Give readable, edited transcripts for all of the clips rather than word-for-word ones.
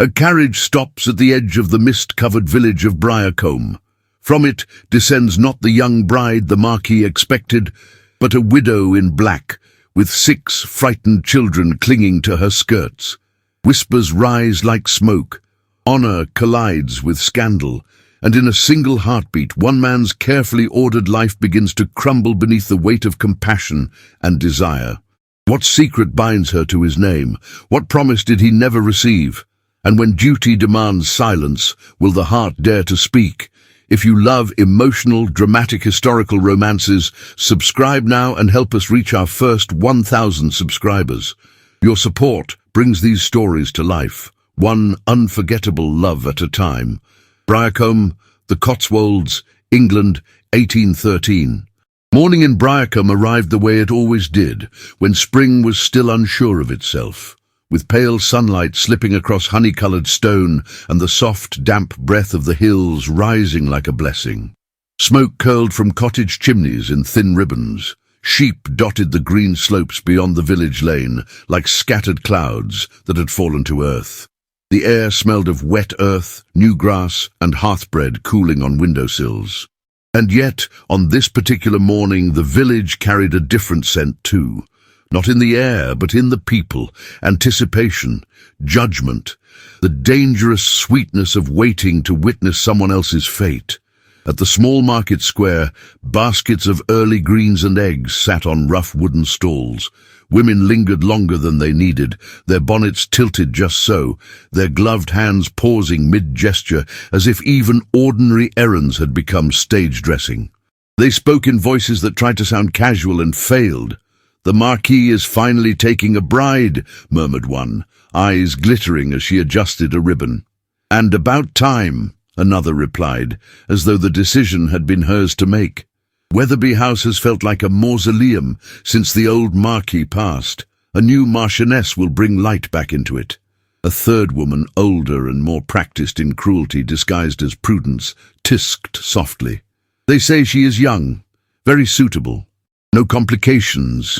A carriage stops at the edge of the mist-covered village of Briarcombe. From it descends not the young bride the Marquis expected, but a widow in black, with 6 frightened children clinging to her skirts. Whispers rise like smoke. Honour collides with scandal, and in a single heartbeat, one man's carefully ordered life begins to crumble beneath the weight of compassion and desire. What secret binds her to his name? What promise did he never receive? And when duty demands silence, will the heart dare to speak? If you love emotional, dramatic historical romances, subscribe now and help us reach our first 1,000 subscribers. Your support brings these stories to life, one unforgettable love at a time. Briarcombe, the Cotswolds, England, 1813. Morning in Briarcombe arrived the way it always did, when spring was still unsure of itself. With pale sunlight slipping across honey-coloured stone and the soft, damp breath of the hills rising like a blessing. Smoke curled from cottage chimneys in thin ribbons. Sheep dotted the green slopes beyond the village lane like scattered clouds that had fallen to earth. The air smelled of wet earth, new grass, and hearthbread cooling on windowsills. And yet, on this particular morning, the village carried a different scent too. Not in the air, but in the people, anticipation, judgment, the dangerous sweetness of waiting to witness someone else's fate. At the small market square, baskets of early greens and eggs sat on rough wooden stalls. Women lingered longer than they needed, their bonnets tilted just so, their gloved hands pausing mid-gesture, as if even ordinary errands had become stage dressing. They spoke in voices that tried to sound casual and failed. "The Marquis is finally taking a bride," murmured one, eyes glittering as she adjusted a ribbon. "And about time," another replied, as though the decision had been hers to make. Wetherby House has felt like a mausoleum since the old Marquis passed. A new Marchioness will bring light back into it. A third woman, older and more practiced in cruelty disguised as prudence, tisked softly. "They say she is young, very suitable. No complications.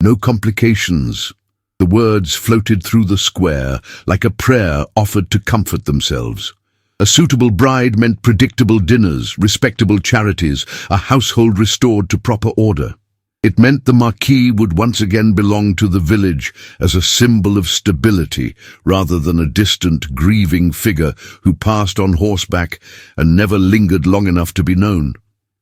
No complications." The words floated through the square like a prayer offered to comfort themselves. A suitable bride meant predictable dinners, respectable charities, a household restored to proper order. It meant the Marquis would once again belong to the village as a symbol of stability rather than a distant, grieving figure who passed on horseback and never lingered long enough to be known.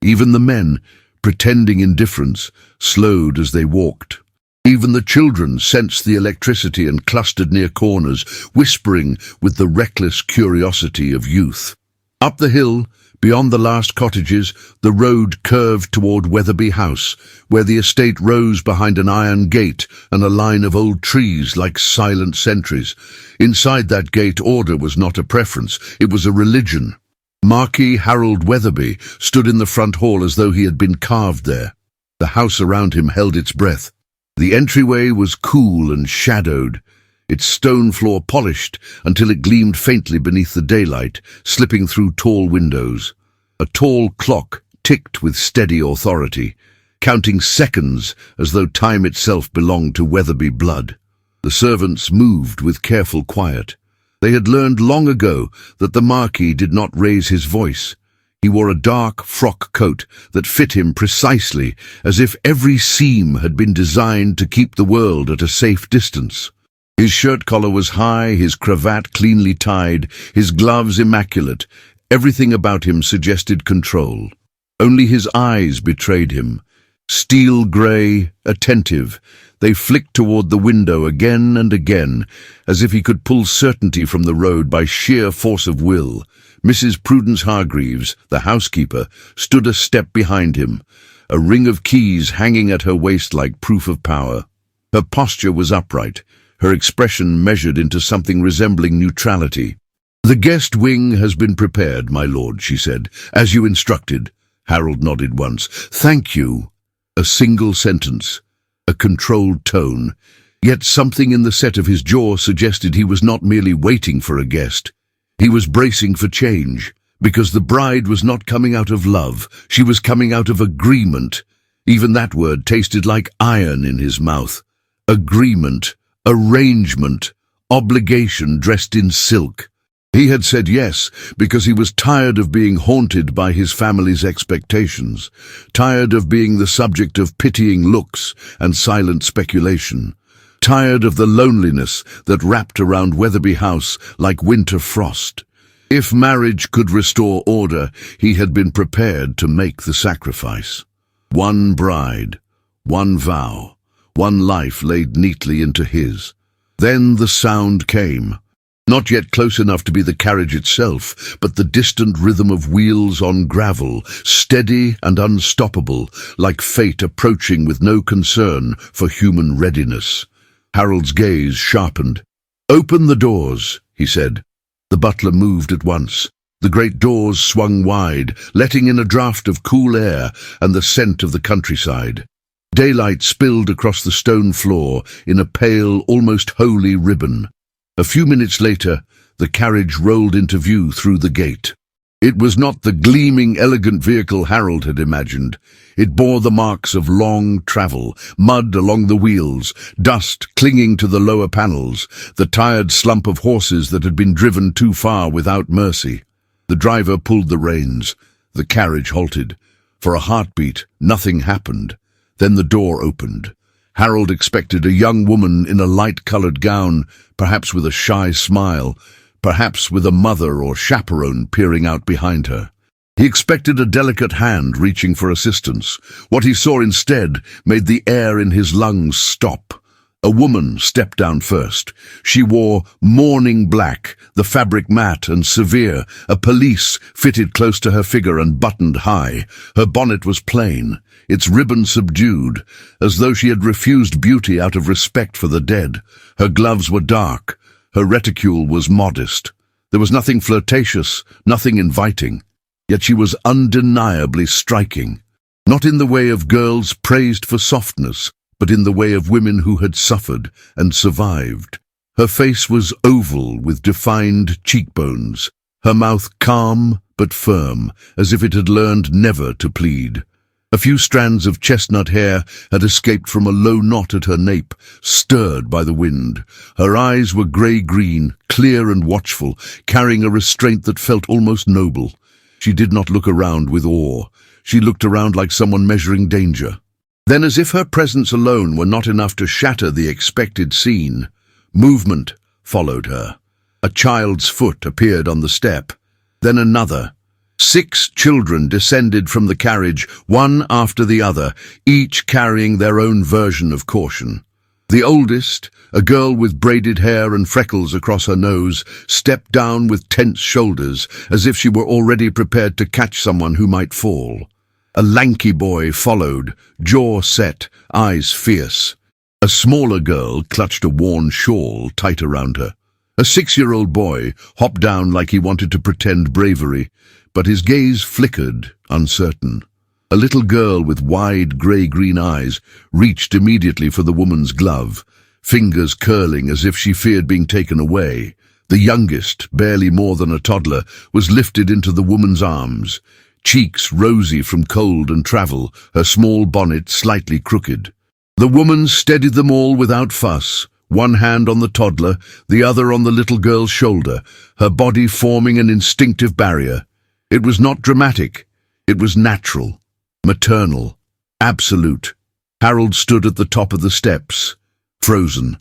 Even the men, pretending indifference, slowed as they walked. Even the children sensed the electricity and clustered near corners, whispering with the reckless curiosity of youth. Up the hill, beyond the last cottages, the road curved toward Wetherby House, where the estate rose behind an iron gate and a line of old trees like silent sentries. Inside that gate, order was not a preference, it was a religion. Marquis Harold Wetherby stood in the front hall as though he had been carved there. The house around him held its breath. The entryway was cool and shadowed, its stone floor polished until it gleamed faintly beneath the daylight, slipping through tall windows. A tall clock ticked with steady authority, counting seconds as though time itself belonged to Wetherby blood. The servants moved with careful quiet. They had learned long ago that the Marquis did not raise his voice. He wore a dark frock coat that fit him precisely, as if every seam had been designed to keep the world at a safe distance. His shirt collar was high, his cravat cleanly tied, his gloves immaculate. Everything about him suggested control. Only his eyes betrayed him. Steel grey, attentive, they flicked toward the window again and again, as if he could pull certainty from the road by sheer force of will. Mrs. Prudence Hargreaves, the housekeeper, stood a step behind him, a ring of keys hanging at her waist like proof of power. Her posture was upright, her expression measured into something resembling neutrality. "The guest wing has been prepared, my lord," she said. "As you instructed." Harold nodded once. "Thank you." A single sentence, a controlled tone, yet something in the set of his jaw suggested he was not merely waiting for a guest. He was bracing for change, because the bride was not coming out of love, she was coming out of agreement. Even that word tasted like iron in his mouth. Agreement, arrangement, obligation dressed in silk. He had said yes because he was tired of being haunted by his family's expectations, tired of being the subject of pitying looks and silent speculation, tired of the loneliness that wrapped around Wetherby House like winter frost. If marriage could restore order, he had been prepared to make the sacrifice. One bride, one vow, one life laid neatly into his. Then the sound came. Not yet close enough to be the carriage itself, but the distant rhythm of wheels on gravel, steady and unstoppable, like fate approaching with no concern for human readiness. Harold's gaze sharpened. "Open the doors," he said. The butler moved at once. The great doors swung wide, letting in a draught of cool air and the scent of the countryside. Daylight spilled across the stone floor in a pale, almost holy ribbon. A few minutes later, the carriage rolled into view through the gate. It was not the gleaming, elegant vehicle Harold had imagined. It bore the marks of long travel, mud along the wheels, dust clinging to the lower panels, the tired slump of horses that had been driven too far without mercy. The driver pulled the reins. The carriage halted. For a heartbeat, nothing happened. Then the door opened. Harold expected a young woman in a light-colored gown, perhaps with a shy smile, perhaps with a mother or chaperone peering out behind her. He expected a delicate hand reaching for assistance. What he saw instead made the air in his lungs stop. A woman stepped down first. She wore mourning black, the fabric matte and severe, a pelisse fitted close to her figure and buttoned high. Her bonnet was plain, its ribbon subdued, as though she had refused beauty out of respect for the dead. Her gloves were dark. Her reticule was modest. There was nothing flirtatious, nothing inviting. Yet she was undeniably striking. Not in the way of girls praised for softness, but in the way of women who had suffered and survived. Her face was oval with defined cheekbones, her mouth calm but firm, as if it had learned never to plead. A few strands of chestnut hair had escaped from a low knot at her nape, stirred by the wind. Her eyes were grey-green, clear and watchful, carrying a restraint that felt almost noble. She did not look around with awe. She looked around like someone measuring danger. Then, as if her presence alone were not enough to shatter the expected scene, movement followed her. A child's foot appeared on the step. Then another. 6 children descended from the carriage, one after the other, each carrying their own version of caution. The oldest, a girl with braided hair and freckles across her nose, stepped down with tense shoulders, as if she were already prepared to catch someone who might fall. A lanky boy followed, jaw set, eyes fierce. A smaller girl clutched a worn shawl tight around her. A 6-year-old boy hopped down like he wanted to pretend bravery, but his gaze flickered, uncertain. A little girl with wide grey-green eyes reached immediately for the woman's glove, fingers curling as if she feared being taken away. The youngest, barely more than a toddler, was lifted into the woman's arms, cheeks rosy from cold and travel, her small bonnet slightly crooked. The woman steadied them all without fuss, one hand on the toddler, the other on the little girl's shoulder, her body forming an instinctive barrier. It was not dramatic. It was natural, maternal, absolute. Harold stood at the top of the steps, frozen.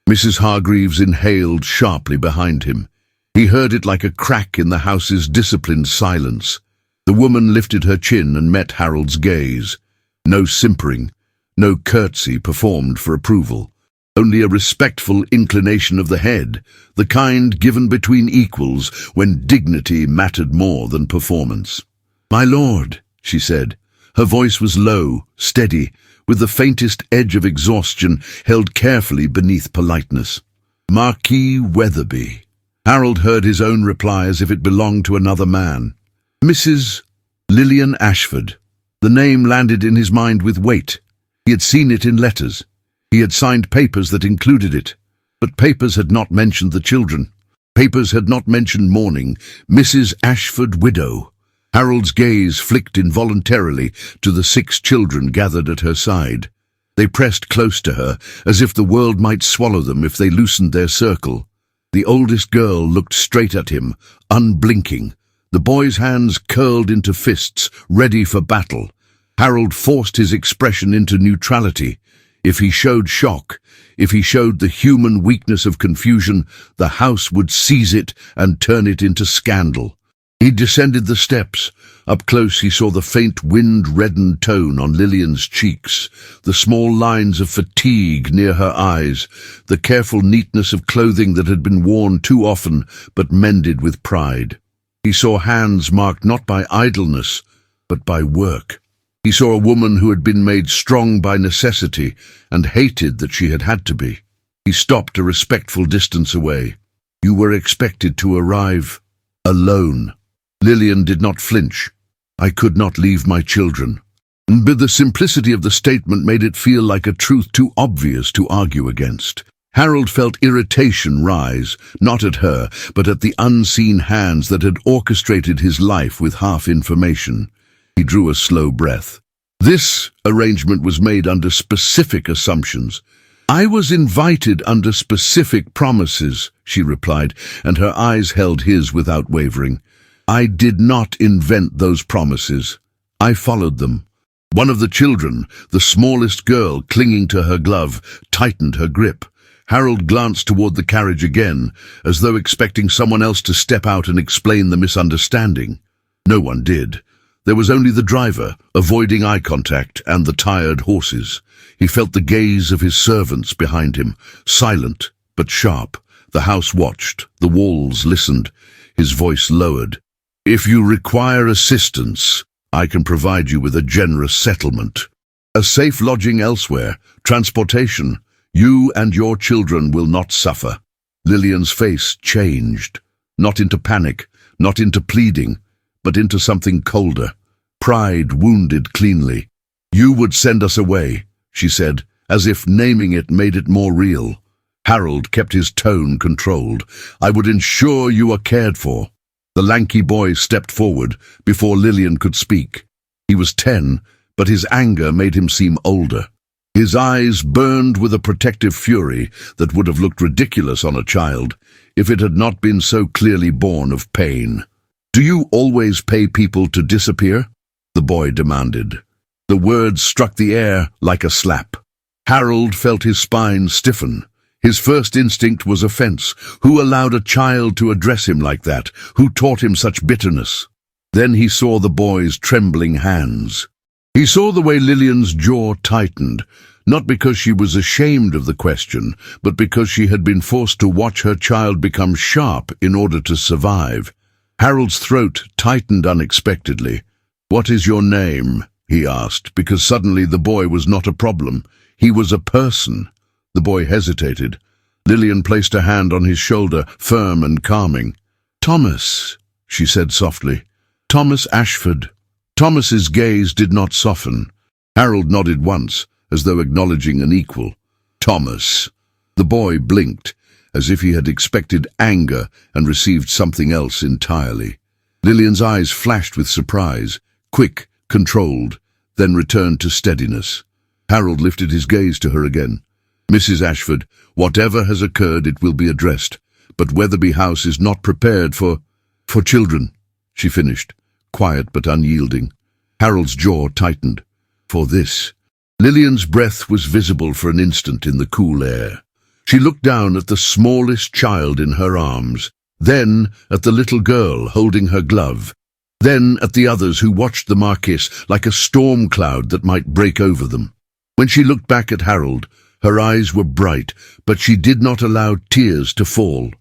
Mrs. Hargreaves inhaled sharply behind him. He heard it like a crack in the house's disciplined silence. The woman lifted her chin and met Harold's gaze. No simpering, no curtsy performed for approval. Only a respectful inclination of the head, the kind given between equals when dignity mattered more than performance. "My lord," she said. Her voice was low, steady, with the faintest edge of exhaustion held carefully beneath politeness. "Marquis Wetherby." Harold heard his own reply as if it belonged to another man. "Mrs. Lillian Ashford." The name landed in his mind with weight. He had seen it in letters. He had signed papers that included it. But papers had not mentioned the children. Papers had not mentioned mourning. Mrs. Ashford, widow. Harold's gaze flicked involuntarily to the 6 children gathered at her side. They pressed close to her, as if the world might swallow them if they loosened their circle. The oldest girl looked straight at him, unblinking. The boy's hands curled into fists, ready for battle. Harold forced his expression into neutrality. If he showed shock, if he showed the human weakness of confusion, the house would seize it and turn it into scandal. He descended the steps. Up close he saw the faint wind-reddened tone on Lillian's cheeks, the small lines of fatigue near her eyes, the careful neatness of clothing that had been worn too often but mended with pride. He saw hands marked not by idleness, but by work. He saw a woman who had been made strong by necessity and hated that she had had to be. He stopped a respectful distance away. You were expected to arrive alone. Lillian did not flinch. I could not leave my children. But the simplicity of the statement made it feel like a truth too obvious to argue against. Harold felt irritation rise, not at her, but at the unseen hands that had orchestrated his life with half information. He drew a slow breath. This arrangement was made under specific assumptions. I was invited under specific promises, she replied, and her eyes held his without wavering. I did not invent those promises. I followed them. One of the children, the smallest girl clinging to her glove, tightened her grip. Harold glanced toward the carriage again, as though expecting someone else to step out and explain the misunderstanding. No one did. There was only the driver, avoiding eye contact, and the tired horses. He felt the gaze of his servants behind him, silent but sharp. The house watched, the walls listened. His voice lowered. If you require assistance, I can provide you with a generous settlement. A safe lodging elsewhere, transportation. You and your children will not suffer. Lillian's face changed, not into panic, not into pleading, but into something colder. Pride wounded cleanly. You would send us away, she said, as if naming it made it more real. Harold kept his tone controlled. I would ensure you are cared for. The lanky boy stepped forward before Lillian could speak. He was 10, but his anger made him seem older. His eyes burned with a protective fury that would have looked ridiculous on a child if it had not been so clearly born of pain. Do you always pay people to disappear? The boy demanded. The words struck the air like a slap. Harold felt his spine stiffen. His first instinct was offense. Who allowed a child to address him like that? Who taught him such bitterness? Then he saw the boy's trembling hands. He saw the way Lillian's jaw tightened, not because she was ashamed of the question, but because she had been forced to watch her child become sharp in order to survive. Harold's throat tightened unexpectedly. What is your name? He asked, because suddenly the boy was not a problem. He was a person. The boy hesitated. Lillian placed a hand on his shoulder, firm and calming. Thomas, she said softly. Thomas Ashford. Thomas's gaze did not soften. Harold nodded once, as though acknowledging an equal. Thomas. The boy blinked, as if he had expected anger and received something else entirely. Lillian's eyes flashed with surprise, quick, controlled, then returned to steadiness. Harold lifted his gaze to her again. Mrs. Ashford, whatever has occurred, it will be addressed, but Wetherby House is not prepared for children, she finished, quiet but unyielding. Harold's jaw tightened. For this. Lillian's breath was visible for an instant in the cool air. She looked down at the smallest child in her arms, then at the little girl holding her glove, then at the others who watched the Marquis like a storm cloud that might break over them. When she looked back at Harold, her eyes were bright, but she did not allow tears to fall.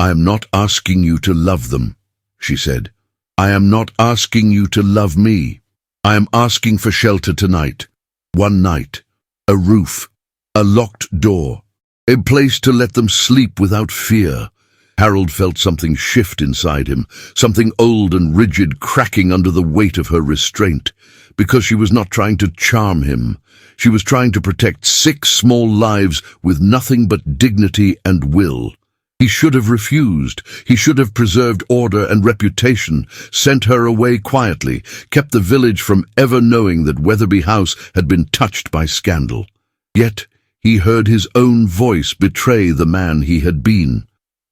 I am not asking you to love them, she said. I am not asking you to love me. I am asking for shelter tonight. One night. A roof. A locked door. A place to let them sleep without fear. Harold felt something shift inside him, something old and rigid cracking under the weight of her restraint. Because she was not trying to charm him. She was trying to protect 6 small lives with nothing but dignity and will. He should have refused. He should have preserved order and reputation, sent her away quietly, kept the village from ever knowing that Wetherby House had been touched by scandal. Yet he heard his own voice betray the man he had been.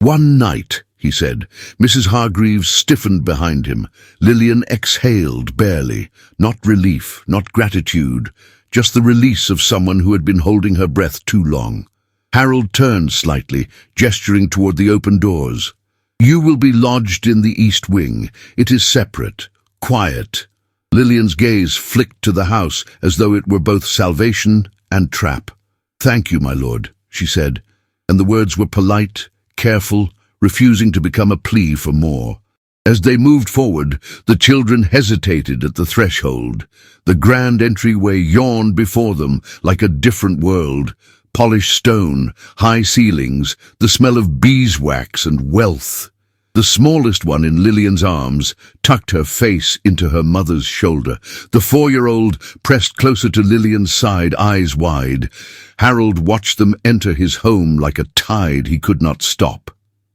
"One night," he said. Mrs. Hargreaves stiffened behind him. Lillian exhaled barely. Not relief, not gratitude, just the release of someone who had been holding her breath too long. Harold turned slightly, gesturing toward the open doors. "You will be lodged in the east wing. It is separate, quiet." Lillian's gaze flicked to the house as though it were both salvation and trap. "Thank you, my lord," she said, and the words were polite, careful, refusing to become a plea for more. As they moved forward, the children hesitated at the threshold. The grand entryway yawned before them like a different world. Polished stone, high ceilings, the smell of beeswax and wealth. The smallest one in Lillian's arms tucked her face into her mother's shoulder. The 4-year-old pressed closer to Lillian's side, eyes wide. Harold watched them enter his home like a tide he could not stop.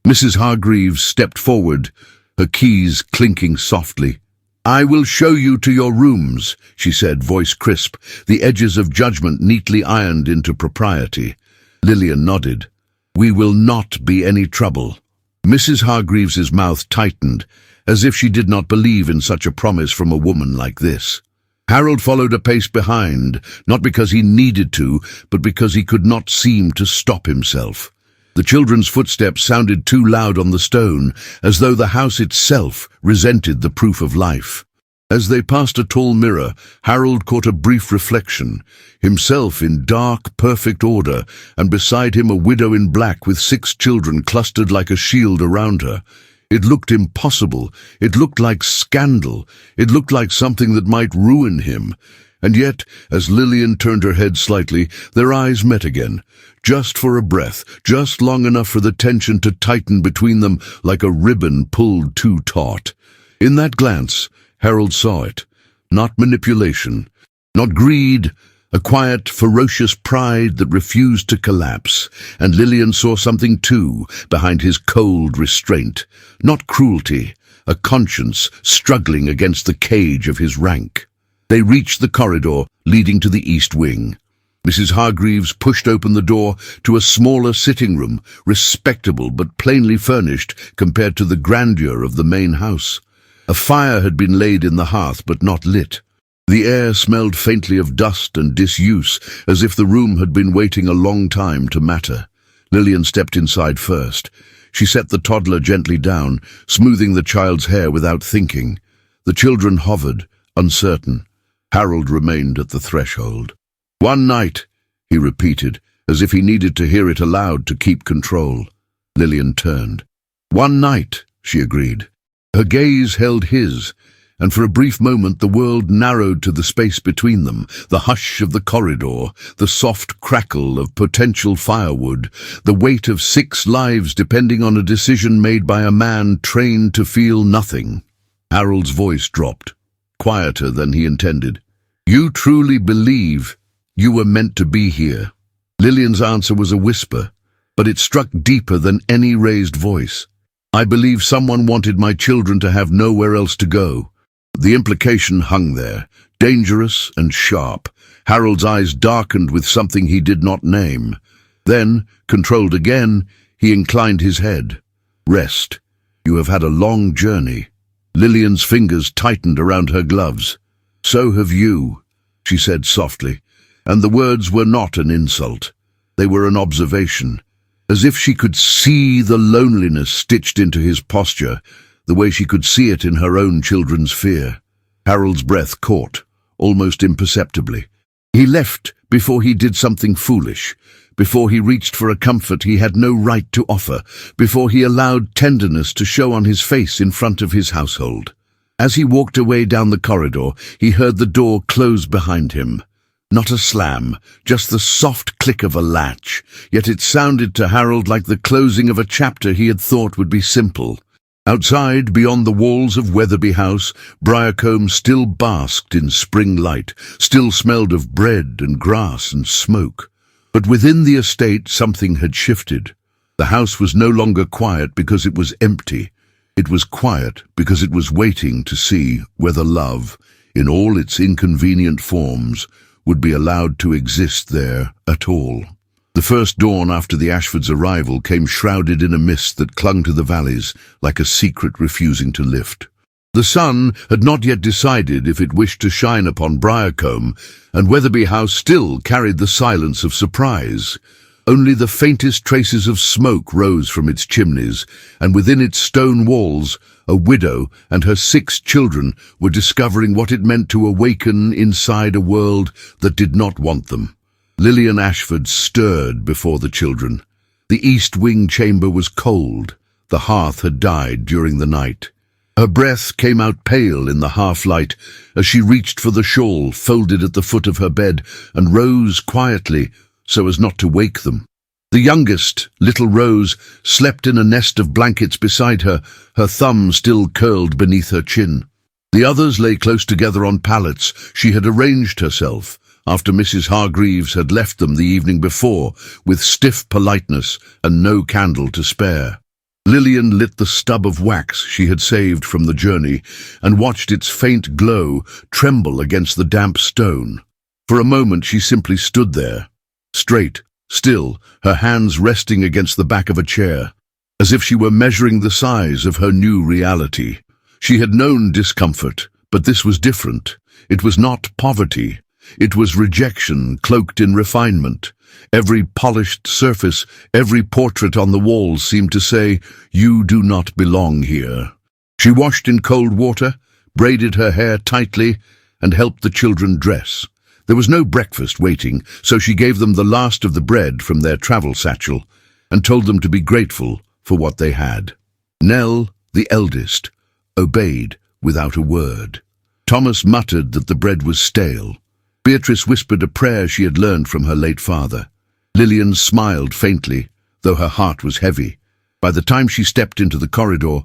Mrs. Hargreaves stepped forward, her keys clinking softly. "I will show you to your rooms," she said, voice crisp, the edges of judgment neatly ironed into propriety. Lillian nodded. "We will not be any trouble." Mrs. Hargreaves's mouth tightened, as if she did not believe in such a promise from a woman like this. Harold followed a pace behind, not because he needed to, but because he could not seem to stop himself. The children's footsteps sounded too loud on the stone, as though the house itself resented the proof of life. As they passed a tall mirror, Harold caught a brief reflection, himself in dark, perfect order, and beside him a widow in black with 6 children clustered like a shield around her. It looked impossible. It looked like scandal. It looked like something that might ruin him. And yet, as Lillian turned her head slightly, their eyes met again, just for a breath, just long enough for the tension to tighten between them like a ribbon pulled too taut. In that glance, Harold saw it. Not manipulation, not greed, a quiet, ferocious pride that refused to collapse. And Lillian saw something too, behind his cold restraint. Not cruelty, a conscience struggling against the cage of his rank. They reached the corridor leading to the east wing. Mrs. Hargreaves pushed open the door to a smaller sitting room, respectable but plainly furnished compared to the grandeur of the main house. A fire had been laid in the hearth but not lit. The air smelled faintly of dust and disuse, as if the room had been waiting a long time to matter. Lillian stepped inside first. She set the toddler gently down, smoothing the child's hair without thinking. The children hovered, uncertain. Harold remained at the threshold. "One night," he repeated, as if he needed to hear it aloud to keep control. Lillian turned. "One night," she agreed. Her gaze held his, and for a brief moment the world narrowed to the space between them, the hush of the corridor, the soft crackle of potential firewood, the weight of 6 lives depending on a decision made by a man trained to feel nothing. Harold's voice dropped, quieter than he intended. "You truly believe you were meant to be here?" Lillian's answer was a whisper, but it struck deeper than any raised voice. "I believe someone wanted my children to have nowhere else to go." The implication hung there, dangerous and sharp. Harold's eyes darkened with something he did not name. Then, controlled again, he inclined his head. "Rest. You have had a long journey." Lillian's fingers tightened around her gloves. "So have you," she said softly, and the words were not an insult. They were an observation, as if she could see the loneliness stitched into his posture, the way she could see it in her own children's fear. Harold's breath caught, almost imperceptibly. He left before he did something foolish, before he reached for a comfort he had no right to offer, before he allowed tenderness to show on his face in front of his household. As he walked away down the corridor, he heard the door close behind him. Not a slam, just the soft click of a latch, yet it sounded to Harold like the closing of a chapter he had thought would be simple. Outside, beyond the walls of Wetherby House, Briarcombe still basked in spring light, still smelled of bread and grass and smoke. But within the estate something had shifted. The house was no longer quiet because it was empty. It was quiet because it was waiting to see whether love, in all its inconvenient forms, would be allowed to exist there at all. The first dawn after the Ashfords' arrival came shrouded in a mist that clung to the valleys like a secret refusing to lift. The sun had not yet decided if it wished to shine upon Briarcombe, and Wetherby House still carried the silence of surprise. Only the faintest traces of smoke rose from its chimneys, and within its stone walls, a widow and her 6 children were discovering what it meant to awaken inside a world that did not want them. Lillian Ashford stirred before the children. The east wing chamber was cold. The hearth had died during the night. Her breath came out pale in the half-light as she reached for the shawl folded at the foot of her bed and rose quietly so as not to wake them. The youngest, little Rose, slept in a nest of blankets beside her, her thumb still curled beneath her chin. The others lay close together on pallets she had arranged herself after Mrs. Hargreaves had left them the evening before with stiff politeness and no candle to spare. Lillian lit the stub of wax she had saved from the journey and watched its faint glow tremble against the damp stone. For a moment she simply stood there, straight, still, her hands resting against the back of a chair, as if she were measuring the size of her new reality. She had known discomfort, but this was different. It was not poverty. It was rejection cloaked in refinement. Every polished surface, every portrait on the walls seemed to say, "You do not belong here." She washed in cold water, braided her hair tightly, and helped the children dress. There was no breakfast waiting, so she gave them the last of the bread from their travel satchel and told them to be grateful for what they had. Nell, the eldest, obeyed without a word. Thomas muttered that the bread was stale. Beatrice whispered a prayer she had learned from her late father. Lillian smiled faintly, though her heart was heavy. By the time she stepped into the corridor,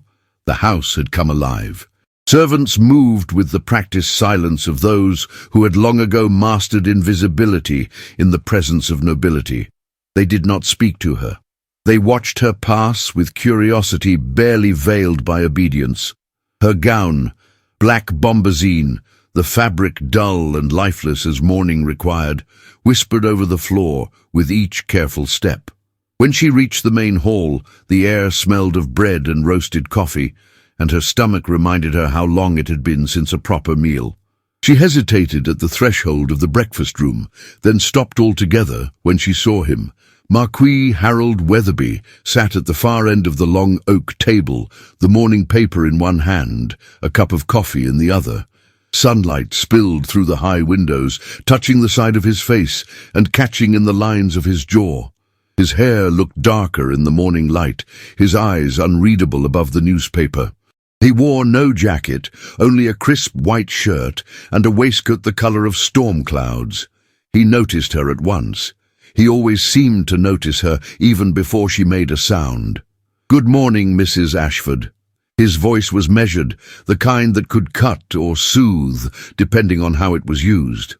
the house had come alive. Servants moved with the practiced silence of those who had long ago mastered invisibility in the presence of nobility. They did not speak to her. They watched her pass with curiosity barely veiled by obedience. Her gown, black bombazine, the fabric dull and lifeless as mourning required, whispered over the floor with each careful step. When she reached the main hall, the air smelled of bread and roasted coffee, and her stomach reminded her how long it had been since a proper meal. She hesitated at the threshold of the breakfast room, then stopped altogether when she saw him. Marquis Harold Wetherby sat at the far end of the long oak table, the morning paper in one hand, a cup of coffee in the other. Sunlight spilled through the high windows, touching the side of his face and catching in the lines of his jaw. His hair looked darker in the morning light, his eyes unreadable above the newspaper. He wore no jacket, only a crisp white shirt and a waistcoat the colour of storm clouds. He noticed her at once. He always seemed to notice her even before she made a sound. "Good morning, Mrs. Ashford." His voice was measured, the kind that could cut or soothe, depending on how it was used.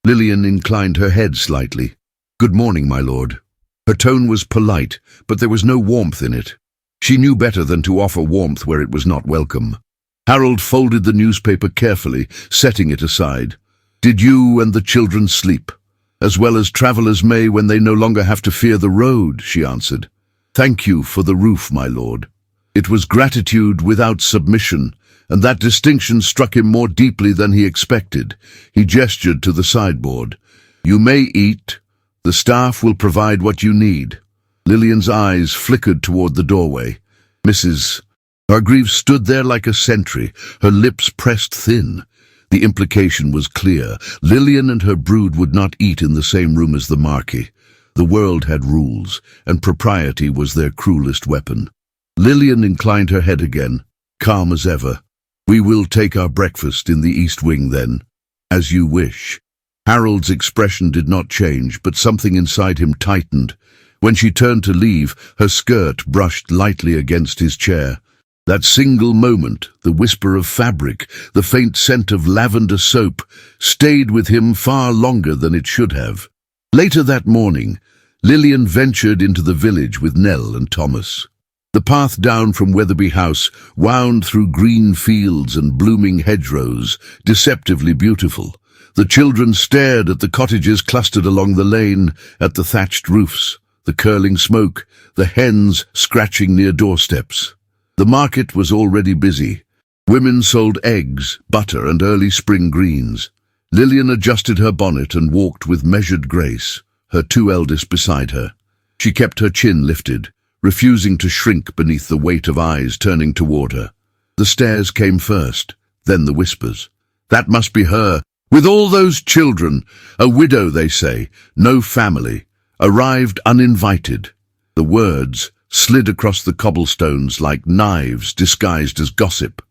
Lillian inclined her head slightly. "Good morning, my lord." Her tone was polite, but there was no warmth in it. She knew better than to offer warmth where it was not welcome. Harold folded the newspaper carefully, setting it aside. "Did you and the children sleep? As well as travellers may when they no longer have to fear the road," she answered. "Thank you for the roof, my lord." It was gratitude without submission, and that distinction struck him more deeply than he expected. He gestured to the sideboard. "You may eat. The staff will provide what you need." Lillian's eyes flickered toward the doorway. Mrs. Hargreaves stood there like a sentry, her lips pressed thin. The implication was clear. Lillian and her brood would not eat in the same room as the Marquis. The world had rules, and propriety was their cruelest weapon. Lillian inclined her head again, calm as ever. "We will take our breakfast in the east wing, then." "As you wish." Harold's expression did not change, but something inside him tightened. When she turned to leave, her skirt brushed lightly against his chair. That single moment, the whisper of fabric, the faint scent of lavender soap, stayed with him far longer than it should have. Later that morning, Lillian ventured into the village with Nell and Thomas. The path down from Wetherby House wound through green fields and blooming hedgerows, deceptively beautiful. The children stared at the cottages clustered along the lane, at the thatched roofs, the curling smoke, the hens scratching near doorsteps. The market was already busy. Women sold eggs, butter, and early spring greens. Lillian adjusted her bonnet and walked with measured grace, her two eldest beside her. She kept her chin lifted, refusing to shrink beneath the weight of eyes turning toward her. The stares came first, then the whispers. That must be her. With all those children, a widow, they say, no family, arrived uninvited. The words slid across the cobblestones like knives disguised as gossip.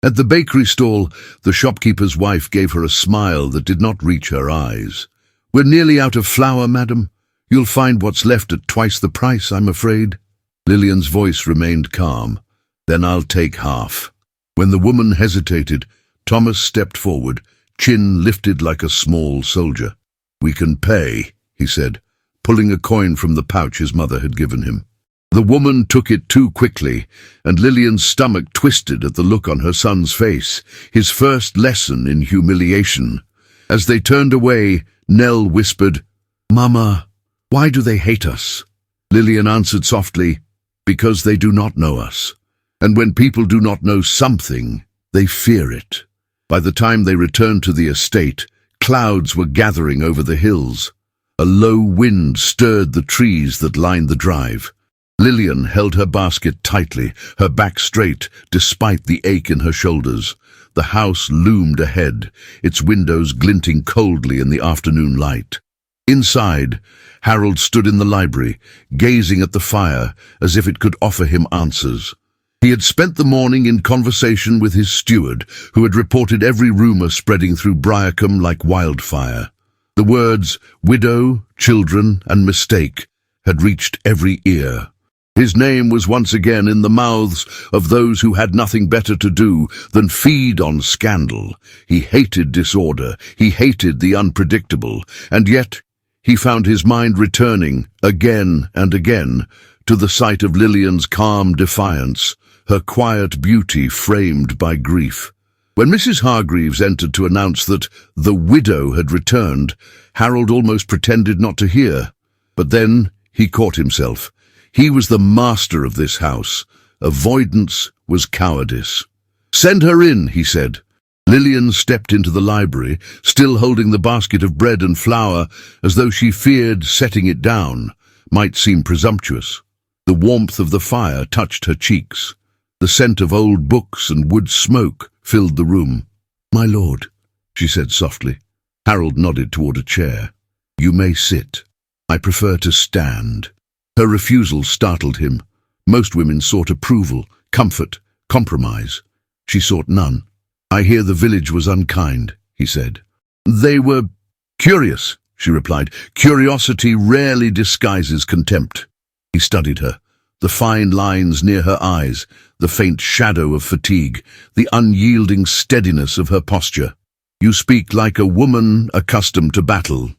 At the bakery stall, the shopkeeper's wife gave her a smile that did not reach her eyes. We're nearly out of flour, madam. You'll find what's left at twice the price, I'm afraid. Lillian's voice remained calm. Then I'll take half. When the woman hesitated, Thomas stepped forward, chin lifted like a small soldier. We can pay, he said, pulling a coin from the pouch his mother had given him. The woman took it too quickly, and Lillian's stomach twisted at the look on her son's face, his first lesson in humiliation. As they turned away, Nell whispered, Mama, why do they hate us? Lillian answered softly, because they do not know us. And when people do not know something, they fear it. By the time they returned to the estate, clouds were gathering over the hills. A low wind stirred the trees that lined the drive. Lillian held her basket tightly, her back straight, despite the ache in her shoulders. The house loomed ahead, its windows glinting coldly in the afternoon light. Inside, Harold stood in the library, gazing at the fire as if it could offer him answers. He had spent the morning in conversation with his steward, who had reported every rumor spreading through Briarcombe like wildfire. The words widow, children, and mistake had reached every ear. His name was once again in the mouths of those who had nothing better to do than feed on scandal. He hated disorder, he hated the unpredictable, and yet he found his mind returning, again and again, to the sight of Lillian's calm defiance, her quiet beauty framed by grief. When Mrs. Hargreaves entered to announce that the widow had returned, Harold almost pretended not to hear. But then he caught himself. He was the master of this house. Avoidance was cowardice. Send her in, he said. Lillian stepped into the library, still holding the basket of bread and flour, as though she feared setting it down might seem presumptuous. The warmth of the fire touched her cheeks. The scent of old books and wood smoke filled the room. My lord, she said softly. Harold nodded toward a chair. You may sit. I prefer to stand. Her refusal startled him. Most women sought approval, comfort, compromise. She sought none. I hear the village was unkind, he said. They were curious, she replied. Curiosity rarely disguises contempt. He studied her. The fine lines near her eyes, the faint shadow of fatigue, the unyielding steadiness of her posture. You speak like a woman accustomed to battle.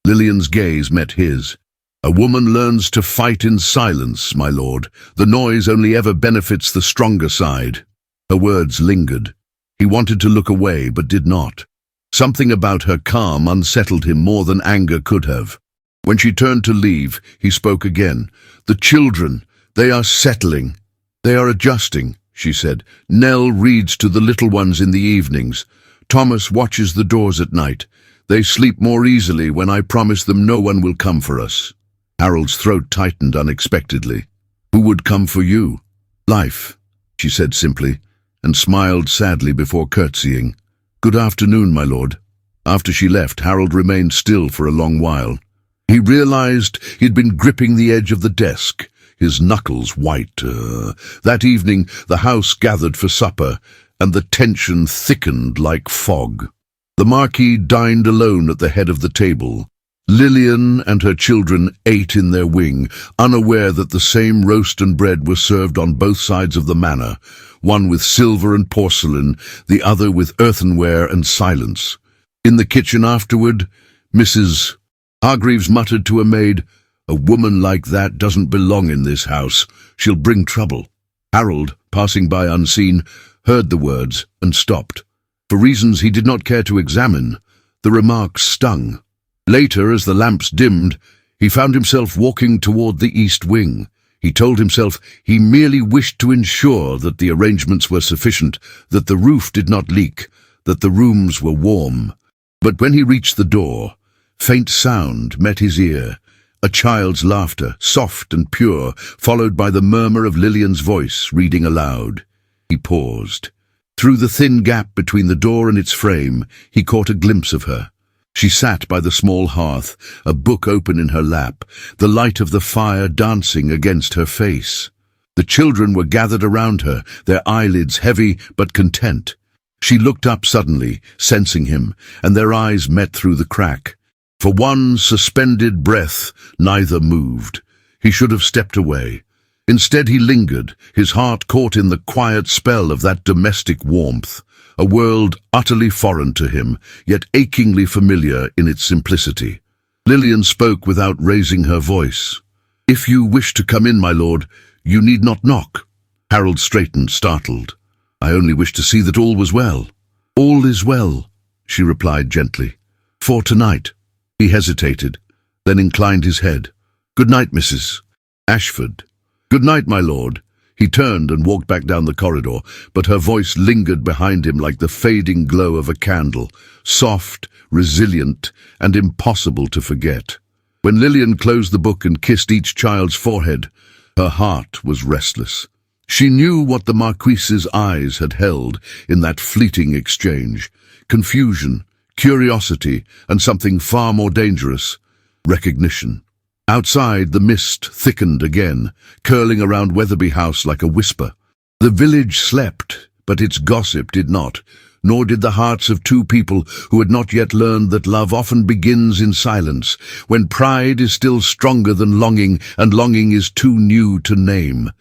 Lillian's gaze met his. A woman learns to fight in silence, my lord. The noise only ever benefits the stronger side. Her words lingered. He wanted to look away, but did not. Something about her calm unsettled him more than anger could have. When she turned to leave, he spoke again. The children, they are settling. They are adjusting, she said. Nell reads to the little ones in the evenings. Thomas watches the doors at night. They sleep more easily when I promise them no one will come for us. Harold's throat tightened unexpectedly. Who would come for you? Life, she said simply, and smiled sadly before curtsying. Good afternoon, my lord. After she left, Harold remained still for a long while. He realized he'd been gripping the edge of the desk, his knuckles white. That evening, the house gathered for supper, and the tension thickened like fog. The Marquis dined alone at the head of the table. Lillian and her children ate in their wing, unaware that the same roast and bread were served on both sides of the manor, one with silver and porcelain, the other with earthenware and silence. In the kitchen afterward, Mrs. Hargreaves muttered to a maid, "A woman like that doesn't belong in this house. She'll bring trouble." Harold, passing by unseen, heard the words and stopped. For reasons he did not care to examine, The remark stung. Later, as the lamps dimmed, he found himself walking toward the east wing. He told himself he merely wished to ensure that the arrangements were sufficient, that the roof did not leak, that the rooms were warm. But when he reached the door, faint sound met his ear, a child's laughter, soft and pure, followed by the murmur of Lillian's voice reading aloud. He paused. Through the thin gap between the door and its frame, he caught a glimpse of her. She sat by the small hearth, a book open in her lap, the light of the fire dancing against her face. The children were gathered around her, their eyelids heavy but content. She looked up suddenly, sensing him, and their eyes met through the crack. For one suspended breath, neither moved. He should have stepped away. Instead he lingered, his heart caught in the quiet spell of that domestic warmth, a world utterly foreign to him, yet achingly familiar in its simplicity. Lillian spoke without raising her voice. "If you wish to come in, my lord, you need not knock." Harold straightened, startled. "I only wished to see that all was well." "All is well," she replied gently. "For tonight." He hesitated, then inclined his head. "Good night, Mrs. Ashford." "Good night, my lord." He turned and walked back down the corridor, but her voice lingered behind him like the fading glow of a candle, soft, resilient, and impossible to forget. When Lillian closed the book and kissed each child's forehead, her heart was restless. She knew what the Marquis's eyes had held in that fleeting exchange: confusion, curiosity, and something far more dangerous: recognition. Outside, the mist thickened again, curling around Wetherby House like a whisper. The village slept, but its gossip did not, nor did the hearts of two people who had not yet learned that love often begins in silence, when pride is still stronger than longing, and longing is too new to name.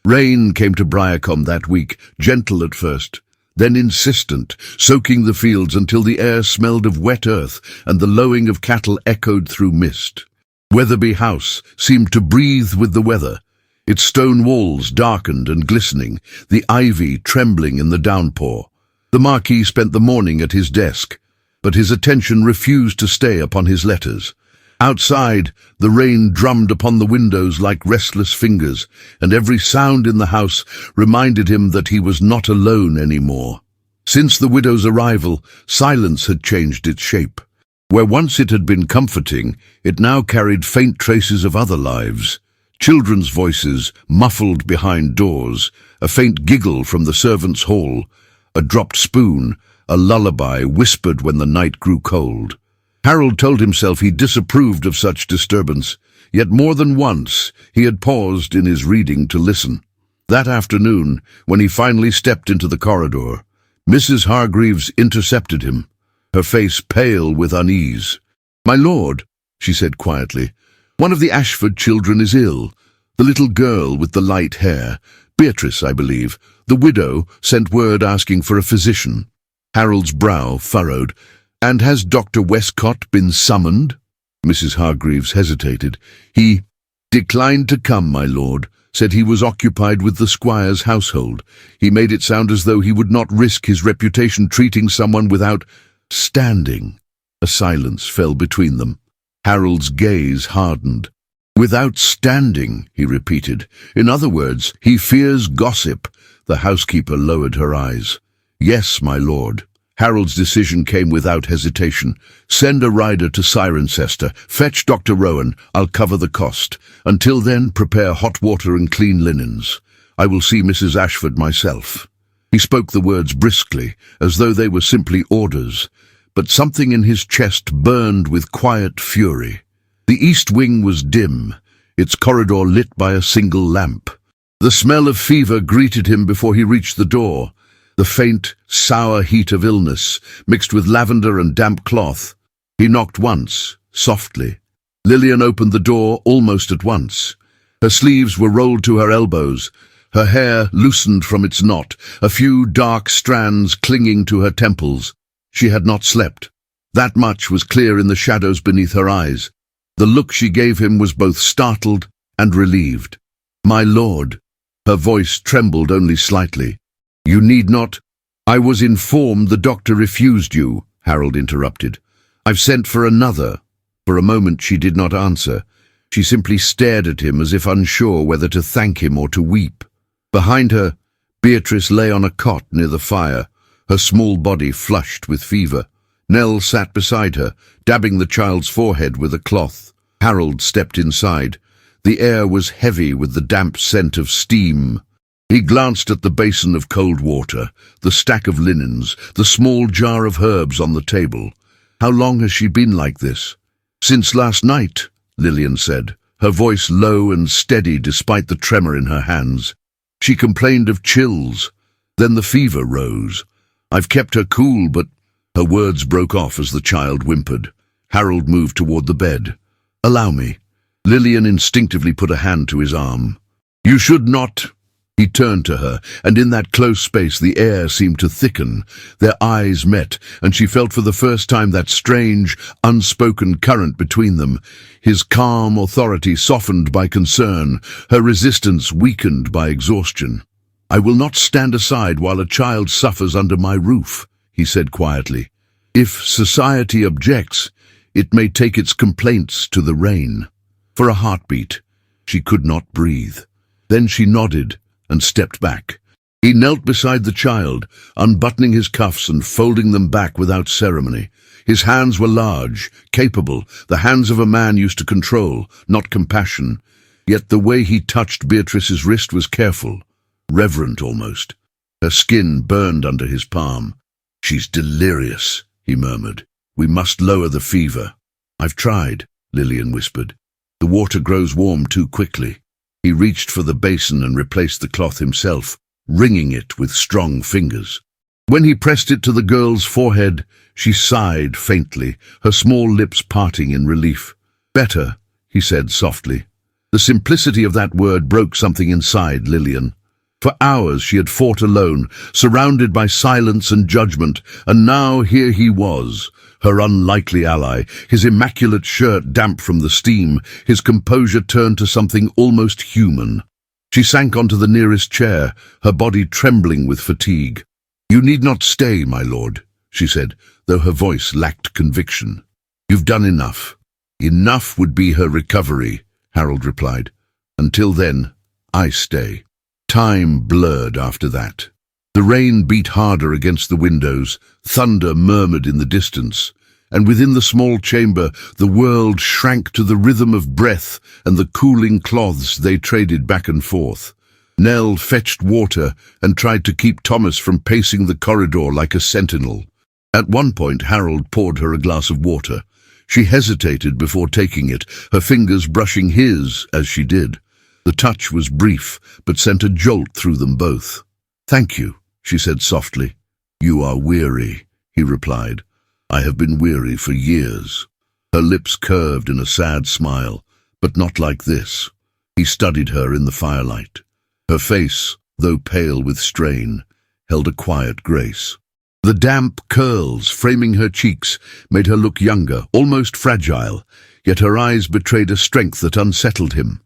Rain came to Briarcombe that week, gentle at first, then insistent, soaking the fields until the air smelled of wet earth and the lowing of cattle echoed through mist. Wetherby House seemed to breathe with the weather, its stone walls darkened and glistening, the ivy trembling in the downpour. The Marquis spent the morning at his desk, but his attention refused to stay upon his letters. Outside, the rain drummed upon the windows like restless fingers, and every sound in the house reminded him that he was not alone anymore. Since the widow's arrival, silence had changed its shape. Where once it had been comforting, it now carried faint traces of other lives. Children's voices muffled behind doors, a faint giggle from the servants' hall, a dropped spoon, a lullaby whispered when the night grew cold. Harold told himself he disapproved of such disturbance, yet more than once he had paused in his reading to listen. That afternoon, when he finally stepped into the corridor, Mrs. Hargreaves intercepted him, her face pale with unease. "My lord," she said quietly, "one of the Ashford children is ill. The little girl with the light hair, Beatrice, I believe. The widow sent word asking for a physician." Harold's brow furrowed. "And has Dr. Westcott been summoned?" Mrs. Hargreaves hesitated. "He declined to come, my lord. Said he was occupied with the squire's household. He made it sound as though he would not risk his reputation treating someone without standing." A silence fell between them. Harold's gaze hardened. "Without standing," he repeated. "In other words, he fears gossip." The housekeeper lowered her eyes. "Yes, my lord." Harold's decision came without hesitation. "Send a rider to Cirencester. Fetch Dr. Rowan. I'll cover the cost. Until then, prepare hot water and clean linens. I will see Mrs. Ashford myself." He spoke the words briskly, as though they were simply orders, but something in his chest burned with quiet fury. The east wing was dim, its corridor lit by a single lamp. The smell of fever greeted him before he reached the door, the faint, sour heat of illness, mixed with lavender and damp cloth. He knocked once, softly. Lillian opened the door almost at once. Her sleeves were rolled to her elbows, her hair loosened from its knot, a few dark strands clinging to her temples. She had not slept. That much was clear in the shadows beneath her eyes. The look she gave him was both startled and relieved. "My lord," her voice trembled only slightly. "You need not—" "I was informed the doctor refused you," Harold interrupted. I've sent for another." For a moment she did not answer. She simply stared at him as if unsure whether to thank him or to weep. Behind her, Beatrice lay on a cot near the fire, her small body flushed with fever. Nell sat beside her, dabbing the child's forehead with a cloth. Harold stepped inside. The air was heavy with the damp scent of steam. He glanced at the basin of cold water, the stack of linens, the small jar of herbs on the table. "How long has she been like this?" "Since last night," Lillian said, her voice low and steady despite the tremor in her hands. "She complained of chills. Then the fever rose. I've kept her cool, but—" Her words broke off as the child whimpered. Harold moved toward the bed. "Allow me." Lillian instinctively put a hand to his arm. "You should not—" He turned to her, and in that close space the air seemed to thicken. Their eyes met, and she felt for the first time that strange, unspoken current between them. His calm authority softened by concern, her resistance weakened by exhaustion. "I will not stand aside while a child suffers under my roof," he said quietly. "If society objects, it may take its complaints to the rain." For a heartbeat, she could not breathe. Then she nodded and stepped back. He knelt beside the child, unbuttoning his cuffs and folding them back without ceremony. His hands were large, capable, the hands of a man used to control, not compassion. Yet the way he touched Beatrice's wrist was careful, reverent almost. Her skin burned under his palm. "She's delirious," he murmured. "We must lower the fever." "I've tried," Lillian whispered. "The water grows warm too quickly." He reached for the basin and replaced the cloth himself, wringing it with strong fingers. When he pressed it to the girl's forehead, she sighed faintly, her small lips parting in relief. "Better," he said softly. The simplicity of that word broke something inside Lillian. For hours she had fought alone, surrounded by silence and judgment, and now here he was, her unlikely ally, his immaculate shirt damp from the steam, his composure turned to something almost human. She sank onto the nearest chair, her body trembling with fatigue. "You need not stay, my lord," she said, though her voice lacked conviction. "You've done enough." "Enough would be her recovery," Harold replied. "Until then, I stay." Time blurred after that. The rain beat harder against the windows, thunder murmured in the distance, and within the small chamber the world shrank to the rhythm of breath and the cooling cloths they traded back and forth. Nell fetched water and tried to keep Thomas from pacing the corridor like a sentinel. At one point Harold poured her a glass of water. She hesitated before taking it, her fingers brushing his as she did. The touch was brief, but sent a jolt through them both. "Thank you," she said softly. "You are weary," he replied. "I have been weary for years." Her lips curved in a sad smile, but not like this. He studied her in the firelight. Her face, though pale with strain, held a quiet grace. The damp curls framing her cheeks made her look younger, almost fragile, yet her eyes betrayed a strength that unsettled him.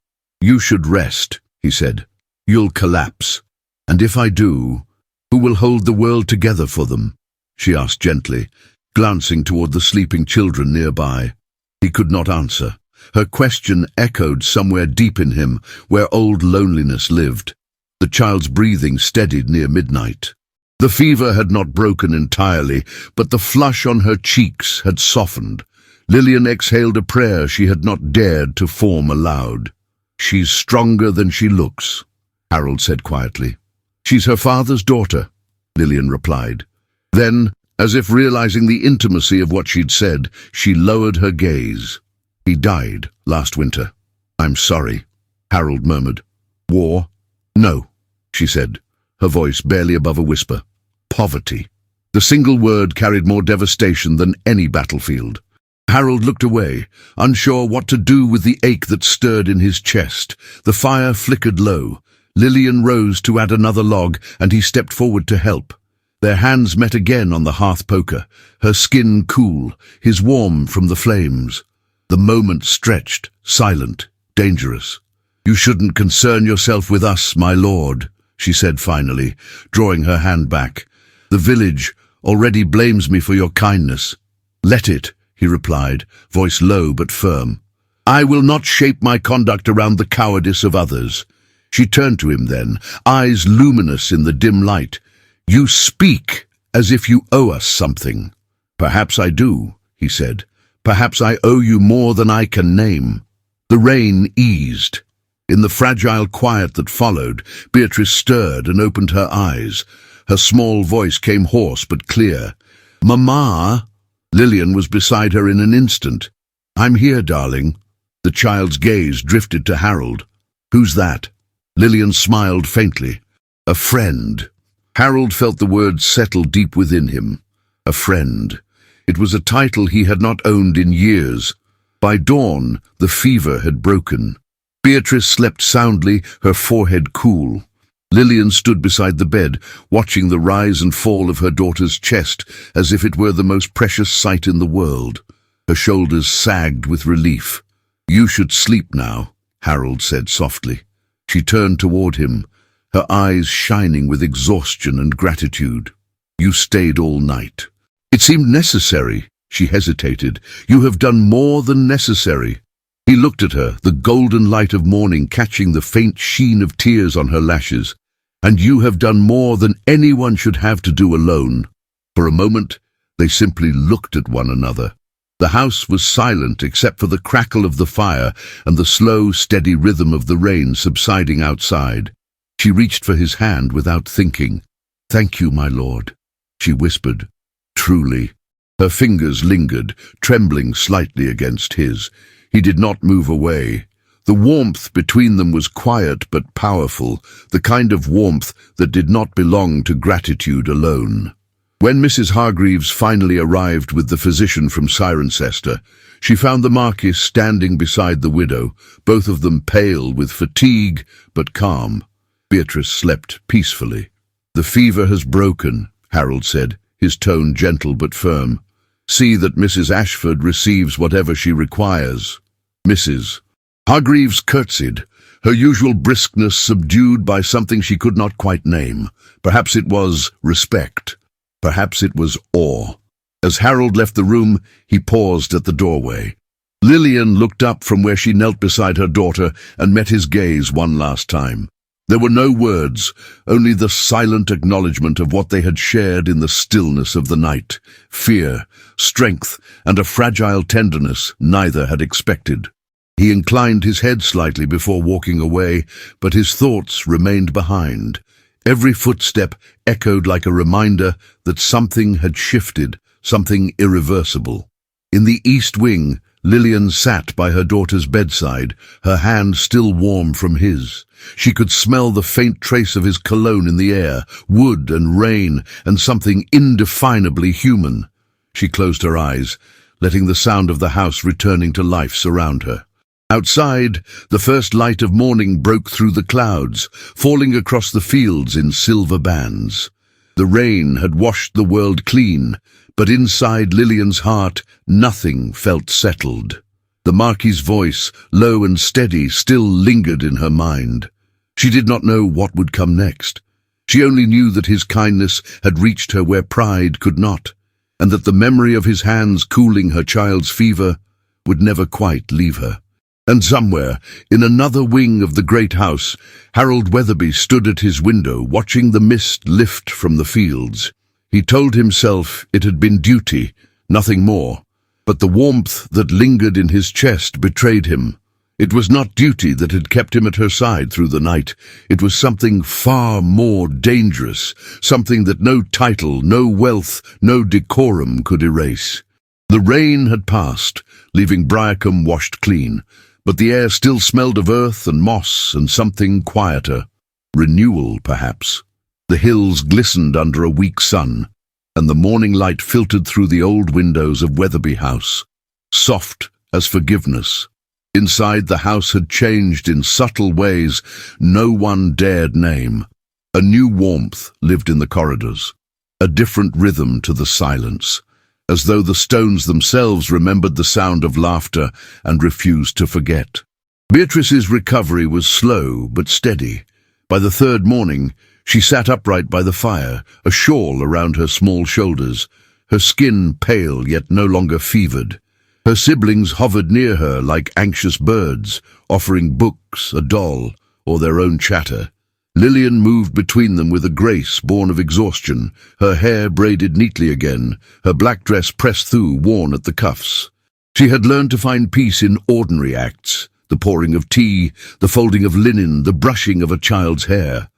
"You should rest," he said. "You'll collapse. And if I do, who will hold the world together for them?" she asked gently, glancing toward the sleeping children nearby. He could not answer. Her question echoed somewhere deep in him, where old loneliness lived. The child's breathing steadied near midnight. The fever had not broken entirely, but the flush on her cheeks had softened. Lillian exhaled a prayer she had not dared to form aloud. "She's stronger than she looks," Harold said quietly. "She's her father's daughter," Lillian replied. Then, as if realizing the intimacy of what she'd said, she lowered her gaze. "He died last winter." "I'm sorry," Harold murmured. "War?" "No," she said, her voice barely above a whisper. "Poverty." The single word carried more devastation than any battlefield. Harold looked away, unsure what to do with the ache that stirred in his chest. The fire flickered low. Lillian rose to add another log, and he stepped forward to help. Their hands met again on the hearth poker, her skin cool, his warm from the flames. The moment stretched, silent, dangerous. "You shouldn't concern yourself with us, my lord," she said finally, drawing her hand back. "The village already blames me for your kindness." "Let it," he replied, voice low but firm. "I will not shape my conduct around the cowardice of others." She turned to him then, eyes luminous in the dim light. "You speak as if you owe us something." "Perhaps I do," he said. "Perhaps I owe you more than I can name." The rain eased. In the fragile quiet that followed, Beatrice stirred and opened her eyes. Her small voice came hoarse but clear. "Mamma!" Lillian was beside her in an instant. "I'm here, darling." The child's gaze drifted to Harold. "Who's that?" Lillian smiled faintly. "A friend." Harold felt the words settle deep within him. A friend. It was a title he had not owned in years. By dawn, the fever had broken. Beatrice slept soundly, her forehead cool. Lillian stood beside the bed, watching the rise and fall of her daughter's chest as if it were the most precious sight in the world. Her shoulders sagged with relief. "You should sleep now," Harold said softly. She turned toward him, her eyes shining with exhaustion and gratitude. "You stayed all night." "It seemed necessary," she hesitated. "You have done more than necessary." He looked at her, the golden light of morning catching the faint sheen of tears on her lashes. "And you have done more than anyone should have to do alone." For a moment, they simply looked at one another. The house was silent except for the crackle of the fire and the slow, steady rhythm of the rain subsiding outside. She reached for his hand without thinking. "Thank you, my lord," she whispered. "Truly." Her fingers lingered, trembling slightly against his. He did not move away. The warmth between them was quiet but powerful, the kind of warmth that did not belong to gratitude alone. When Mrs. Hargreaves finally arrived with the physician from Cirencester, she found the Marquis standing beside the widow, both of them pale with fatigue but calm. Beatrice slept peacefully. "The fever has broken," Harold said, his tone gentle but firm. "See that Mrs. Ashford receives whatever she requires." "Mrs." Hargreaves curtsied, her usual briskness subdued by something she could not quite name. Perhaps it was respect. Perhaps it was awe. As Harold left the room, he paused at the doorway. Lillian looked up from where she knelt beside her daughter and met his gaze one last time. There were no words, only the silent acknowledgement of what they had shared in the stillness of the night. Fear, strength, and a fragile tenderness neither had expected. He inclined his head slightly before walking away, but his thoughts remained behind. Every footstep echoed like a reminder that something had shifted, something irreversible. In the east wing, Lillian sat by her daughter's bedside, her hand still warm from his. She could smell the faint trace of his cologne in the air, wood and rain, and something indefinably human. She closed her eyes, letting the sound of the house returning to life surround her. Outside, the first light of morning broke through the clouds, falling across the fields in silver bands. The rain had washed the world clean, but inside Lillian's heart, nothing felt settled. The Marquis's voice, low and steady, still lingered in her mind. She did not know what would come next. She only knew that his kindness had reached her where pride could not, and that the memory of his hands cooling her child's fever would never quite leave her. And somewhere, in another wing of the great house, Harold Wetherby stood at his window, watching the mist lift from the fields. He told himself it had been duty, nothing more, but the warmth that lingered in his chest betrayed him. It was not duty that had kept him at her side through the night. It was something far more dangerous, something that no title, no wealth, no decorum could erase. The rain had passed, leaving Briarcombe washed clean, but the air still smelled of earth and moss and something quieter. Renewal, perhaps. The hills glistened under a weak sun, and the morning light filtered through the old windows of Wetherby House, soft as forgiveness. Inside, the house had changed in subtle ways no one dared name. A new warmth lived in the corridors, a different rhythm to the silence, as though the stones themselves remembered the sound of laughter and refused to forget. Beatrice's recovery was slow but steady. By the third morning, she sat upright by the fire, a shawl around her small shoulders, her skin pale yet no longer fevered. Her siblings hovered near her like anxious birds, offering books, a doll, or their own chatter. Lillian moved between them with a grace born of exhaustion, her hair braided neatly again, her black dress pressed through, worn at the cuffs. She had learned to find peace in ordinary acts, the pouring of tea, the folding of linen, the brushing of a child's hair.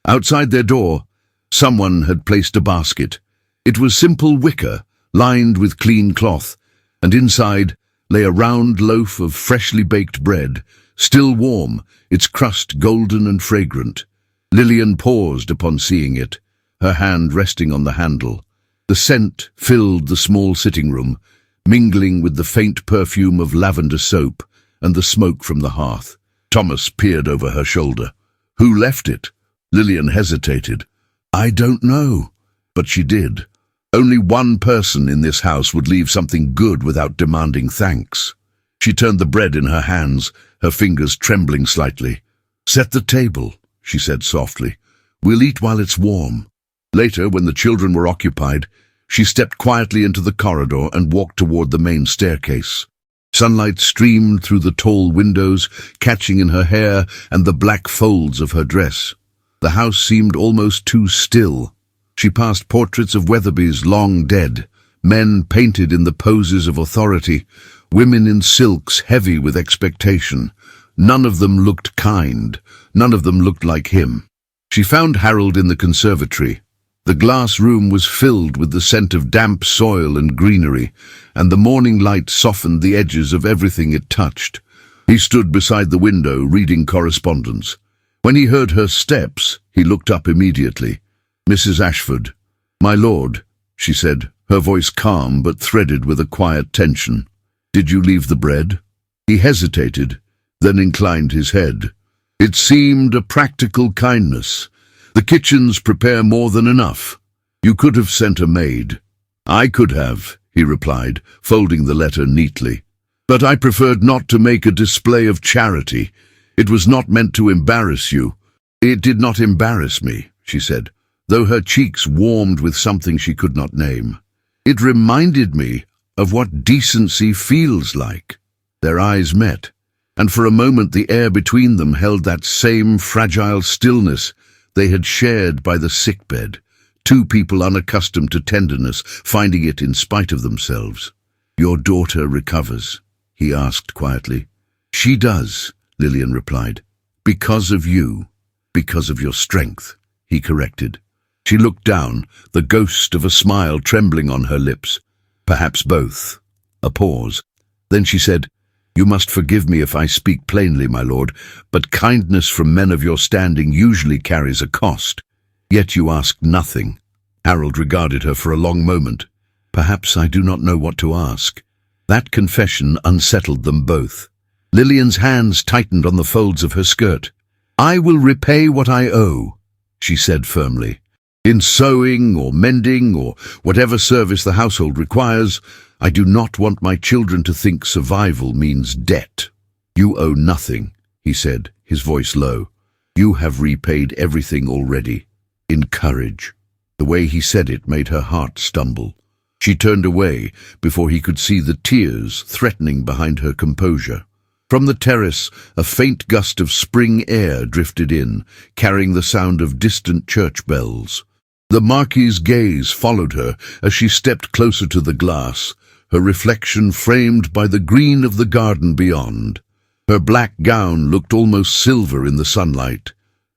Outside their door, someone had placed a basket. It was simple wicker, lined with clean cloth, and inside lay a round loaf of freshly baked bread, still warm, its crust golden and fragrant. Lillian paused upon seeing it, her hand resting on the handle. The scent filled the small sitting room, mingling with the faint perfume of lavender soap and the smoke from the hearth. Thomas peered over her shoulder. "Who left it?" Lillian hesitated. "I don't know." But she did. Only one person in this house would leave something good without demanding thanks. She turned the bread in her hands, her fingers trembling slightly. "Set the table," she said softly. "We'll eat while it's warm." Later, when the children were occupied, she stepped quietly into the corridor and walked toward the main staircase. Sunlight streamed through the tall windows, catching in her hair and the black folds of her dress. The house seemed almost too still. She passed portraits of Wetherby's long dead, men painted in the poses of authority, women in silks heavy with expectation. None of them looked kind, none of them looked like him. She found Harold in the conservatory. The glass room was filled with the scent of damp soil and greenery, and the morning light softened the edges of everything it touched. He stood beside the window, reading correspondence. When he heard her steps, he looked up immediately. "Mrs. Ashford." "My lord," she said, her voice calm but threaded with a quiet tension. "Did you leave the bread?" He hesitated, then inclined his head. It seemed a practical kindness. "The kitchens prepare more than enough. You could have sent a maid." "I could have," he replied, folding the letter neatly. "But I preferred not to make a display of charity. It was not meant to embarrass you." "It did not embarrass me," she said, though her cheeks warmed with something she could not name. "It reminded me of what decency feels like." Their eyes met, and for a moment the air between them held that same fragile stillness they had shared by the sickbed, two people unaccustomed to tenderness, finding it in spite of themselves. "Your daughter recovers?" he asked quietly. "She does," Lillian replied. "Because of you. Because of your strength," he corrected. She looked down, the ghost of a smile trembling on her lips. "Perhaps both." A pause. Then she said, "You must forgive me if I speak plainly, my lord, but kindness from men of your standing usually carries a cost. Yet you asked nothing." Harold regarded her for a long moment. "Perhaps I do not know what to ask." That confession unsettled them both. Lillian's hands tightened on the folds of her skirt. "I will repay what I owe," she said firmly. "In sewing or mending or whatever service the household requires, I do not want my children to think survival means debt." "You owe nothing," he said, his voice low. "You have repaid everything already. In courage." The way he said it made her heart stumble. She turned away before he could see the tears threatening behind her composure. From the terrace, a faint gust of spring air drifted in, carrying the sound of distant church bells. The Marquis's gaze followed her as she stepped closer to the glass, her reflection framed by the green of the garden beyond. Her black gown looked almost silver in the sunlight.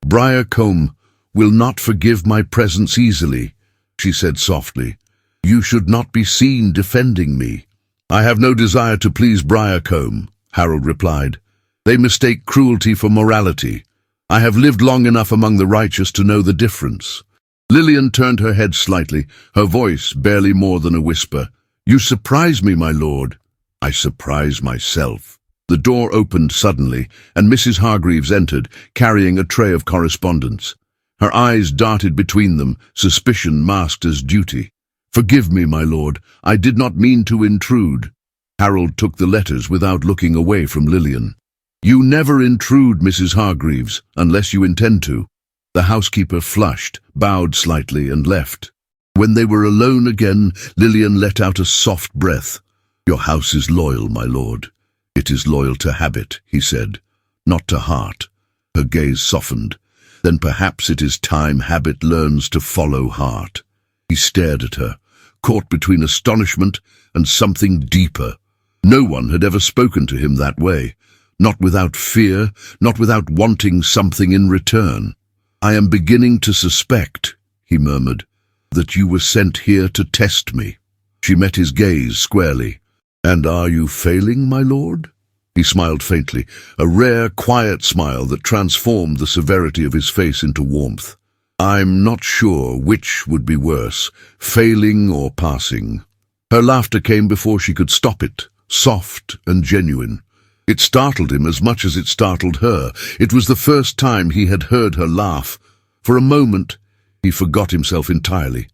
"Briarcombe will not forgive my presence easily," she said softly. "You should not be seen defending me." "I have no desire to please Briarcombe," Harold replied. "They mistake cruelty for morality. I have lived long enough among the righteous to know the difference." Lillian turned her head slightly, her voice barely more than a whisper. "You surprise me, my lord." "I surprise myself." The door opened suddenly, and Mrs. Hargreaves entered, carrying a tray of correspondence. Her eyes darted between them, suspicion masked as duty. "Forgive me, my lord. I did not mean to intrude." Harold took the letters without looking away from Lillian. "You never intrude, Mrs. Hargreaves, unless you intend to." The housekeeper flushed, bowed slightly, and left. When they were alone again, Lillian let out a soft breath. Your house is loyal, my lord. It is loyal to habit, he said, not to heart. Her gaze softened. Then perhaps it is time habit learns to follow heart. He stared at her, caught between astonishment and something deeper. No one had ever spoken to him that way, not without fear, not without wanting something in return. I am beginning to suspect, he murmured, that you were sent here to test me. She met his gaze squarely. And are you failing, my lord? He smiled faintly, a rare, quiet smile that transformed the severity of his face into warmth. I'm not sure which would be worse, failing or passing. Her laughter came before she could stop it, soft and genuine. It startled him as much as it startled her. It was the first time he had heard her laugh. For a moment, he forgot himself entirely.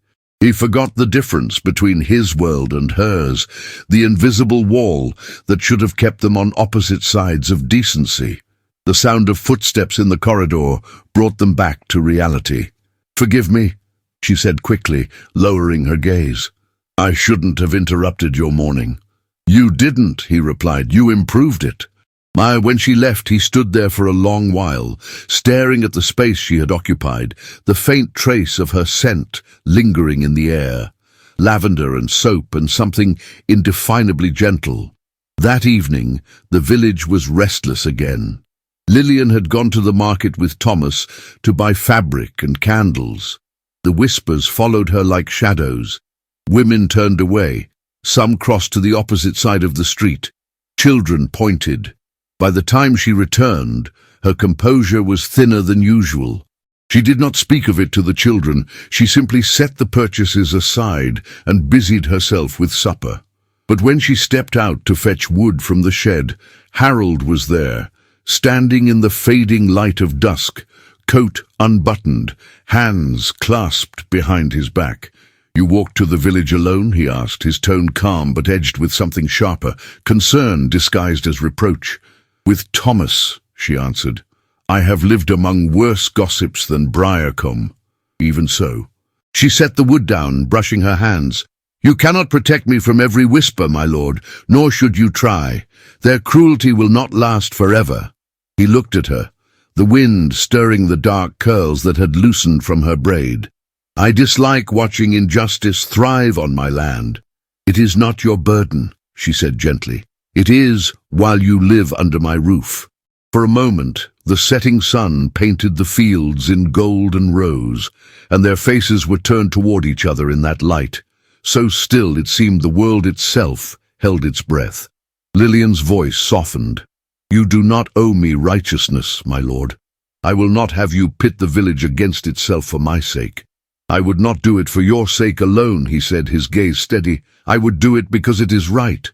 He forgot the difference between his world and hers, the invisible wall that should have kept them on opposite sides of decency. The sound of footsteps in the corridor brought them back to reality. Forgive me, she said quickly, lowering her gaze. I shouldn't have interrupted your morning. You didn't, he replied. You improved it. When she left, he stood there for a long while, staring at the space she had occupied, the faint trace of her scent lingering in the air, lavender and soap and something indefinably gentle. That evening, the village was restless again. Lillian had gone to the market with Thomas to buy fabric and candles. The whispers followed her like shadows. Women turned away. Some crossed to the opposite side of the street. Children pointed. By the time she returned, her composure was thinner than usual. She did not speak of it to the children. She simply set the purchases aside and busied herself with supper. But when she stepped out to fetch wood from the shed, Harold was there, standing in the fading light of dusk, coat unbuttoned, hands clasped behind his back. You walked to the village alone? He asked, his tone calm but edged with something sharper, concern disguised as reproach. With Thomas, she answered. I have lived among worse gossips than Briarcombe. Even so. She set the wood down, brushing her hands. You cannot protect me from every whisper, my lord, nor should you try. Their cruelty will not last forever. He looked at her, the wind stirring the dark curls that had loosened from her braid. I dislike watching injustice thrive on my land. It is not your burden, she said gently. It is while you live under my roof. For a moment, the setting sun painted the fields in gold and rose, and their faces were turned toward each other in that light. So still it seemed the world itself held its breath. Lillian's voice softened. You do not owe me righteousness, my lord. I will not have you pit the village against itself for my sake. I would not do it for your sake alone, he said, his gaze steady. I would do it because it is right.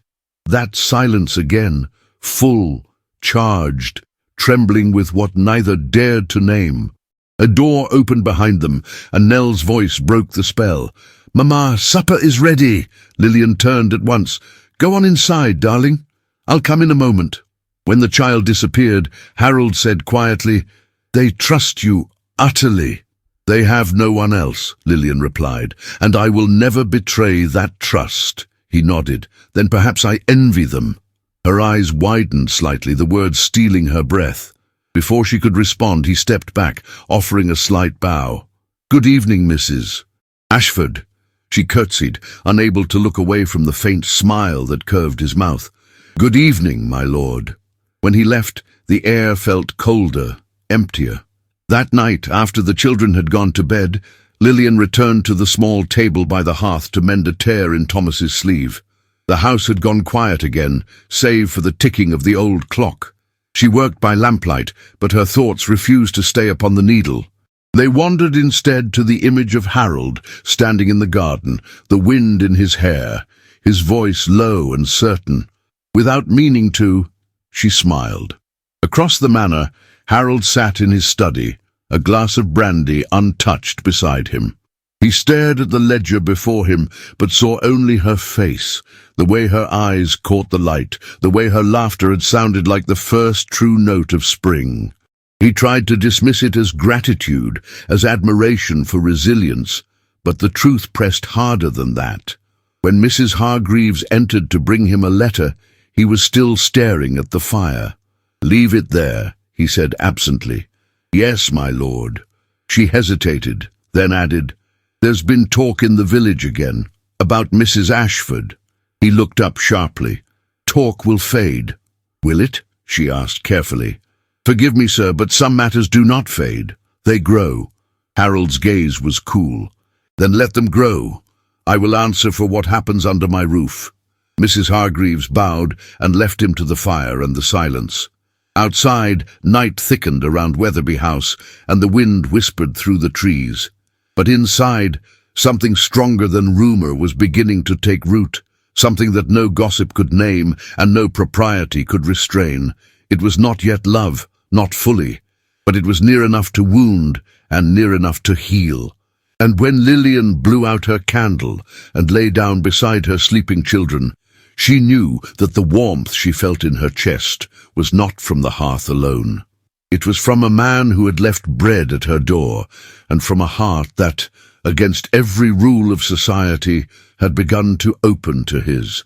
That silence again, full, charged, trembling with what neither dared to name. A door opened behind them, and Nell's voice broke the spell. Mamma, supper is ready. Lillian turned at once. Go on inside, darling. I'll come in a moment. When the child disappeared, Harold said quietly, They trust you utterly. They have no one else, Lillian replied, and I will never betray that trust. He nodded. Then perhaps I envy them. Her eyes widened slightly, the words stealing her breath. Before she could respond, he stepped back, offering a slight bow. Good evening, Mrs. Ashford. She curtsied, unable to look away from the faint smile that curved his mouth. Good evening, my lord. When he left, the air felt colder, emptier. That night, after the children had gone to bed, Lillian returned to the small table by the hearth to mend a tear in Thomas's sleeve. The house had gone quiet again, save for the ticking of the old clock. She worked by lamplight, but her thoughts refused to stay upon the needle. They wandered instead to the image of Harold, standing in the garden, the wind in his hair, his voice low and certain. Without meaning to, she smiled. Across the manor, Harold sat in his study, a glass of brandy untouched beside him. He stared at the ledger before him, but saw only her face, the way her eyes caught the light, the way her laughter had sounded like the first true note of spring. He tried to dismiss it as gratitude, as admiration for resilience, but the truth pressed harder than that. When Mrs. Hargreaves entered to bring him a letter, he was still staring at the fire. "Leave it there," he said absently. "Yes, my lord." She hesitated, then added, "There's been talk in the village again, about Mrs. Ashford." He looked up sharply. "Talk will fade." "Will it?" she asked carefully. "Forgive me, sir, but some matters do not fade. They grow." Harold's gaze was cool. "Then let them grow. I will answer for what happens under my roof." Mrs. Hargreaves bowed and left him to the fire and the silence. Outside, night thickened around Wetherby House, and the wind whispered through the trees. But inside, something stronger than rumor was beginning to take root, something that no gossip could name and no propriety could restrain. It was not yet love, not fully, but it was near enough to wound and near enough to heal. And when Lillian blew out her candle and lay down beside her sleeping children, she knew that the warmth she felt in her chest was not from the hearth alone. It was from a man who had left bread at her door, and from a heart that, against every rule of society, had begun to open to his.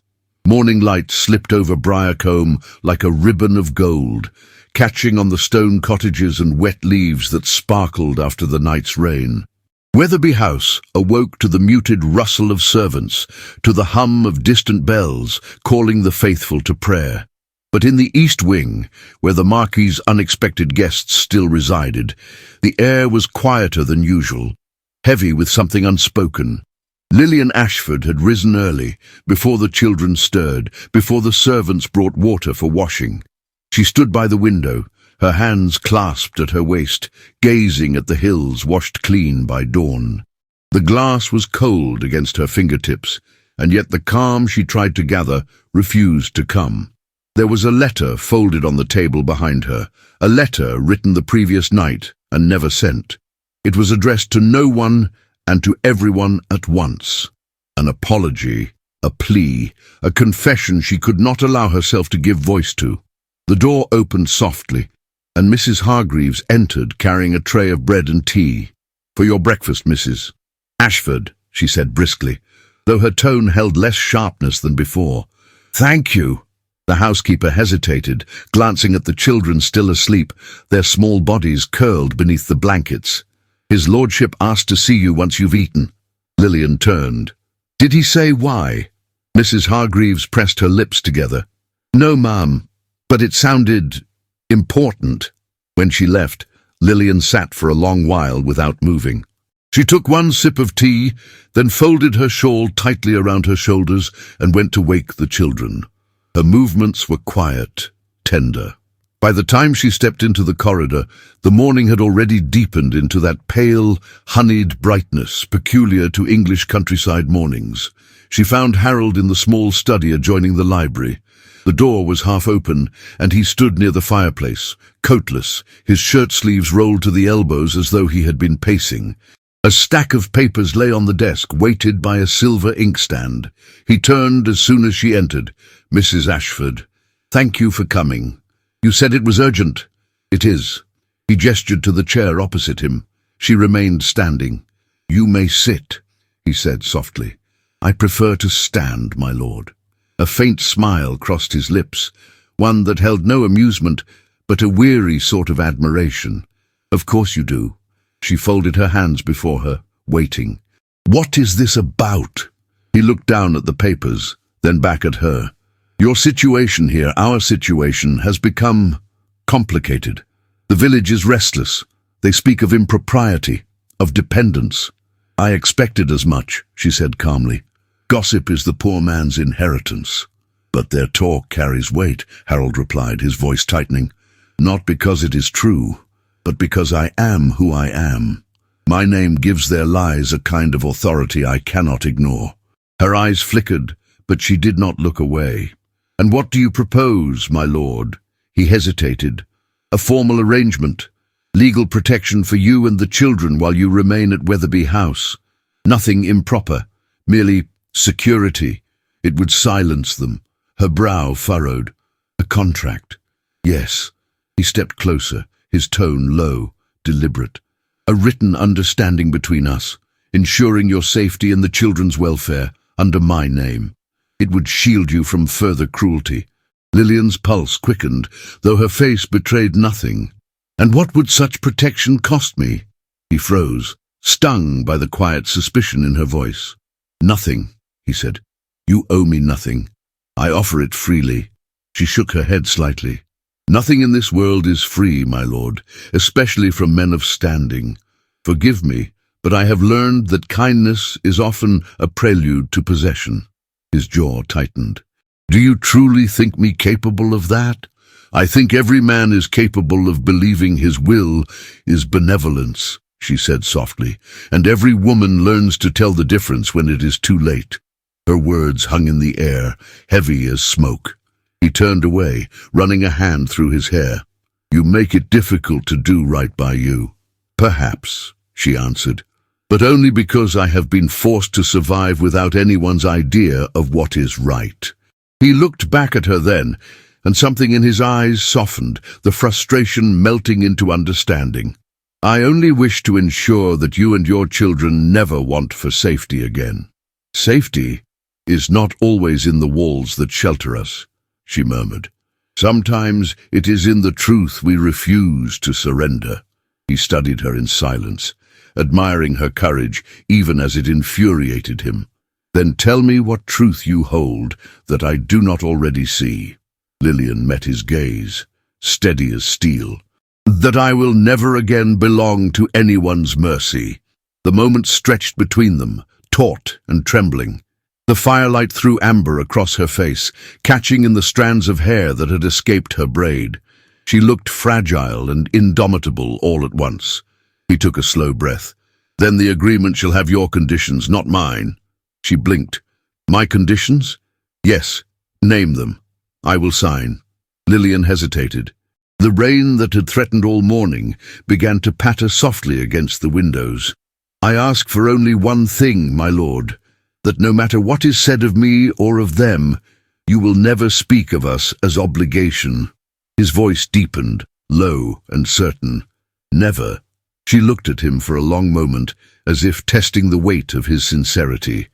Morning light slipped over Briarcombe like a ribbon of gold, catching on the stone cottages and wet leaves that sparkled after the night's rain. Wetherby House awoke to the muted rustle of servants, to the hum of distant bells calling the faithful to prayer. But in the east wing, where the Marquis's unexpected guests still resided, the air was quieter than usual, heavy with something unspoken. Lillian Ashford had risen early, before the children stirred, before the servants brought water for washing. She stood by the window, her hands clasped at her waist, gazing at the hills washed clean by dawn. The glass was cold against her fingertips, and yet the calm she tried to gather refused to come. There was a letter folded on the table behind her, a letter written the previous night and never sent. It was addressed to no one and to everyone at once. An apology, a plea, a confession she could not allow herself to give voice to. The door opened softly, and Mrs. Hargreaves entered carrying a tray of bread and tea. "For your breakfast, Mrs. Ashford," she said briskly, though her tone held less sharpness than before. "Thank you." The housekeeper hesitated, glancing at the children still asleep, their small bodies curled beneath the blankets. "His lordship asked to see you once you've eaten." Lillian turned. "Did he say why?" Mrs. Hargreaves pressed her lips together. "No, ma'am, but it sounded important." When she left, Lillian sat for a long while without moving. She took one sip of tea, then folded her shawl tightly around her shoulders and went to wake the children. Her movements were quiet, tender. By the time she stepped into the corridor, the morning had already deepened into that pale, honeyed brightness peculiar to English countryside mornings. She found Harold in the small study adjoining the library. The door was half open, and he stood near the fireplace, coatless, his shirt sleeves rolled to the elbows as though he had been pacing. A stack of papers lay on the desk, weighted by a silver inkstand. He turned as soon as she entered. "Mrs. Ashford, thank you for coming. You said it was urgent." "It is." He gestured to the chair opposite him. She remained standing. "You may sit," he said softly. "I prefer to stand, my lord." A faint smile crossed his lips, one that held no amusement, but a weary sort of admiration. "Of course you do." She folded her hands before her, waiting. "What is this about?" He looked down at the papers, then back at her. "Your situation here, our situation, has become complicated. The village is restless. They speak of impropriety, of dependence." "I expected as much," she said calmly. "Gossip is the poor man's inheritance." "But their talk carries weight," Harold replied, his voice tightening. "Not because it is true, but because I am who I am. My name gives their lies a kind of authority I cannot ignore." Her eyes flickered, but she did not look away. "And what do you propose, my lord?" He hesitated. "A formal arrangement, legal protection for you and the children while you remain at Wetherby House. Nothing improper, merely security. It would silence them." Her brow furrowed. "A contract." "Yes." He stepped closer, his tone low, deliberate. "A written understanding between us, ensuring your safety and the children's welfare, under my name. It would shield you from further cruelty." Lillian's pulse quickened, though her face betrayed nothing. "And what would such protection cost me?" He froze, stung by the quiet suspicion in her voice. "Nothing," he said. "You owe me nothing. I offer it freely." She shook her head slightly. "Nothing in this world is free, my lord, especially from men of standing. Forgive me, but I have learned that kindness is often a prelude to possession." His jaw tightened. "Do you truly think me capable of that? I think every man is capable of believing his will is benevolence," she said softly, "and every woman learns to tell the difference when it is too late." Her words hung in the air, heavy as smoke. He turned away, running a hand through his hair. "You make it difficult to do right by you." "Perhaps," she answered, "but only because I have been forced to survive without anyone's idea of what is right." He looked back at her then, and something in his eyes softened, the frustration melting into understanding. "I only wish to ensure that you and your children never want for safety again." "Safety is not always in the walls that shelter us," she murmured. "Sometimes it is in the truth we refuse to surrender." He studied her in silence, admiring her courage even as it infuriated him. "Then tell me what truth you hold that I do not already see." Lillian met his gaze, steady as steel. "That I will never again belong to anyone's mercy." The moment stretched between them, taut and trembling. The firelight threw amber across her face, catching in the strands of hair that had escaped her braid. She looked fragile and indomitable all at once. He took a slow breath. "Then the agreement shall have your conditions, not mine." She blinked. "My conditions?" "Yes, name them. I will sign." Lillian hesitated. The rain that had threatened all morning began to patter softly against the windows. "I ask for only one thing, my lord, that no matter what is said of me or of them, you will never speak of us as obligation." His voice deepened, low and certain. "Never." She looked at him for a long moment, as if testing the weight of his sincerity.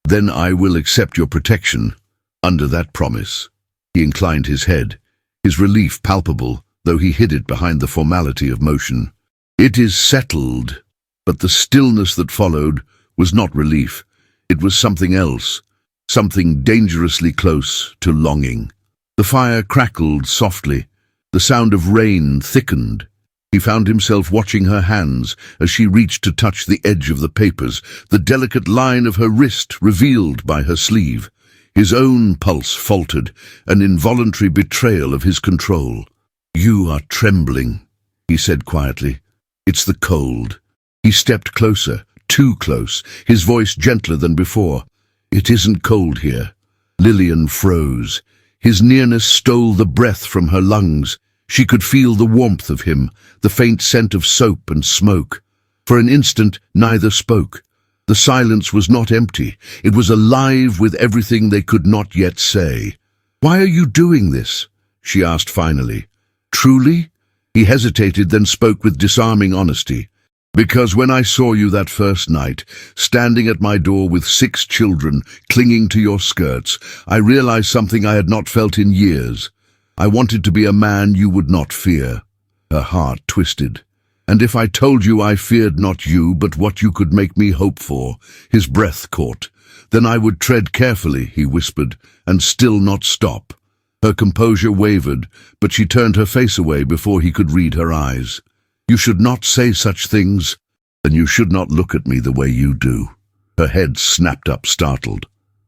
"Then I will accept your protection, under that promise." He inclined his head, his relief palpable, though he hid it behind the formality of motion. "It is settled." But the stillness that followed was not relief. It was something else, something dangerously close to longing. The fire crackled softly. The sound of rain thickened. He found himself watching her hands as she reached to touch the edge of the papers, the delicate line of her wrist revealed by her sleeve. His own pulse faltered, an involuntary betrayal of his control. "You are trembling," he said quietly. "It's the cold." He stepped closer, too close, his voice gentler than before. "It isn't cold here." Lillian froze. His nearness stole the breath from her lungs. She could feel the warmth of him, the faint scent of soap and smoke. For an instant, neither spoke. The silence was not empty. It was alive with everything they could not yet say. "Why are you doing this?" she asked finally. "Truly?" He hesitated, then spoke with disarming honesty. "Because when I saw you that first night, standing at my door with 6 children clinging to your skirts, I realized something I had not felt in years. I wanted to be a man you would not fear." Her heart twisted. "And if I told you I feared not you, but what you could make me hope for," his breath caught, "then I would tread carefully," he whispered, "and still not stop." Her composure wavered, but she turned her face away before he could read her eyes. "You should not say such things." "Then you should not look at me the way you do." Her head snapped up, startled.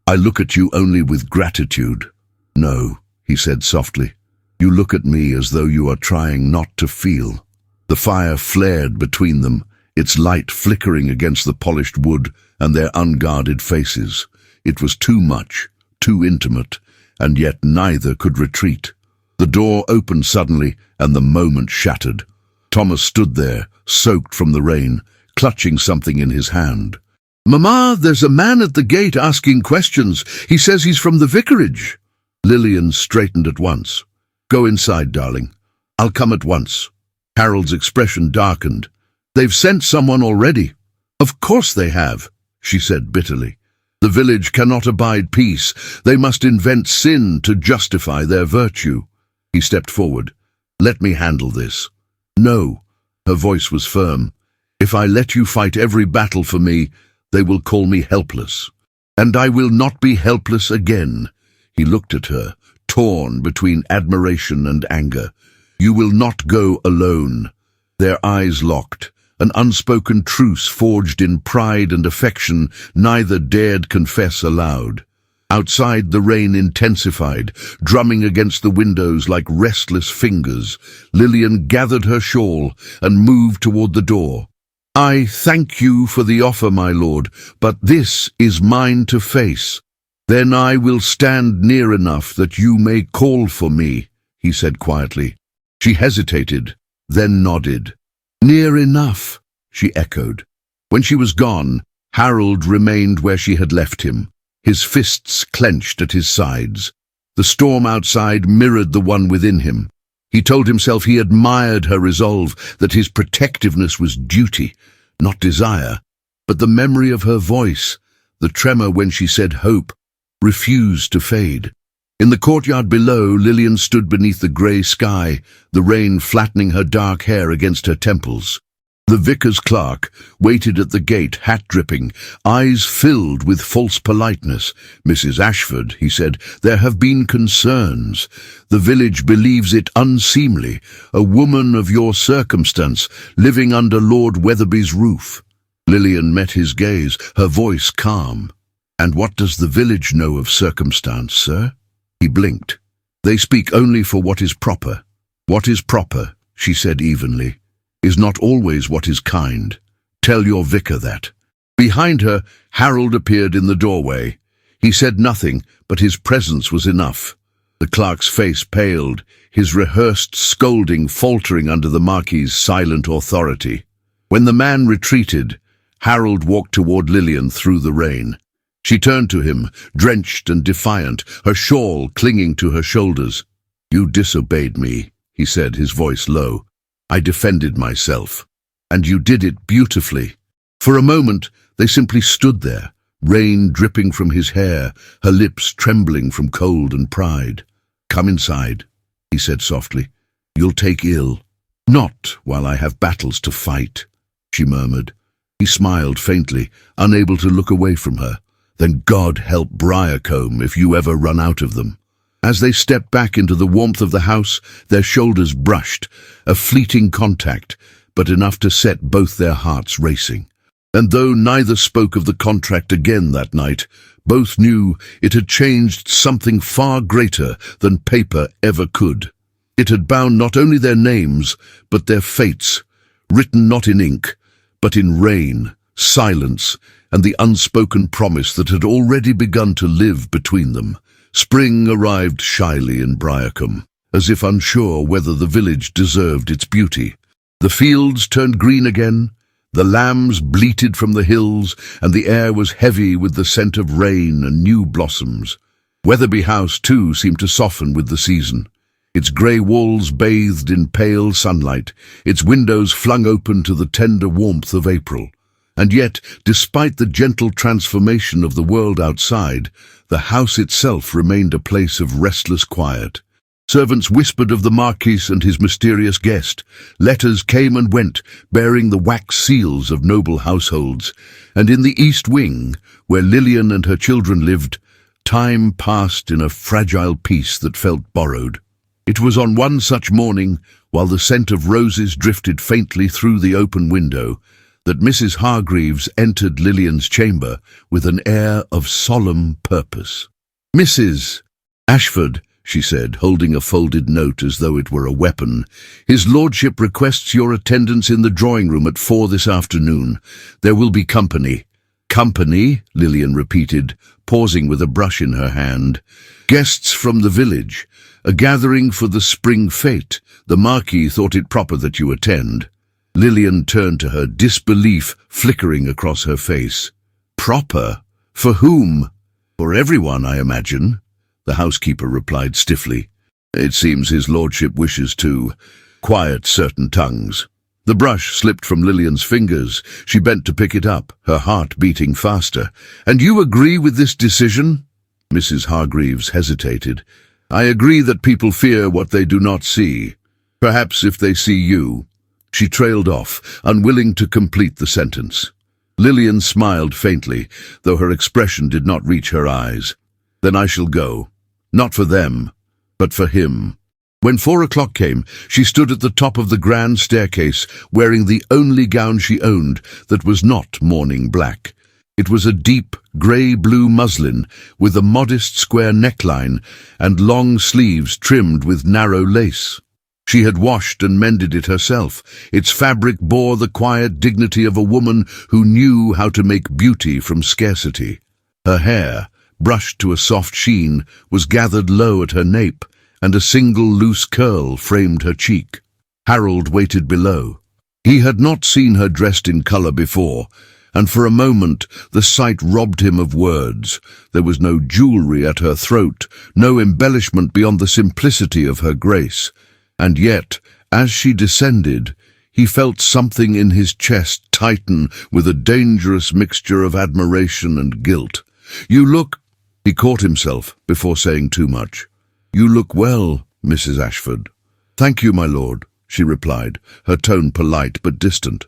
"I look at you only with gratitude." "No," he said softly. "You look at me as though you are trying not to feel." The fire flared between them, its light flickering against the polished wood and their unguarded faces. It was too much, too intimate, and yet neither could retreat. The door opened suddenly, and the moment shattered. Thomas stood there, soaked from the rain, clutching something in his hand. "Mamma, there's a man at the gate asking questions. He says he's from the vicarage." Lillian straightened at once. "Go inside, darling. I'll come at once." Harold's expression darkened. "They've sent someone already." "Of course they have," she said bitterly. The village cannot abide peace. They must invent sin to justify their virtue. He stepped forward. Let me handle this. No. Her voice was firm. If I let you fight every battle for me, they will call me helpless. And I will not be helpless again. He looked at her, torn between admiration and anger. You will not go alone. Their eyes locked. An unspoken truce forged in pride and affection neither dared confess aloud. Outside, the rain intensified, drumming against the windows like restless fingers. Lillian gathered her shawl and moved toward the door. I thank you for the offer, my lord, but this is mine to face. Then I will stand near enough that you may call for me, he said quietly. She hesitated, then nodded. Near enough, she echoed. When she was gone, Harold remained where she had left him, his fists clenched at his sides. The storm outside mirrored the one within him. He told himself he admired her resolve, that his protectiveness was duty, not desire. But the memory of her voice, the tremor when she said hope, refused to fade. In the courtyard below, Lillian stood beneath the grey sky, the rain flattening her dark hair against her temples. The vicar's clerk waited at the gate, hat dripping, eyes filled with false politeness. Mrs. Ashford, he said, there have been concerns. The village believes it unseemly, a woman of your circumstance, living under Lord Wetherby's roof. Lillian met his gaze, her voice calm. And what does the village know of circumstance, sir? He blinked. They speak only for what is proper. What is proper, she said evenly, is not always what is kind. Tell your vicar that. Behind her, Harold appeared in the doorway. He said nothing, but his presence was enough. The clerk's face paled, his rehearsed scolding faltering under the Marquis's silent authority. When the man retreated, Harold walked toward Lillian through the rain. She turned to him, drenched and defiant, her shawl clinging to her shoulders. You disobeyed me, he said, his voice low. I defended myself. And you did it beautifully. For a moment, they simply stood there, rain dripping from his hair, her lips trembling from cold and pride. Come inside, he said softly. You'll take ill. Not while I have battles to fight, she murmured. He smiled faintly, unable to look away from her. Then God help Briarcombe if you ever run out of them. As they stepped back into the warmth of the house, their shoulders brushed, a fleeting contact, but enough to set both their hearts racing. And though neither spoke of the contract again that night, both knew it had changed something far greater than paper ever could. It had bound not only their names, but their fates, written not in ink, but in rain, silence, and the unspoken promise that had already begun to live between them. Spring arrived shyly in Briarcombe, as if unsure whether the village deserved its beauty. The fields turned green again, the lambs bleated from the hills, and the air was heavy with the scent of rain and new blossoms. Wetherby House, too, seemed to soften with the season. Its grey walls bathed in pale sunlight, its windows flung open to the tender warmth of April. And yet, despite the gentle transformation of the world outside, the house itself remained a place of restless quiet. Servants whispered of the Marquis and his mysterious guest. Letters came and went, bearing the wax seals of noble households. And in the east wing, where Lillian and her children lived, time passed in a fragile peace that felt borrowed. It was on one such morning, while the scent of roses drifted faintly through the open window, that Mrs. Hargreaves entered Lillian's chamber with an air of solemn purpose. Mrs. Ashford, she said, holding a folded note as though it were a weapon, his lordship requests your attendance in the drawing-room at 4 this afternoon. There will be company. Company, Lillian repeated, pausing with a brush in her hand. Guests from the village, a gathering for the spring fete. The Marquis thought it proper that you attend. Lillian turned to her, disbelief flickering across her face. Proper? For whom? For everyone, I imagine, the housekeeper replied stiffly. It seems his lordship wishes to quiet certain tongues. The brush slipped from Lillian's fingers. She bent to pick it up, her heart beating faster. "And you agree with this decision?" Mrs. Hargreaves hesitated. "I agree that people fear what they do not see. Perhaps if they see you." She trailed off, unwilling to complete the sentence. Lillian smiled faintly, though her expression did not reach her eyes. "Then I shall go. Not for them, but for him." When 4 o'clock came, she stood at the top of the grand staircase, wearing the only gown she owned that was not mourning black. It was a deep, grey-blue muslin with a modest square neckline and long sleeves trimmed with narrow lace. She had washed and mended it herself. Its fabric bore the quiet dignity of a woman who knew how to make beauty from scarcity. Her hair, brushed to a soft sheen, was gathered low at her nape, and a single loose curl framed her cheek. Harold waited below. He had not seen her dressed in colour before, and for a moment the sight robbed him of words. There was no jewellery at her throat, no embellishment beyond the simplicity of her grace. And yet, as she descended, he felt something in his chest tighten with a dangerous mixture of admiration and guilt. "You look—" He caught himself before saying too much. "You look well, Mrs. Ashford." "Thank you, my lord," she replied, her tone polite but distant.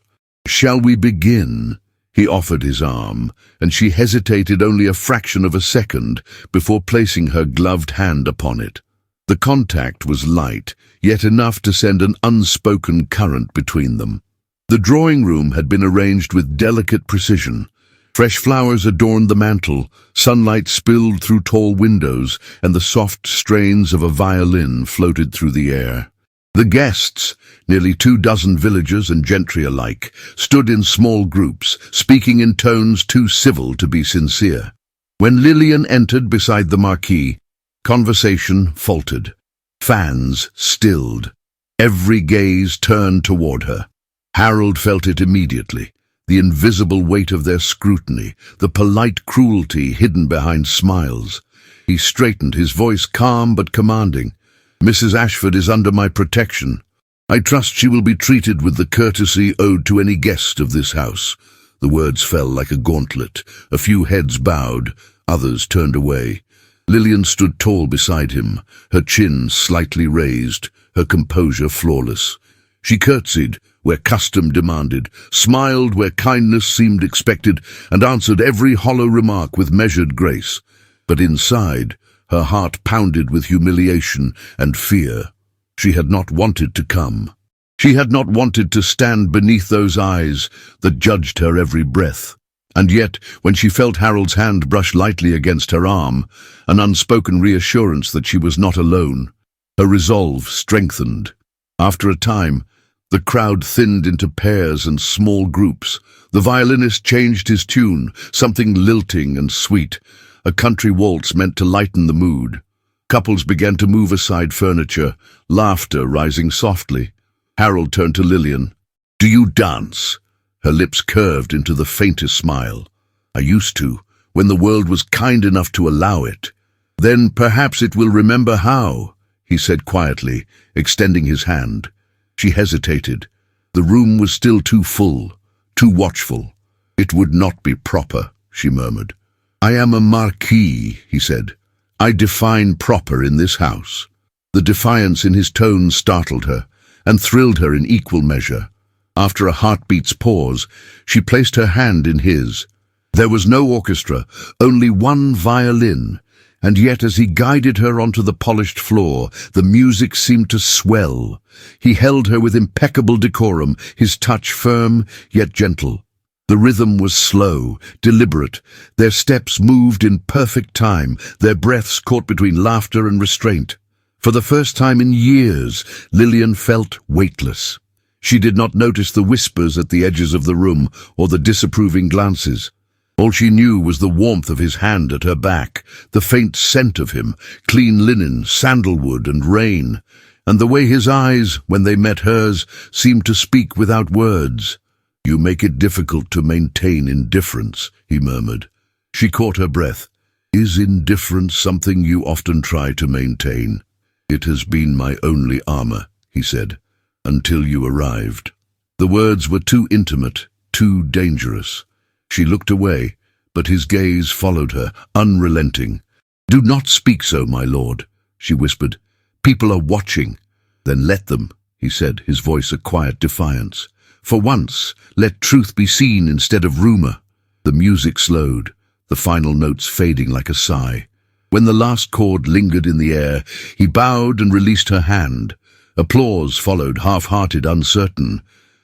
"Shall we begin?" He offered his arm, and she hesitated only a fraction of a second before placing her gloved hand upon it. The contact was light, yet enough to send an unspoken current between them. The drawing-room had been arranged with delicate precision. Fresh flowers adorned the mantel, sunlight spilled through tall windows, and the soft strains of a violin floated through the air. The guests, nearly 24 villagers and gentry alike, stood in small groups, speaking in tones too civil to be sincere. When Lillian entered beside the Marquis, conversation faltered. Fans stilled. Every gaze turned toward her. Harold felt it immediately. The invisible weight of their scrutiny, the polite cruelty hidden behind smiles. He straightened, his voice calm but commanding. "Mrs. Ashford is under my protection. I trust she will be treated with the courtesy owed to any guest of this house." The words fell like a gauntlet. A few heads bowed, others turned away. Lillian stood tall beside him, her chin slightly raised, her composure flawless. She curtsied where custom demanded, smiled where kindness seemed expected, and answered every hollow remark with measured grace. But inside, her heart pounded with humiliation and fear. She had not wanted to come. She had not wanted to stand beneath those eyes that judged her every breath. And yet, when she felt Harold's hand brush lightly against her arm, an unspoken reassurance that she was not alone, her resolve strengthened. After a time, the crowd thinned into pairs and small groups. The violinist changed his tune, something lilting and sweet, a country waltz meant to lighten the mood. Couples began to move aside furniture, laughter rising softly. Harold turned to Lillian. "Do you dance?" Her lips curved into the faintest smile. "I used to, when the world was kind enough to allow it." "Then perhaps it will remember how," he said quietly, extending his hand. She hesitated. The room was still too full, too watchful. "It would not be proper," she murmured. "I am a marquis," he said. "I define proper in this house." The defiance in his tone startled her, and thrilled her in equal measure. After a heartbeat's pause, she placed her hand in his. There was no orchestra, only one violin, and yet as he guided her onto the polished floor, the music seemed to swell. He held her with impeccable decorum, his touch firm yet gentle. The rhythm was slow, deliberate. Their steps moved in perfect time, their breaths caught between laughter and restraint. For the first time in years, Lillian felt weightless. She did not notice the whispers at the edges of the room or the disapproving glances. All she knew was the warmth of his hand at her back, the faint scent of him, clean linen, sandalwood and rain, and the way his eyes, when they met hers, seemed to speak without words. "You make it difficult to maintain indifference," he murmured. She caught her breath. "Is indifference something you often try to maintain?" "It has been my only armor," he said, "until you arrived." The words were too intimate, too dangerous. She looked away, but his gaze followed her, unrelenting. "Do not speak so, my lord," she whispered. "People are watching." "Then let them," he said, his voice a quiet defiance. "For once, let truth be seen instead of rumor." The music slowed, the final notes fading like a sigh. When the last chord lingered in the air, he bowed and released her hand. Applause followed, half-hearted, uncertain.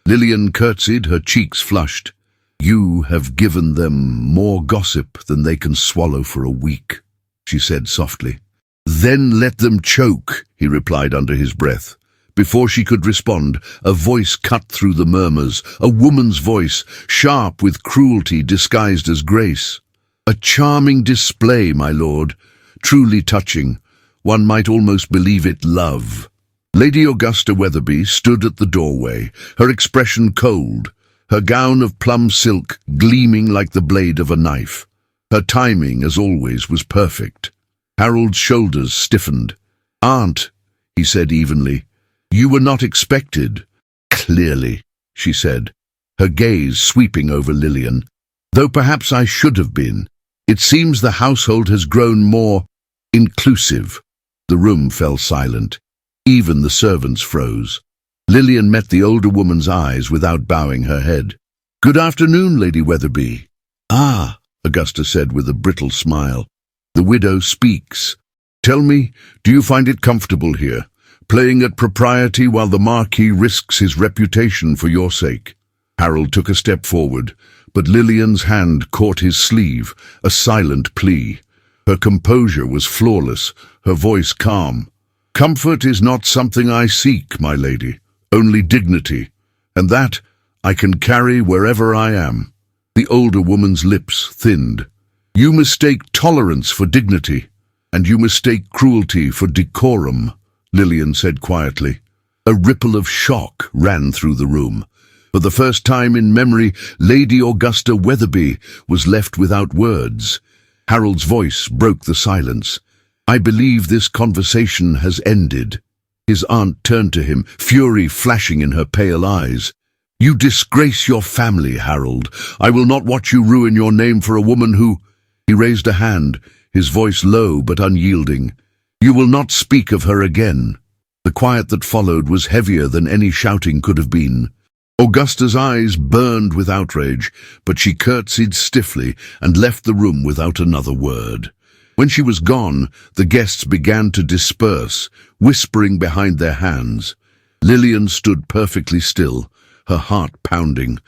Lillian curtsied, her cheeks flushed. "You have given them more gossip than they can swallow for a week," she said softly. "Then let them choke," he replied under his breath. Before she could respond, a voice cut through the murmurs, a woman's voice, sharp with cruelty disguised as grace. "A charming display, my lord, truly touching. One might almost believe it love." Lady Augusta Wetherby stood at the doorway, her expression cold, her gown of plum silk gleaming like the blade of a knife. Her timing, as always, was perfect. Harold's shoulders stiffened. "Aunt," he said evenly, "you were not expected." "Clearly," she said, her gaze sweeping over Lillian. "Though perhaps I should have been. It seems the household has grown more inclusive." The room fell silent. Even the servants froze. Lillian met the older woman's eyes without bowing her head. "Good afternoon, Lady Wetherby." "Ah," Augusta said with a brittle smile. "The widow speaks. Tell me, do you find it comfortable here, playing at propriety while the Marquis risks his reputation for your sake?" Harold took a step forward, but Lillian's hand caught his sleeve, a silent plea. Her composure was flawless, her voice calm. "Comfort is not something I seek, my lady, only dignity, and that I can carry wherever I am." The older woman's lips thinned. "You mistake tolerance for dignity, and you mistake cruelty for decorum," Lillian said quietly. A ripple of shock ran through the room. For the first time in memory, Lady Augusta Wetherby was left without words. Harold's voice broke the silence. "I believe this conversation has ended." His aunt turned to him, fury flashing in her pale eyes. "You disgrace your family, Harold. I will not watch you ruin your name for a woman who—" He raised a hand, his voice low but unyielding. "You will not speak of her again." The quiet that followed was heavier than any shouting could have been. Augusta's eyes burned with outrage, but she curtsied stiffly and left the room without another word. When she was gone, the guests began to disperse, whispering behind their hands. Lillian stood perfectly still, her heart pounding,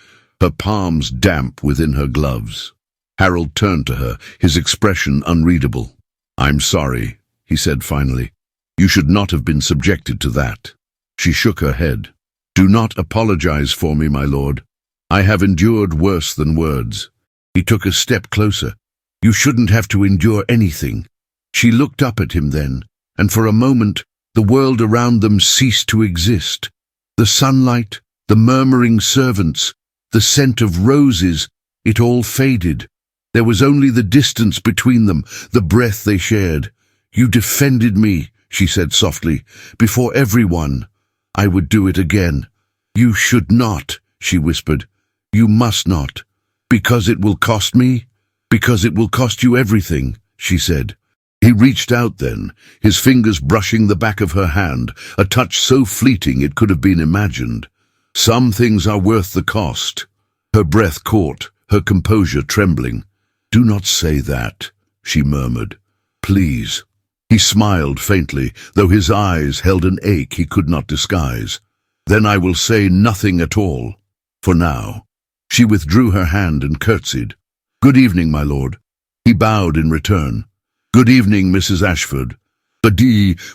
her palms damp within her gloves. Harold turned to her, his expression unreadable. "I'm sorry," he said finally. "You should not have been subjected to that." She shook her head. "Do not apologize for me, my lord. I have endured worse than words." He took a step closer. "You shouldn't have to endure anything." She looked up at him then, and for a moment the world around them ceased to exist. The sunlight, the murmuring servants, the scent of roses, it all faded. There was only the distance between them, the breath they shared. "You defended me," she said softly, "before everyone. I would do it again." "You should not," she whispered. "You must not." "Because it will cost me?" "Because it will cost you everything," she said. He reached out then, his fingers brushing the back of her hand, a touch so fleeting it could have been imagined. "Some things are worth the cost." Her breath caught, her composure trembling. "Do not say that," she murmured. "Please." He smiled faintly, though his eyes held an ache he could not disguise. "Then I will say nothing at all, for now." She withdrew her hand and curtsied. "Good evening, my lord." He bowed in return. "Good evening, Mrs. Ashford." But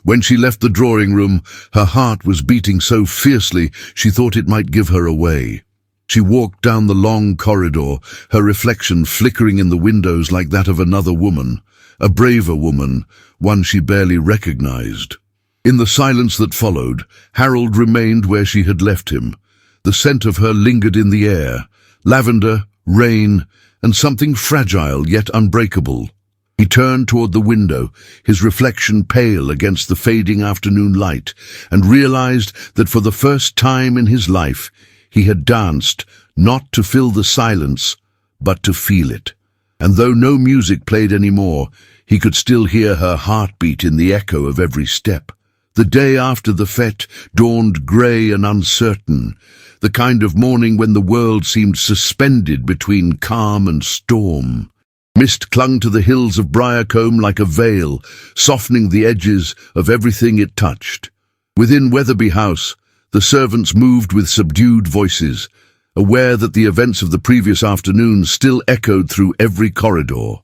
when she left the drawing-room, her heart was beating so fiercely she thought it might give her away. She walked down the long corridor, her reflection flickering in the windows like that of another woman, a braver woman, one she barely recognized. In the silence that followed, Harold remained where she had left him. The scent of her lingered in the air, lavender, rain, and something fragile yet unbreakable. He turned toward the window, his reflection pale against the fading afternoon light, and realized that for the first time in his life He had danced, not to fill the silence, but to feel it. And though no music played any more, he could still hear her heartbeat in the echo of every step. The day after the fete dawned grey and uncertain, the kind of morning when the world seemed suspended between calm and storm. Mist clung to the hills of Briarcombe like a veil, softening the edges of everything it touched. Within Wetherby House, the servants moved with subdued voices, aware that the events of the previous afternoon still echoed through every corridor.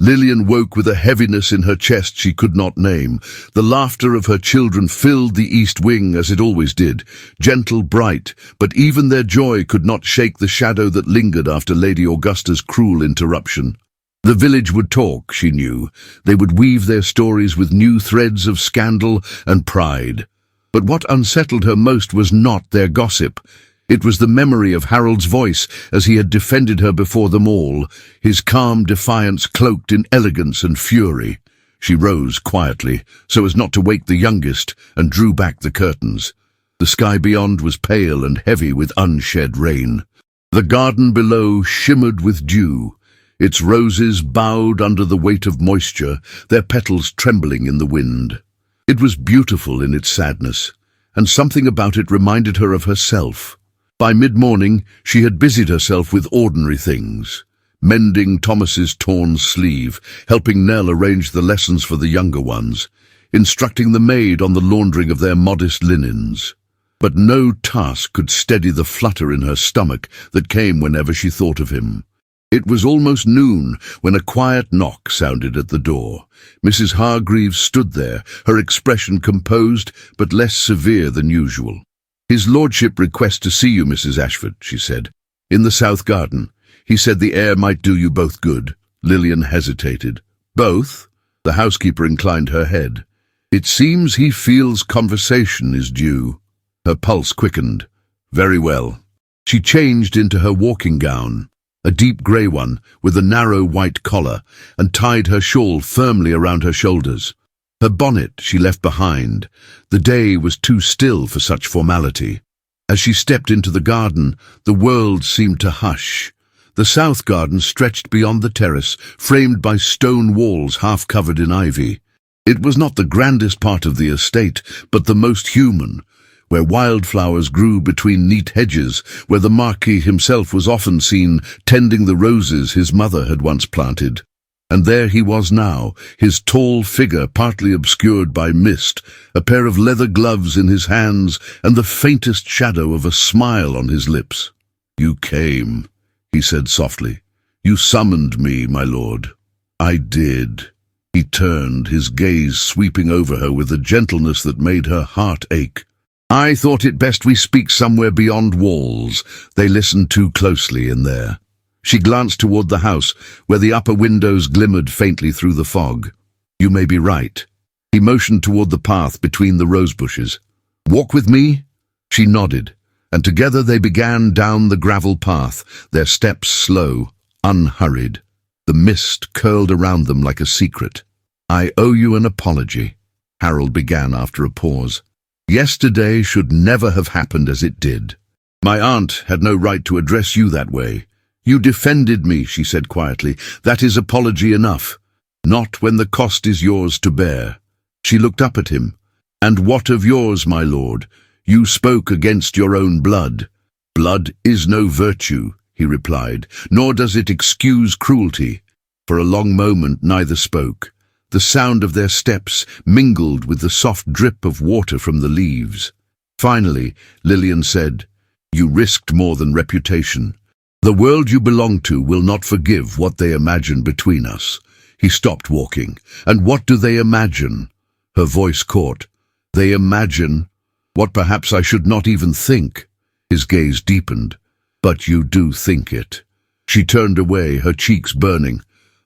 Lillian woke with a heaviness in her chest she could not name. The laughter of her children filled the east wing as it always did, gentle, bright, but even their joy could not shake the shadow that lingered after Lady Augusta's cruel interruption. The village would talk, she knew. They would weave their stories with new threads of scandal and pride. But what unsettled her most was not their gossip. It was the memory of Harold's voice as he had defended her before them all, his calm defiance cloaked in elegance and fury. She rose quietly, so as not to wake the youngest, and drew back the curtains. The sky beyond was pale and heavy with unshed rain. The garden below shimmered with dew. Its roses bowed under the weight of moisture, their petals trembling in the wind. It was beautiful in its sadness, and something about it reminded her of herself. By mid-morning, she had busied herself with ordinary things, mending Thomas's torn sleeve, helping Nell arrange the lessons for the younger ones, instructing the maid on the laundering of their modest linens. But no task could steady the flutter in her stomach that came whenever she thought of him. It was almost noon when a quiet knock sounded at the door. Mrs. Hargreaves stood there, her expression composed but less severe than usual. "His lordship requests to see you, Mrs. Ashford," she said. "In the south garden. He said the air might do you both good." Lillian hesitated. "Both?" The housekeeper inclined her head. "It seems he feels conversation is due." Her pulse quickened. "Very well." She changed into her walking gown, a deep grey one with a narrow white collar, and tied her shawl firmly around her shoulders. Her bonnet she left behind. The day was too still for such formality. As she stepped into the garden, the world seemed to hush. The south garden stretched beyond the terrace, framed by stone walls half covered in ivy. It was not the grandest part of the estate, but the most human, where wildflowers grew between neat hedges, where the Marquis himself was often seen tending the roses his mother had once planted. And there he was now, his tall figure partly obscured by mist, a pair of leather gloves in his hands, and the faintest shadow of a smile on his lips. "You came," he said softly. "You summoned me, my lord." "I did." He turned, his gaze sweeping over her with a gentleness that made her heart ache. "I thought it best we speak somewhere beyond walls. They listen too closely in there." She glanced toward the house, where the upper windows glimmered faintly through the fog. "You may be right." He motioned toward the path between the rose bushes. "Walk with me?" She nodded, and together they began down the gravel path, their steps slow, unhurried. The mist curled around them like a secret. "I owe you an apology," Harold began after a pause. "Yesterday should never have happened as it did. My aunt had no right to address you that way. You defended me," she said quietly. "That is apology enough. Not when the cost is yours to bear." She looked up at him. "And what of yours, my lord? You spoke against your own blood." "Blood is no virtue," he replied, "nor does it excuse cruelty." For a long moment neither spoke. The sound of their steps mingled with the soft drip of water from the leaves. Finally, Lillian said, "You risked more than reputation. The world you belong to will not forgive what they imagine between us." He stopped walking. "And what do they imagine?" Her voice caught. "They imagine what perhaps I should not even think." His gaze deepened. "But you do think it." She turned away, her cheeks burning.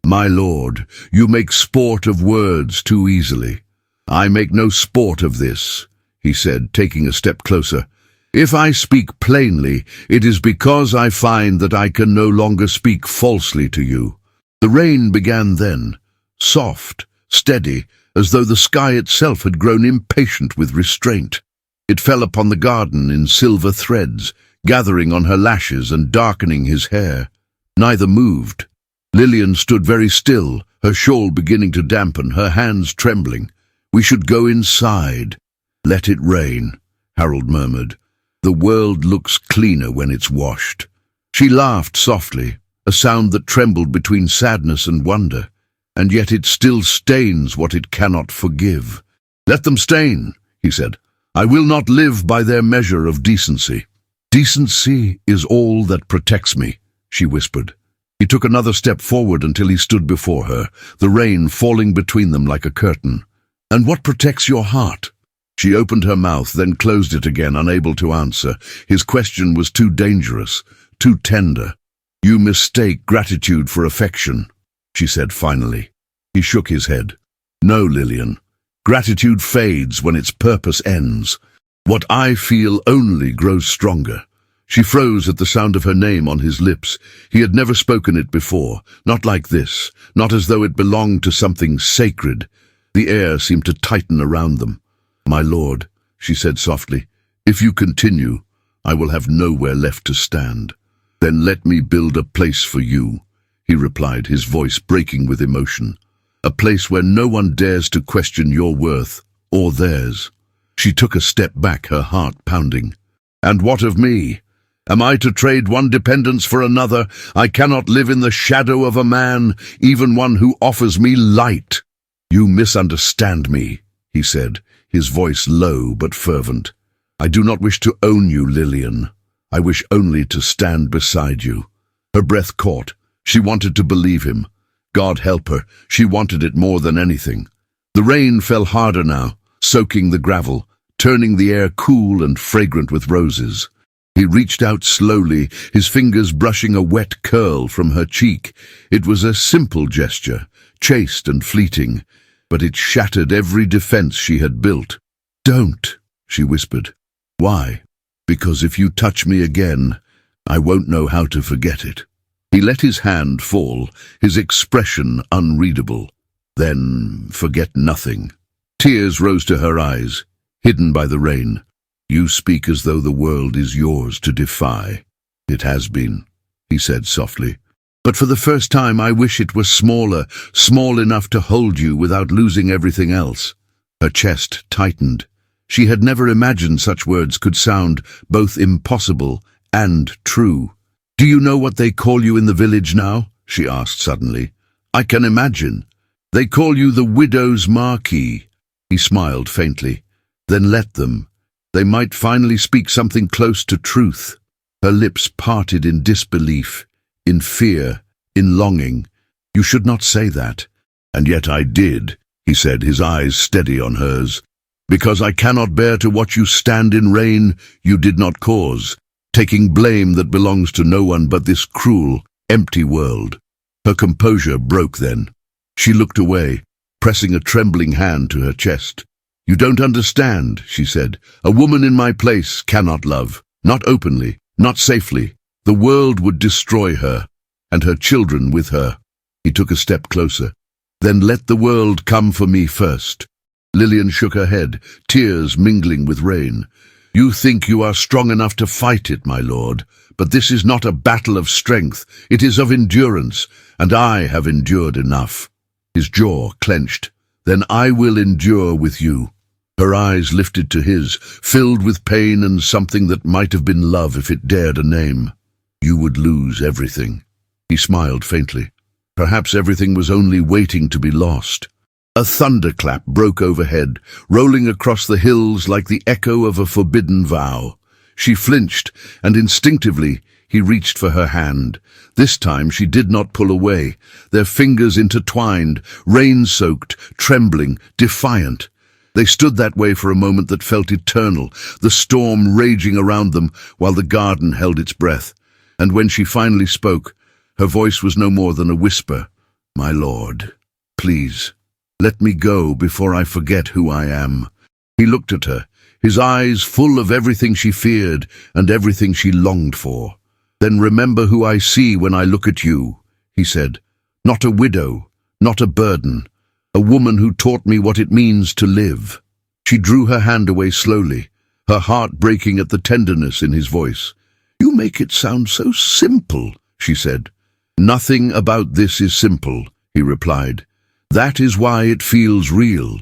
"My lord, you make sport of words too easily." "I make no sport of this," he said, taking a step closer. "If I speak plainly, it is because I find that I can no longer speak falsely to you." The rain began then, soft, steady, as though the sky itself had grown impatient with restraint. It fell upon the garden in silver threads, gathering on her lashes and darkening his hair. Neither moved. Lillian stood very still, her shawl beginning to dampen, her hands trembling. "We should go inside." "Let it rain," Harold murmured. "The world looks cleaner when it's washed." She laughed softly, a sound that trembled between sadness and wonder, and yet it still stains what it cannot forgive. "Let them stain," he said. "I will not live by their measure of decency." "Decency is all that protects me," she whispered. He took another step forward until he stood before her, the rain falling between them like a curtain. "And what protects your heart?" She opened her mouth, then closed it again, unable to answer. His question was too dangerous, too tender. "You mistake gratitude for affection," she said finally. He shook his head. "No, Lillian. Gratitude fades when its purpose ends. What I feel only grows stronger." She froze at the sound of her name on his lips. He had never spoken it before, not like this, not as though it belonged to something sacred. The air seemed to tighten around them. "My lord," she said softly, "if you continue, I will have nowhere left to stand." "Then let me build a place for you," he replied, his voice breaking with emotion. "A place where no one dares to question your worth or theirs." She took a step back, her heart pounding. "And what of me? Am I to trade one dependence for another? I cannot live in the shadow of a man, even one who offers me light." "You misunderstand me," he said, his voice low but fervent. "I do not wish to own you, Lillian. I wish only to stand beside you." Her breath caught. She wanted to believe him. God help her, she wanted it more than anything. The rain fell harder now, soaking the gravel, turning the air cool and fragrant with roses. He reached out slowly, his fingers brushing a wet curl from her cheek. It was a simple gesture, chaste and fleeting, but it shattered every defense she had built. "Don't," she whispered. "Why?" "Because if you touch me again, I won't know how to forget it." He let his hand fall, his expression unreadable. "Then forget nothing." Tears rose to her eyes, hidden by the rain. "You speak as though the world is yours to defy." "It has been," he said softly. "But for the first time I wish it was smaller, small enough to hold you without losing everything else." Her chest tightened. She had never imagined such words could sound both impossible and true. "Do you know what they call you in the village now?" she asked suddenly. "I can imagine. They call you the widow's Marquis." He smiled faintly. "Then let them. They might finally speak something close to truth." Her lips parted in disbelief, in fear, in longing. "You should not say that." "And yet I did," he said, his eyes steady on hers. "Because I cannot bear to watch you stand in rain you did not cause, taking blame that belongs to no one but this cruel, empty world." Her composure broke then. She looked away, pressing a trembling hand to her chest. "You don't understand," she said. "A woman in my place cannot love. Not openly, not safely. The world would destroy her, and her children with her." He took a step closer. "Then let the world come for me first." Lillian shook her head, tears mingling with rain. "You think you are strong enough to fight it, my lord, but this is not a battle of strength. It is of endurance, and I have endured enough." His jaw clenched. "Then I will endure with you." Her eyes lifted to his, filled with pain and something that might have been love if it dared a name. "You would lose everything." He smiled faintly. Perhaps everything was only waiting to be lost. A thunderclap broke overhead, rolling across the hills like the echo of a forbidden vow. She flinched, and instinctively he reached for her hand. This time she did not pull away, their fingers intertwined, rain-soaked, trembling, defiant. They stood that way for a moment that felt eternal, the storm raging around them while the garden held its breath. And when she finally spoke, her voice was no more than a whisper. "My lord, please, let me go before I forget who I am." He looked at her, his eyes full of everything she feared and everything she longed for. "Then remember who I see when I look at you," he said. "Not a widow, not a burden. A woman who taught me what it means to live." She drew her hand away slowly, her heart breaking at the tenderness in his voice. "You make it sound so simple," she said. "Nothing about this is simple," he replied. "That is why it feels real."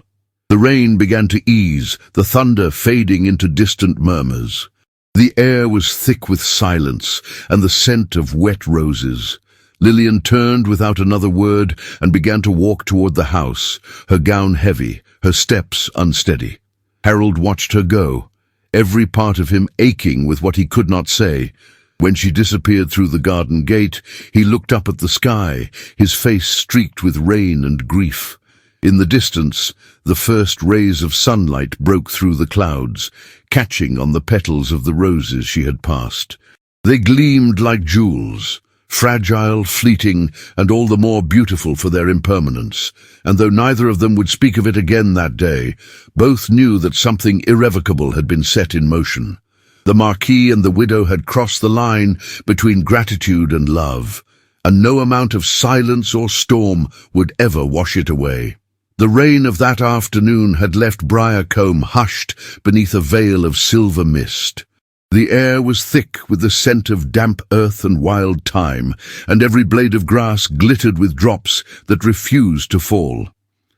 The rain began to ease, the thunder fading into distant murmurs. The air was thick with silence and the scent of wet roses. Lillian turned without another word and began to walk toward the house, her gown heavy, her steps unsteady. Harold watched her go, every part of him aching with what he could not say. When she disappeared through the garden gate, he looked up at the sky, his face streaked with rain and grief. In the distance, the first rays of sunlight broke through the clouds, catching on the petals of the roses she had passed. They gleamed like jewels, fragile, fleeting, and all the more beautiful for their impermanence, and though neither of them would speak of it again that day, both knew that something irrevocable had been set in motion. The Marquis and the widow had crossed the line between gratitude and love, and no amount of silence or storm would ever wash it away. The rain of that afternoon had left Briarcombe hushed beneath a veil of silver mist. The air was thick with the scent of damp earth and wild thyme, and every blade of grass glittered with drops that refused to fall.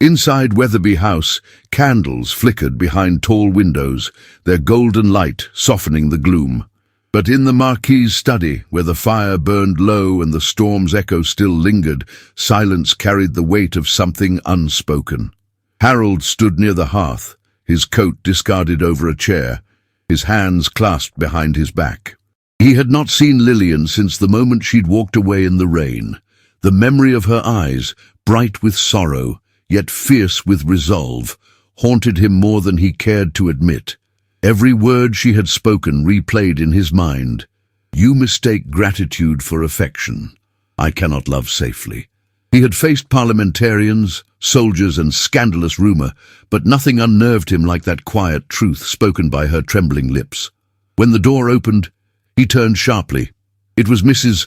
Inside Wetherby House, candles flickered behind tall windows, their golden light softening the gloom. But in the Marquis's study, where the fire burned low and the storm's echo still lingered, silence carried the weight of something unspoken. Harold stood near the hearth, his coat discarded over a chair, his hands clasped behind his back. He had not seen Lillian since the moment she'd walked away in the rain. The memory of her eyes, bright with sorrow, yet fierce with resolve, haunted him more than he cared to admit. Every word she had spoken replayed in his mind. "You mistake gratitude for affection. I cannot love safely." He had faced parliamentarians, soldiers, and scandalous rumour, but nothing unnerved him like that quiet truth spoken by her trembling lips. When the door opened, he turned sharply. It was Mrs.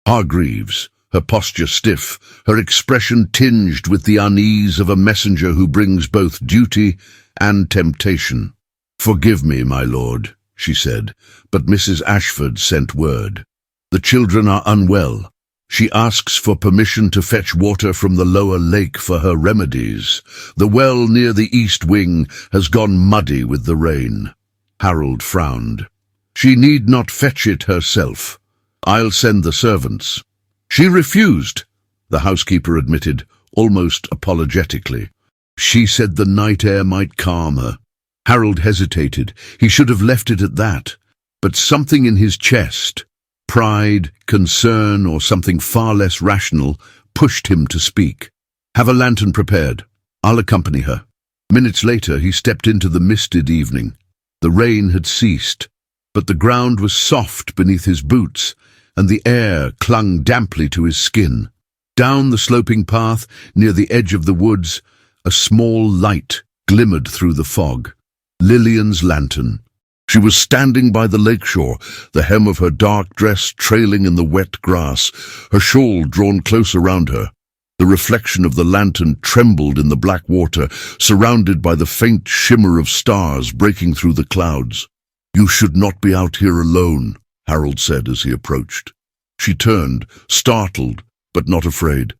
Hargreaves, her posture stiff, her expression tinged with the unease of a messenger who brings both duty and temptation. "Forgive me, my lord," she said, "but Mrs. Ashford sent word. The children are unwell. She asks for permission to fetch water from the lower lake for her remedies. The well near the east wing has gone muddy with the rain." Harold frowned. "She need not fetch it herself. I'll send the servants." "She refused," the housekeeper admitted, almost apologetically. "She said the night air might calm her." Harold hesitated. He should have left it at that. But something in his chest, pride, concern, or something far less rational, pushed him to speak. "Have a lantern prepared. I'll accompany her." Minutes later, he stepped into the misted evening. The rain had ceased, but the ground was soft beneath his boots, and the air clung damply to his skin. Down the sloping path, near the edge of the woods, a small light glimmered through the fog. Lillian's lantern. She was standing by the lakeshore, the hem of her dark dress trailing in the wet grass, her shawl drawn close around her. The reflection of the lantern trembled in the black water, surrounded by the faint shimmer of stars breaking through the clouds. "You should not be out here alone," Harold said as he approached. She turned, startled, but not afraid.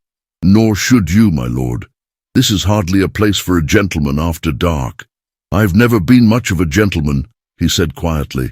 "Nor should you, my lord. This is hardly a place for a gentleman after dark." "I've never been much of a gentleman," he said quietly.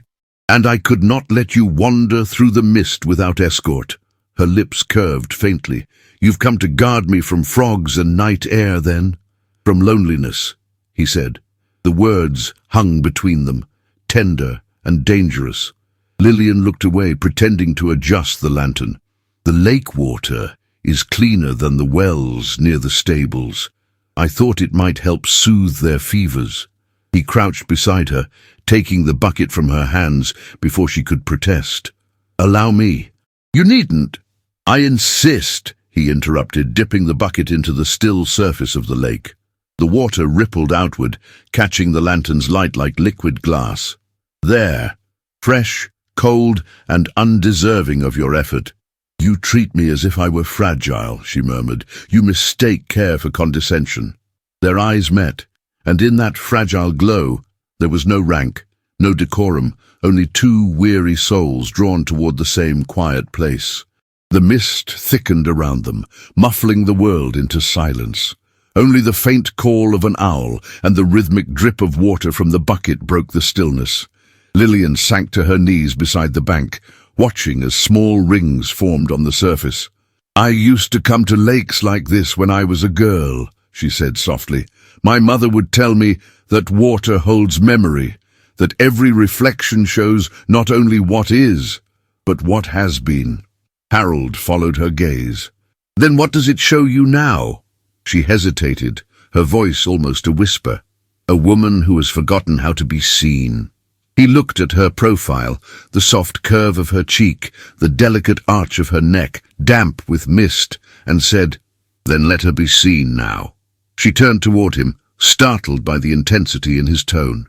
"And I could not let you wander through the mist without escort." Her lips curved faintly. "You've come to guard me from frogs and night air, then?" "From loneliness," he said. The words hung between them, tender and dangerous. Lillian looked away, pretending to adjust the lantern. "The lake water is cleaner than the wells near the stables. I thought it might help soothe their fevers." He crouched beside her, taking the bucket from her hands before she could protest. "Allow me." "You needn't." "I insist," he interrupted, dipping the bucket into the still surface of the lake. The water rippled outward, catching the lantern's light like liquid glass. "There, fresh, cold, and undeserving of your effort." "You treat me as if I were fragile," she murmured. "You mistake care for condescension." Their eyes met, and in that fragile glow there was no rank, No decorum, only two weary souls drawn toward the same quiet place. The mist thickened around them, muffling the world into silence. Only the faint call of an owl and the rhythmic drip of water from the bucket broke the stillness. Lillian sank to her knees beside the bank, watching as small rings formed on the surface. "I used to come to lakes like this when I was a girl," she said softly. "My mother would tell me that water holds memory, that every reflection shows not only what is, but what has been." Harold followed her gaze. "Then what does it show you now?" She hesitated, her voice almost a whisper. "A woman who has forgotten how to be seen." He looked at her profile, the soft curve of her cheek, the delicate arch of her neck, damp with mist, and said, "Then let her be seen now." She turned toward him, startled by the intensity in his tone.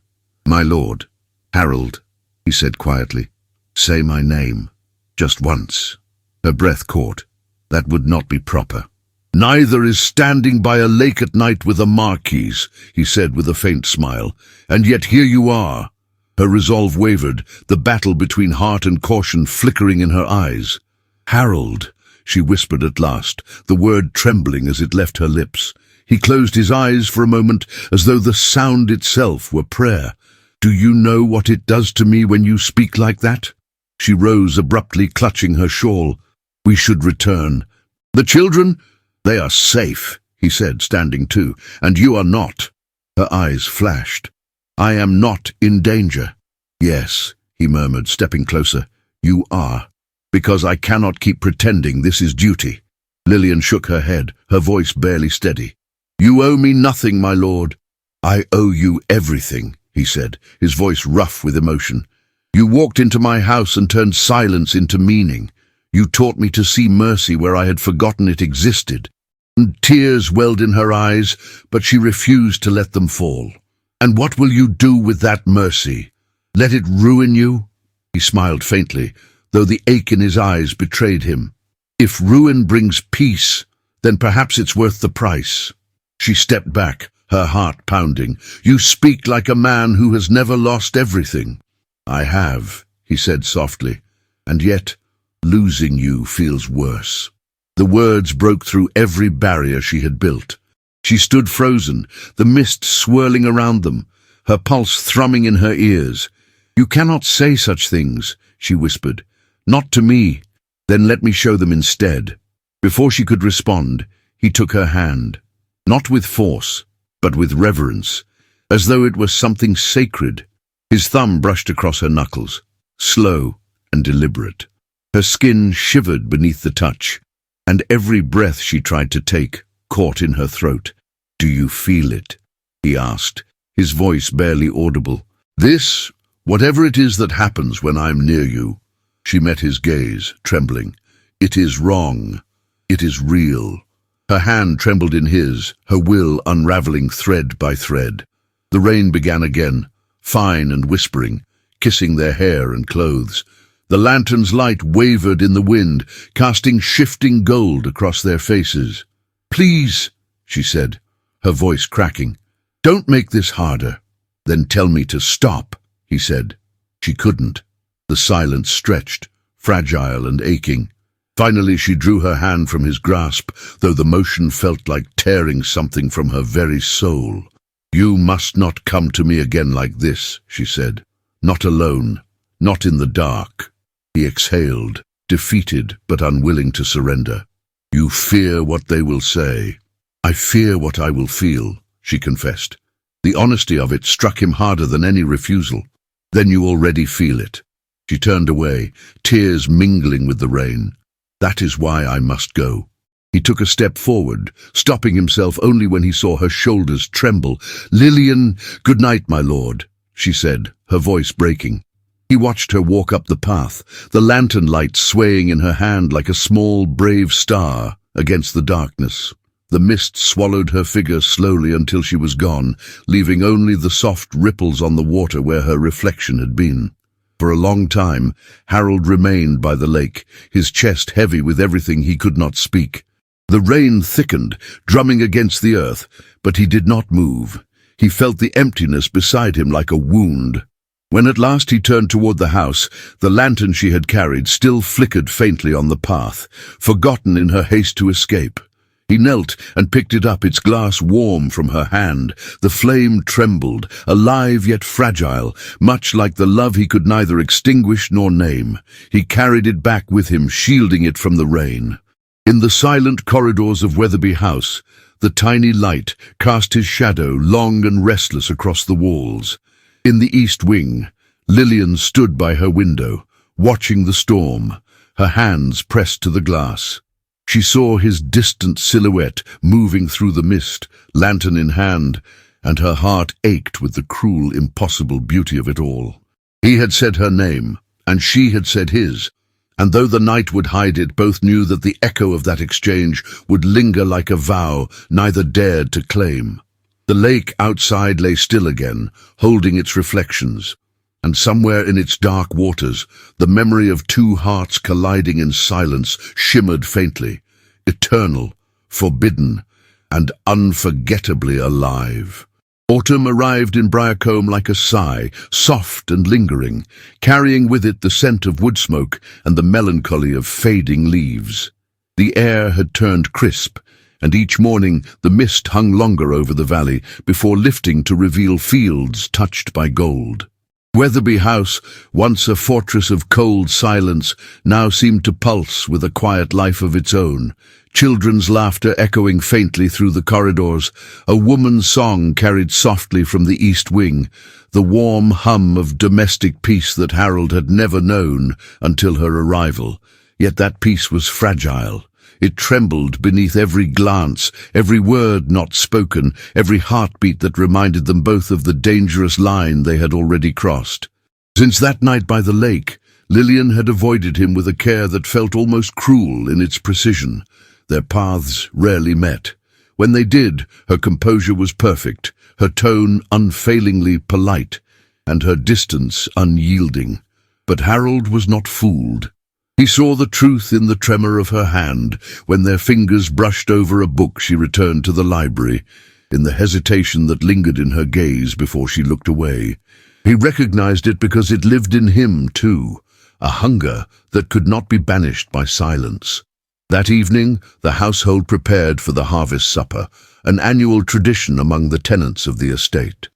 "My lord, Harold," he said quietly, "say my name, just once." Her breath caught. That would not be proper. "Neither is standing by a lake at night with a marquis," he said with a faint smile, "and yet here you are." Her resolve wavered, the battle between heart and caution flickering in her eyes. "Harold," she whispered at last, the word trembling as it left her lips. He closed his eyes for a moment, as though the sound itself were prayer. "Do you know what it does to me when you speak like that?" She rose abruptly, clutching her shawl. "We should return." "The children? They are safe," he said, standing too, "and you are not." Her eyes flashed. "I am not in danger." "Yes," he murmured, stepping closer, "you are, because I cannot keep pretending this is duty." Lillian shook her head, her voice barely steady. "You owe me nothing, my lord." "I owe you everything," he said, his voice rough with emotion. "You walked into my house and turned silence into meaning. You taught me to see mercy where I had forgotten it existed." And tears welled in her eyes, but she refused to let them fall. "And what will you do with that mercy? Let it ruin you?" He smiled faintly, though the ache in his eyes betrayed him. "If ruin brings peace, then perhaps it's worth the price." She stepped back, her heart pounding. "You speak like a man who has never lost everything." "I have," he said softly, "and yet losing you feels worse." The words broke through every barrier she had built. She stood frozen, the mist swirling around them, her pulse thrumming in her ears. "You cannot say such things," she whispered. "Not to me." "Then let me show them instead." Before she could respond, he took her hand. Not with force, but with reverence, as though it was something sacred. His thumb brushed across her knuckles, slow and deliberate. Her skin shivered beneath the touch, and every breath she tried to take caught in her throat. "Do you feel it?" he asked, his voice barely audible. "This, whatever it is that happens when I'm near you." She met his gaze, trembling. "It is wrong. It is real." Her hand trembled in his, her will unraveling thread by thread. The rain began again, fine and whispering, kissing their hair and clothes. The lantern's light wavered in the wind, casting shifting gold across their faces. "Please," she said, her voice cracking, "don't make this harder." "Then tell me to stop," he said. She couldn't. The silence stretched, fragile and aching. Finally she drew her hand from his grasp, though the motion felt like tearing something from her very soul. "You must not come to me again like this," she said. "Not alone, not in the dark." He exhaled, defeated but unwilling to surrender. "You fear what they will say." "I fear what I will feel," she confessed. The honesty of it struck him harder than any refusal. "Then you already feel it." She turned away, tears mingling with the rain. "That is why I must go." He took a step forward, stopping himself only when he saw her shoulders tremble. "Lillian, good night, my lord," she said, her voice breaking. He watched her walk up the path, the lantern light swaying in her hand like a small, brave star against the darkness. The mist swallowed her figure slowly until she was gone, leaving only the soft ripples on the water where her reflection had been. For a long time, Harold remained by the lake, his chest heavy with everything he could not speak. The rain thickened, drumming against the earth, but he did not move. He felt the emptiness beside him like a wound. When at last he turned toward the house, the lantern she had carried still flickered faintly on the path, forgotten in her haste to escape. He knelt and picked it up, its glass warm from her hand. The flame trembled, alive yet fragile, much like the love he could neither extinguish nor name. He carried it back with him, shielding it from the rain. In the silent corridors of Wetherby House, the tiny light cast his shadow long and restless across the walls. In the east wing, Lillian stood by her window, watching the storm, her hands pressed to the glass. She saw his distant silhouette moving through the mist, lantern in hand, and her heart ached with the cruel, impossible beauty of it all. He had said her name, and she had said his, and though the night would hide it, both knew that the echo of that exchange would linger like a vow neither dared to claim. The lake outside lay still again, holding its reflections, and somewhere in its dark waters, the memory of two hearts colliding in silence shimmered faintly, eternal, forbidden, and unforgettably alive. Autumn arrived in Briarcombe like a sigh, soft and lingering, carrying with it the scent of wood smoke and the melancholy of fading leaves. The air had turned crisp, and each morning the mist hung longer over the valley before lifting to reveal fields touched by gold. Wetherby House, once a fortress of cold silence, now seemed to pulse with a quiet life of its own. Children's laughter echoing faintly through the corridors, a woman's song carried softly from the east wing, the warm hum of domestic peace that Harold had never known until her arrival. Yet that peace was fragile. It trembled beneath every glance, every word not spoken, every heartbeat that reminded them both of the dangerous line they had already crossed. Since that night by the lake, Lillian had avoided him with a care that felt almost cruel in its precision. Their paths rarely met. When they did, her composure was perfect, her tone unfailingly polite, and her distance unyielding. But Harold was not fooled. He saw the truth in the tremor of her hand when their fingers brushed over a book she returned to the library, in the hesitation that lingered in her gaze before she looked away. He recognized it because it lived in him, too, a hunger that could not be banished by silence. That evening, the household prepared for the harvest supper, an annual tradition among the tenants of the estate.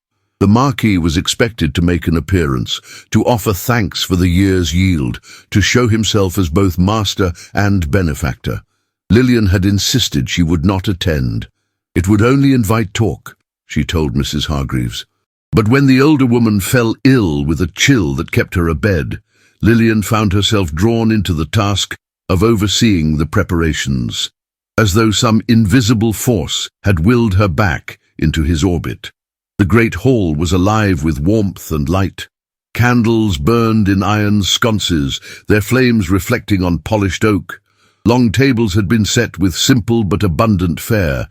The Marquis was expected to make an appearance, to offer thanks for the year's yield, to show himself as both master and benefactor. Lillian had insisted she would not attend. It would only invite talk, she told Mrs. Hargreaves. But when the older woman fell ill with a chill that kept her abed, Lillian found herself drawn into the task of overseeing the preparations, as though some invisible force had willed her back into his orbit. The great hall was alive with warmth and light. Candles burned in iron sconces, their flames reflecting on polished oak. Long tables had been set with simple but abundant fare,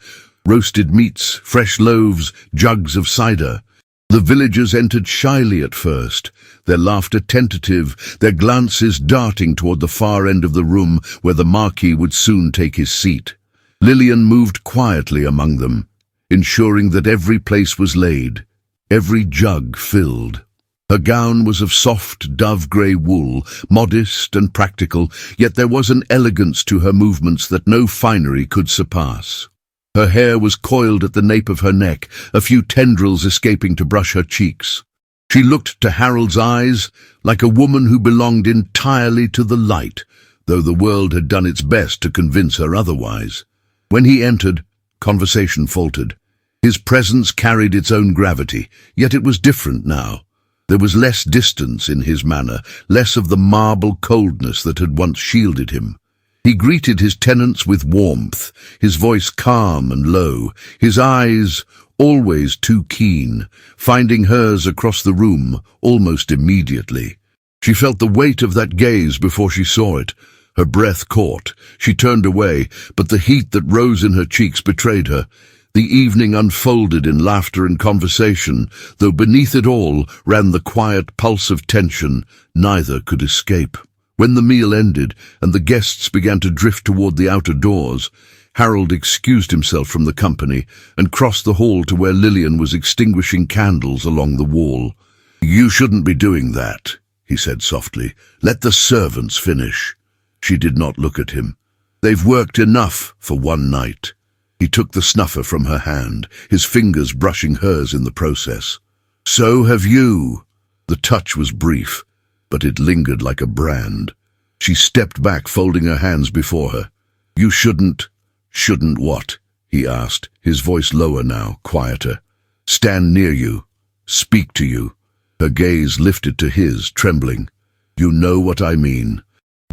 roasted meats, fresh loaves, jugs of cider. The villagers entered shyly at first, their laughter tentative, their glances darting toward the far end of the room where the Marquis would soon take his seat. Lillian moved quietly among them, ensuring that every place was laid, every jug filled. Her gown was of soft dove-grey wool, modest and practical, yet there was an elegance to her movements that no finery could surpass. Her hair was coiled at the nape of her neck, a few tendrils escaping to brush her cheeks. She looked to Harold's eyes like a woman who belonged entirely to the light, though the world had done its best to convince her otherwise. When he entered, conversation faltered. His presence carried its own gravity, yet it was different now. There was less distance in his manner, less of the marble coldness that had once shielded him. He greeted his tenants with warmth, his voice calm and low, his eyes always too keen, finding hers across the room almost immediately. She felt the weight of that gaze before she saw it. Her breath caught. She turned away, but the heat that rose in her cheeks betrayed her. The evening unfolded in laughter and conversation, though beneath it all ran the quiet pulse of tension neither could escape. When the meal ended and the guests began to drift toward the outer doors, Harold excused himself from the company and crossed the hall to where Lillian was extinguishing candles along the wall. "You shouldn't be doing that," he said softly. "Let the servants finish." She did not look at him. "They've worked enough for one night." He took the snuffer from her hand, his fingers brushing hers in the process. "So have you." The touch was brief, but it lingered like a brand. She stepped back, folding her hands before her. "You shouldn't." "Shouldn't what?" he asked, his voice lower now, quieter. "Stand near you. Speak to you." Her gaze lifted to his, trembling. "You know what I mean."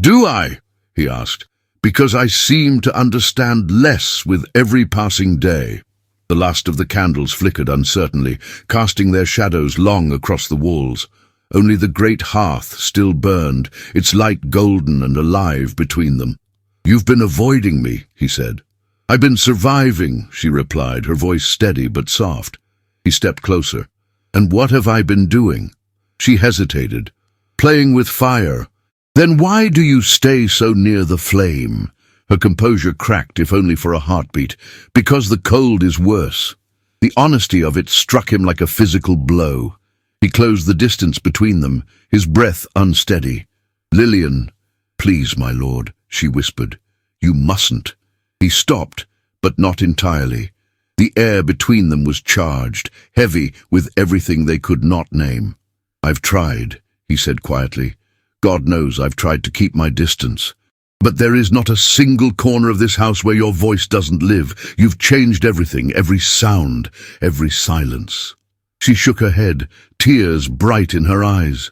"Do I?" he asked. "Because I seem to understand less with every passing day." The last of the candles flickered uncertainly, casting their shadows long across the walls. Only the great hearth still burned, its light golden and alive between them. "You've been avoiding me," he said. "I've been surviving," she replied, her voice steady but soft. He stepped closer. "And what have I been doing?" She hesitated. "Playing with fire." "Then why do you stay so near the flame?" Her composure cracked, if only for a heartbeat. "Because the cold is worse." The honesty of it struck him like a physical blow. He closed the distance between them, his breath unsteady. "Lillian." "Please, my lord," she whispered. "You mustn't." He stopped, but not entirely. The air between them was charged, heavy with everything they could not name. "I've tried," he said quietly. "God knows I've tried to keep my distance. But there is not a single corner of this house where your voice doesn't live. You've changed everything, every sound, every silence." She shook her head, tears bright in her eyes.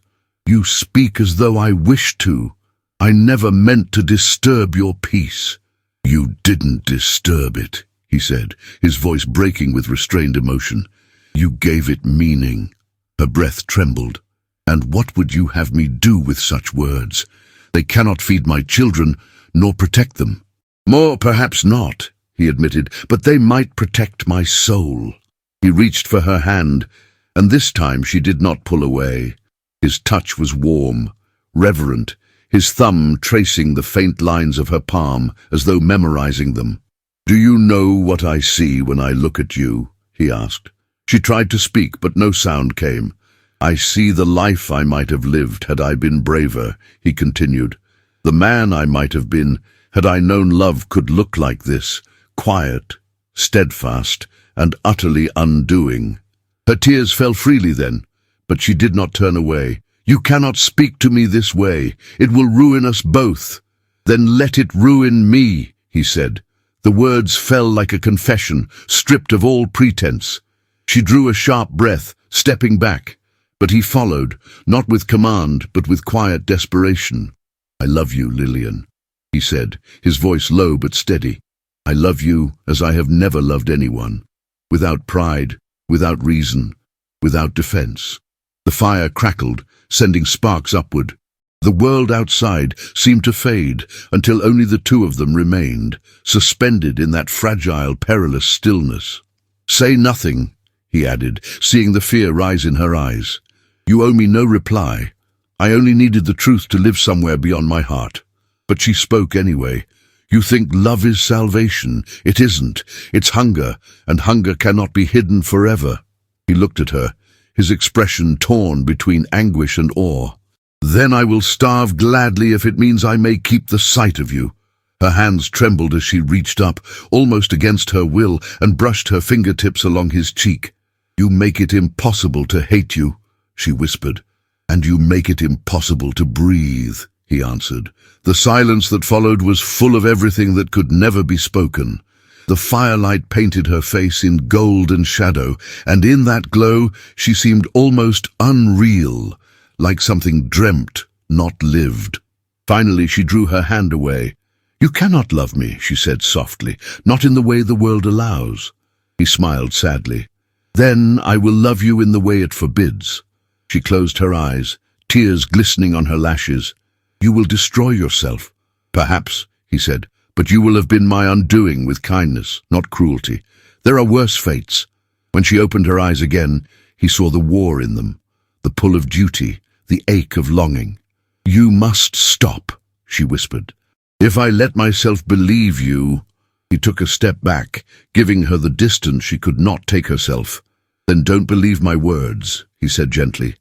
"You speak as though I wished to. I never meant to disturb your peace." "You didn't disturb it," he said, his voice breaking with restrained emotion. "You gave it meaning." Her breath trembled. "And what would you have me do with such words? They cannot feed my children, nor protect them." "More perhaps not," he admitted, "but they might protect my soul." He reached for her hand, and this time she did not pull away. His touch was warm, reverent, his thumb tracing the faint lines of her palm as though memorizing them. "Do you know what I see when I look at you?" he asked. She tried to speak, but no sound came. "I see the life I might have lived had I been braver," he continued. "The man I might have been had I known love could look like this, quiet, steadfast, and utterly undoing." Her tears fell freely then, but she did not turn away. "You cannot speak to me this way. It will ruin us both." "Then let it ruin me," he said. The words fell like a confession, stripped of all pretense. She drew a sharp breath, stepping back, but he followed, not with command, but with quiet desperation. "I love you, Lillian," he said, his voice low but steady. "I love you as I have never loved anyone, without pride, without reason, without defense." The fire crackled, sending sparks upward. The world outside seemed to fade until only the two of them remained, suspended in that fragile, perilous stillness. "Say nothing," he added, seeing the fear rise in her eyes. "You owe me no reply. I only needed the truth to live somewhere beyond my heart." But she spoke anyway. "You think love is salvation. It isn't. It's hunger, and hunger cannot be hidden forever." He looked at her, his expression torn between anguish and awe. "Then I will starve gladly if it means I may keep the sight of you." Her hands trembled as she reached up, almost against her will, and brushed her fingertips along his cheek. "You make it impossible to hate you," she whispered. "And you make it impossible to breathe," he answered. The silence that followed was full of everything that could never be spoken. The firelight painted her face in gold and shadow, and in that glow she seemed almost unreal, like something dreamt, not lived. Finally she drew her hand away. "You cannot love me," she said softly, "not in the way the world allows." He smiled sadly. "Then I will love you in the way it forbids." She closed her eyes, tears glistening on her lashes. "You will destroy yourself." "Perhaps," he said, "but you will have been my undoing with kindness, not cruelty. There are worse fates." When she opened her eyes again, he saw the war in them, the pull of duty, the ache of longing. "You must stop," she whispered. "If I let myself believe you—" He took a step back, giving her the distance she could not take herself. "Then don't believe my words," he said gently.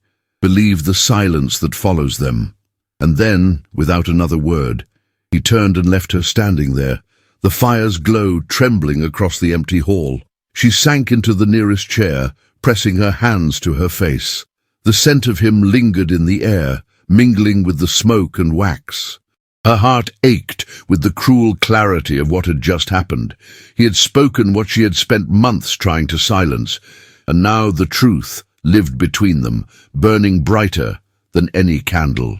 believe the silence that follows them. And then, without another word, he turned and left her standing there, the fire's glow trembling across the empty hall. She sank into the nearest chair, pressing her hands to her face. The scent of him lingered in the air, mingling with the smoke and wax. Her heart ached with the cruel clarity of what had just happened. He had spoken what she had spent months trying to silence, and now the truth lived between them, burning brighter than any candle.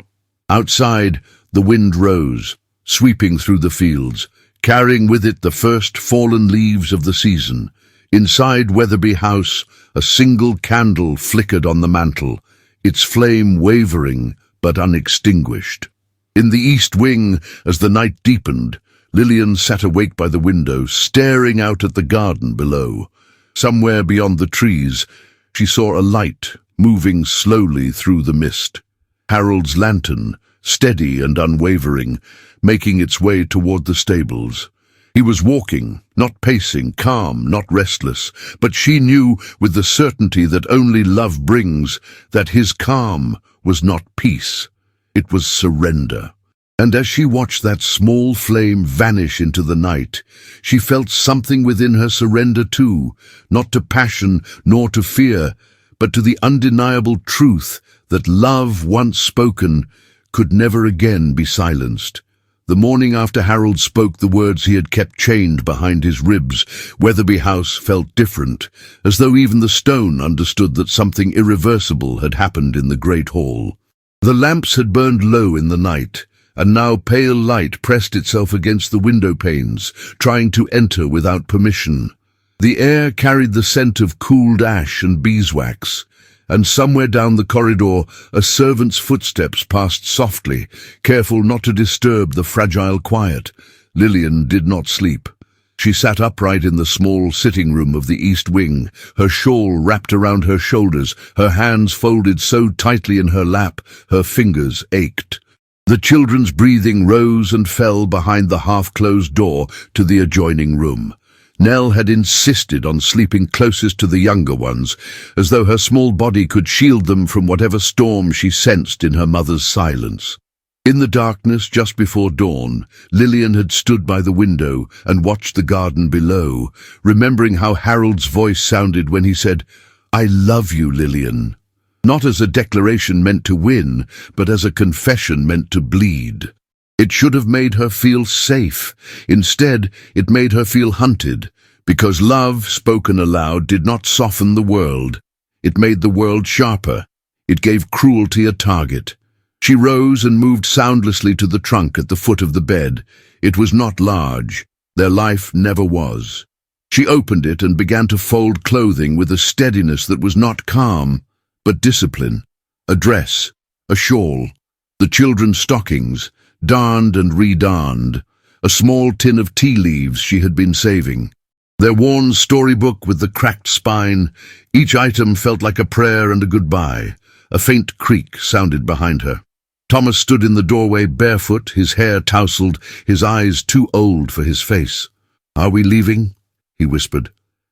Outside, the wind rose, sweeping through the fields, carrying with it the first fallen leaves of the season. Inside Wetherby House, a single candle flickered on the mantel, its flame wavering but unextinguished. In the east wing, as the night deepened, Lillian sat awake by the window, staring out at the garden below. Somewhere beyond the trees, she saw a light moving slowly through the mist. Harold's lantern, steady and unwavering, making its way toward the stables. He was walking, not pacing, calm, not restless, but she knew with the certainty that only love brings that his calm was not peace. It was surrender. And as she watched that small flame vanish into the night, she felt something within her surrender too, not to passion nor to fear, but to the undeniable truth that love once spoken could never again be silenced. The morning after Harold spoke the words he had kept chained behind his ribs, Wetherby House felt different, as though even the stone understood that something irreversible had happened in the great hall. The lamps had burned low in the night, and now pale light pressed itself against the window panes, trying to enter without permission. The air carried the scent of cooled ash and beeswax, and somewhere down the corridor a servant's footsteps passed softly, careful not to disturb the fragile quiet. Lillian did not sleep. She sat upright in the small sitting room of the east wing, her shawl wrapped around her shoulders, her hands folded so tightly in her lap, her fingers ached. The children's breathing rose and fell behind the half-closed door to the adjoining room. Nell had insisted on sleeping closest to the younger ones, as though her small body could shield them from whatever storm she sensed in her mother's silence. In the darkness just before dawn, Lillian had stood by the window and watched the garden below, remembering how Harold's voice sounded when he said, "I love you, Lillian." Not as a declaration meant to win, but as a confession meant to bleed. It should have made her feel safe. Instead, it made her feel hunted, because love, spoken aloud, did not soften the world. It made the world sharper. It gave cruelty a target. She rose and moved soundlessly to the trunk at the foot of the bed. It was not large. Their life never was. She opened it and began to fold clothing with a steadiness that was not calm, but discipline. A dress, a shawl, the children's stockings, darned and redarned, a small tin of tea leaves she had been saving. Their worn storybook with the cracked spine, each item felt like a prayer and a goodbye. A faint creak sounded behind her. Thomas stood in the doorway barefoot, his hair tousled, his eyes too old for his face. "Are we leaving?" he whispered.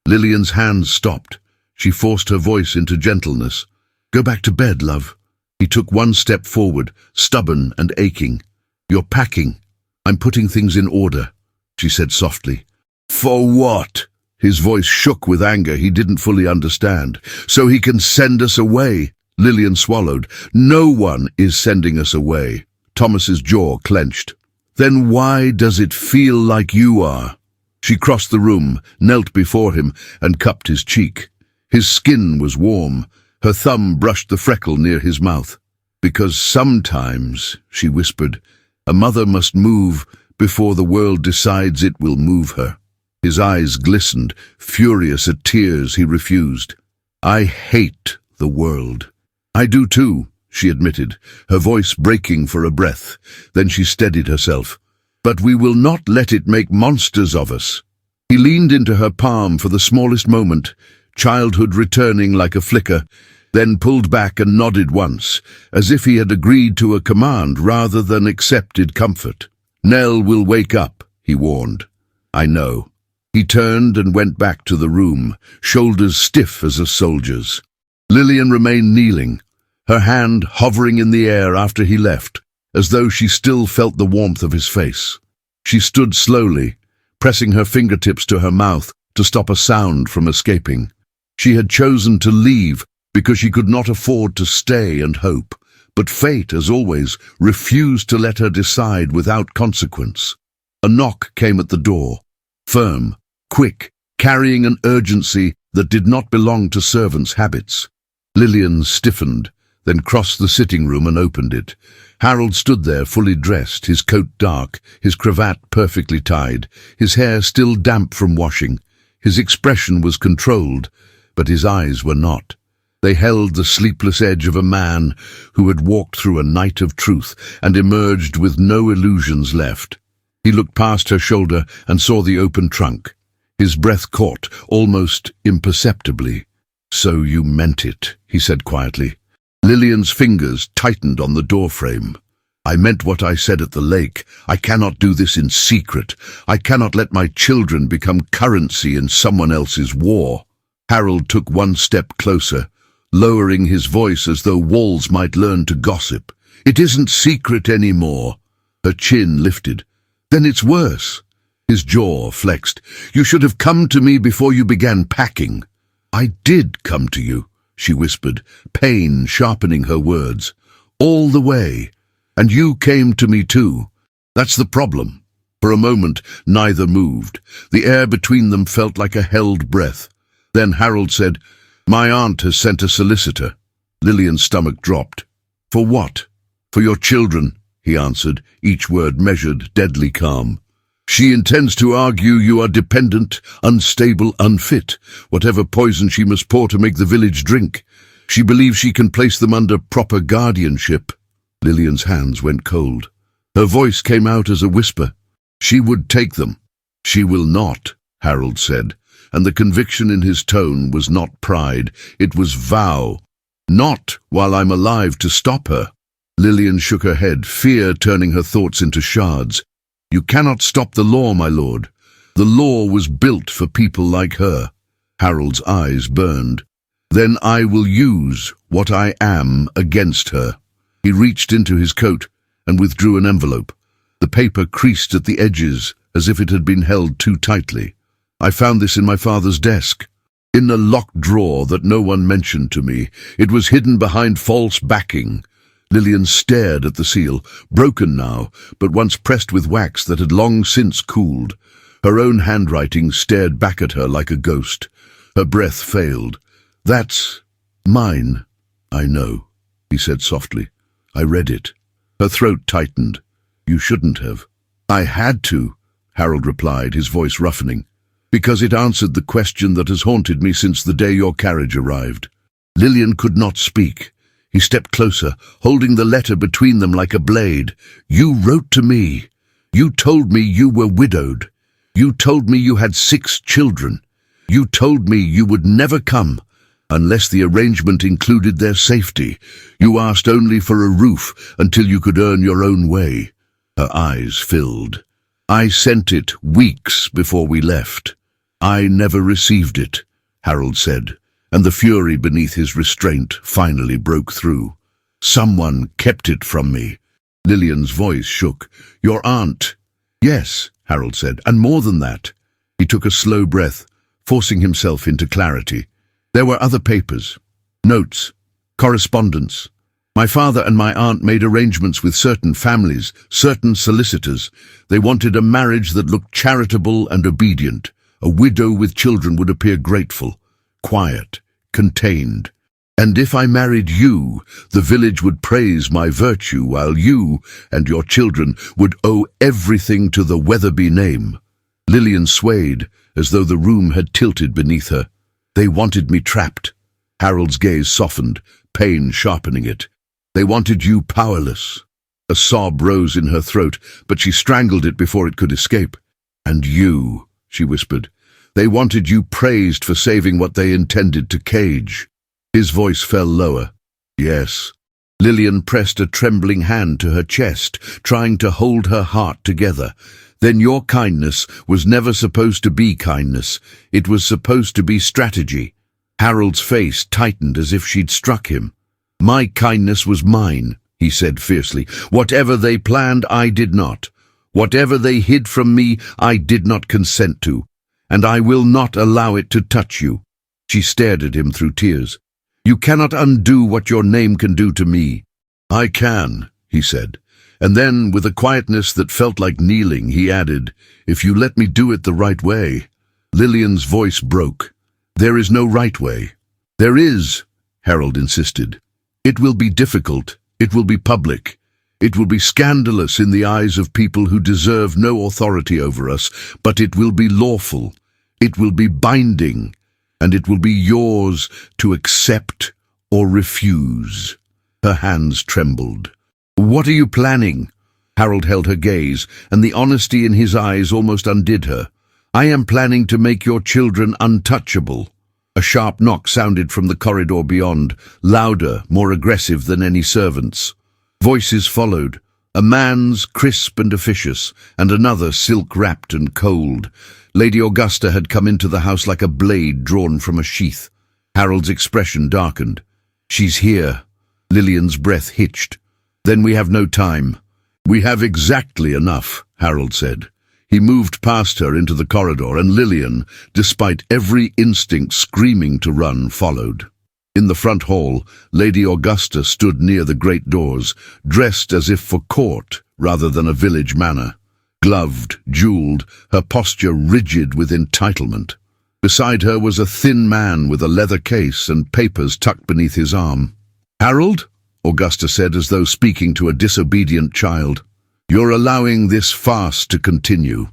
Lillian's hands stopped. She forced her voice into gentleness. "Go back to bed, love." He took one step forward, stubborn and aching. "You're packing." "I'm putting things in order," she said softly. "For what?" His voice shook with anger he didn't fully understand. "So he can send us away." Lillian swallowed. "No one is sending us away." Thomas's jaw clenched. "Then why does it feel like you are?" She crossed the room, knelt before him, and cupped his cheek. His skin was warm. Her thumb brushed the freckle near his mouth. "Because sometimes," she whispered, "a mother must move before the world decides it will move her." His eyes glistened, furious at tears he refused. "I hate the world." "I do too," she admitted, her voice breaking for a breath. Then she steadied herself. "But we will not let it make monsters of us." He leaned into her palm for the smallest moment, childhood returning like a flicker, then pulled back and nodded once, as if he had agreed to a command rather than accepted comfort. "Nell will wake up," he warned. "I know." He turned and went back to the room, shoulders stiff as a soldier's. Lillian remained kneeling, her hand hovering in the air after he left, as though she still felt the warmth of his face. She stood slowly, pressing her fingertips to her mouth to stop a sound from escaping. She had chosen to leave because she could not afford to stay and hope, but fate, as always, refused to let her decide without consequence. A knock came at the door, firm, quick, carrying an urgency that did not belong to servants' habits. Lillian stiffened, then crossed the sitting room and opened it. Harold stood there fully dressed, his coat dark, his cravat perfectly tied, his hair still damp from washing. His expression was controlled, but his eyes were not. They held the sleepless edge of a man who had walked through a night of truth and emerged with no illusions left. He looked past her shoulder and saw the open trunk. His breath caught, almost imperceptibly. "So you meant it," he said quietly. Lillian's fingers tightened on the doorframe. "I meant what I said at the lake. I cannot do this in secret. I cannot let my children become currency in someone else's war." Harold took one step closer, lowering his voice as though walls might learn to gossip. "It isn't secret anymore." Her chin lifted. "Then it's worse." His jaw flexed. "You should have come to me before you began packing." "I did come to you," she whispered, pain sharpening her words. "All the way. And you came to me too. That's the problem." For a moment, neither moved. The air between them felt like a held breath. Then Harold said, "My aunt has sent a solicitor." Lillian's stomach dropped. "For what?" "For your children," he answered, each word measured, deadly calm. "She intends to argue you are dependent, unstable, unfit, whatever poison she must pour to make the village drink. She believes she can place them under proper guardianship." Lillian's hands went cold. Her voice came out as a whisper. "She would take them." "She will not," Harold said, and the conviction in his tone was not pride, it was vow. "Not while I'm alive to stop her." Lillian shook her head, fear turning her thoughts into shards. "You cannot stop the law, my lord. The law was built for people like her." Harold's eyes burned. "Then I will use what I am against her." He reached into his coat and withdrew an envelope. The paper creased at the edges as if it had been held too tightly. "I found this in my father's desk, in a locked drawer that no one mentioned to me. It was hidden behind false backing." Lillian stared at the seal, broken now, but once pressed with wax that had long since cooled. Her own handwriting stared back at her like a ghost. Her breath failed. "That's mine." "I know," he said softly. "I read it." Her throat tightened. "You shouldn't have." "I had to," Harold replied, his voice roughening, "because it answered the question that has haunted me since the day your carriage arrived." Lillian could not speak. He stepped closer, holding the letter between them like a blade. "You wrote to me. You told me you were widowed. You told me you had 6 children. You told me you would never come unless the arrangement included their safety. You asked only for a roof until you could earn your own way." Her eyes filled. "I sent it weeks before we left." "I never received it," Harold said, and the fury beneath his restraint finally broke through. "Someone kept it from me." Lillian's voice shook. "Your aunt?" "Yes," Harold said, "and more than that." He took a slow breath, forcing himself into clarity. "There were other papers, notes, correspondence. My father and my aunt made arrangements with certain families, certain solicitors. They wanted a marriage that looked charitable and obedient. A widow with children would appear grateful, quiet, contained. And if I married you, the village would praise my virtue, while you and your children would owe everything to the Wetherby name." Lillian swayed, as though the room had tilted beneath her. "They wanted me trapped." Harold's gaze softened, pain sharpening it. "They wanted you powerless." A sob rose in her throat, but she strangled it before it could escape. "And you," she whispered. "They wanted you praised for saving what they intended to cage." His voice fell lower. "Yes." Lillian pressed a trembling hand to her chest, trying to hold her heart together. "Then your kindness was never supposed to be kindness. It was supposed to be strategy." Harold's face tightened as if she'd struck him. My kindness was mine, he said fiercely. Whatever they planned, I did not. Whatever they hid from me, I did not consent to, and I will not allow it to touch you. She stared at him through tears. You cannot undo what your name can do to me. I can, he said, and then, with a quietness that felt like kneeling, he added, if you let me do it the right way. Lillian's voice broke. There is no right way. There is, Harold insisted. It will be difficult. It will be public. It will be scandalous in the eyes of people who deserve no authority over us, but it will be lawful. It will be binding, and it will be yours to accept or refuse. Her hands trembled. What are you planning? Harold held her gaze, and the honesty in his eyes almost undid her. I am planning to make your children untouchable. A sharp knock sounded from the corridor beyond, louder, more aggressive than any servants. Voices followed, a man's crisp and officious, and another silk-wrapped and cold. Lady Augusta had come into the house like a blade drawn from a sheath. Harold's expression darkened. She's here. Lillian's breath hitched. Then we have no time. We have exactly enough, Harold said. He moved past her into the corridor, and Lillian, despite every instinct screaming to run, followed. In the front hall, Lady Augusta stood near the great doors, dressed as if for court rather than a village manor. Gloved, jewelled, her posture rigid with entitlement. Beside her was a thin man with a leather case and papers tucked beneath his arm. Harold? Augusta said, as though speaking to a disobedient child. You're allowing this farce to continue.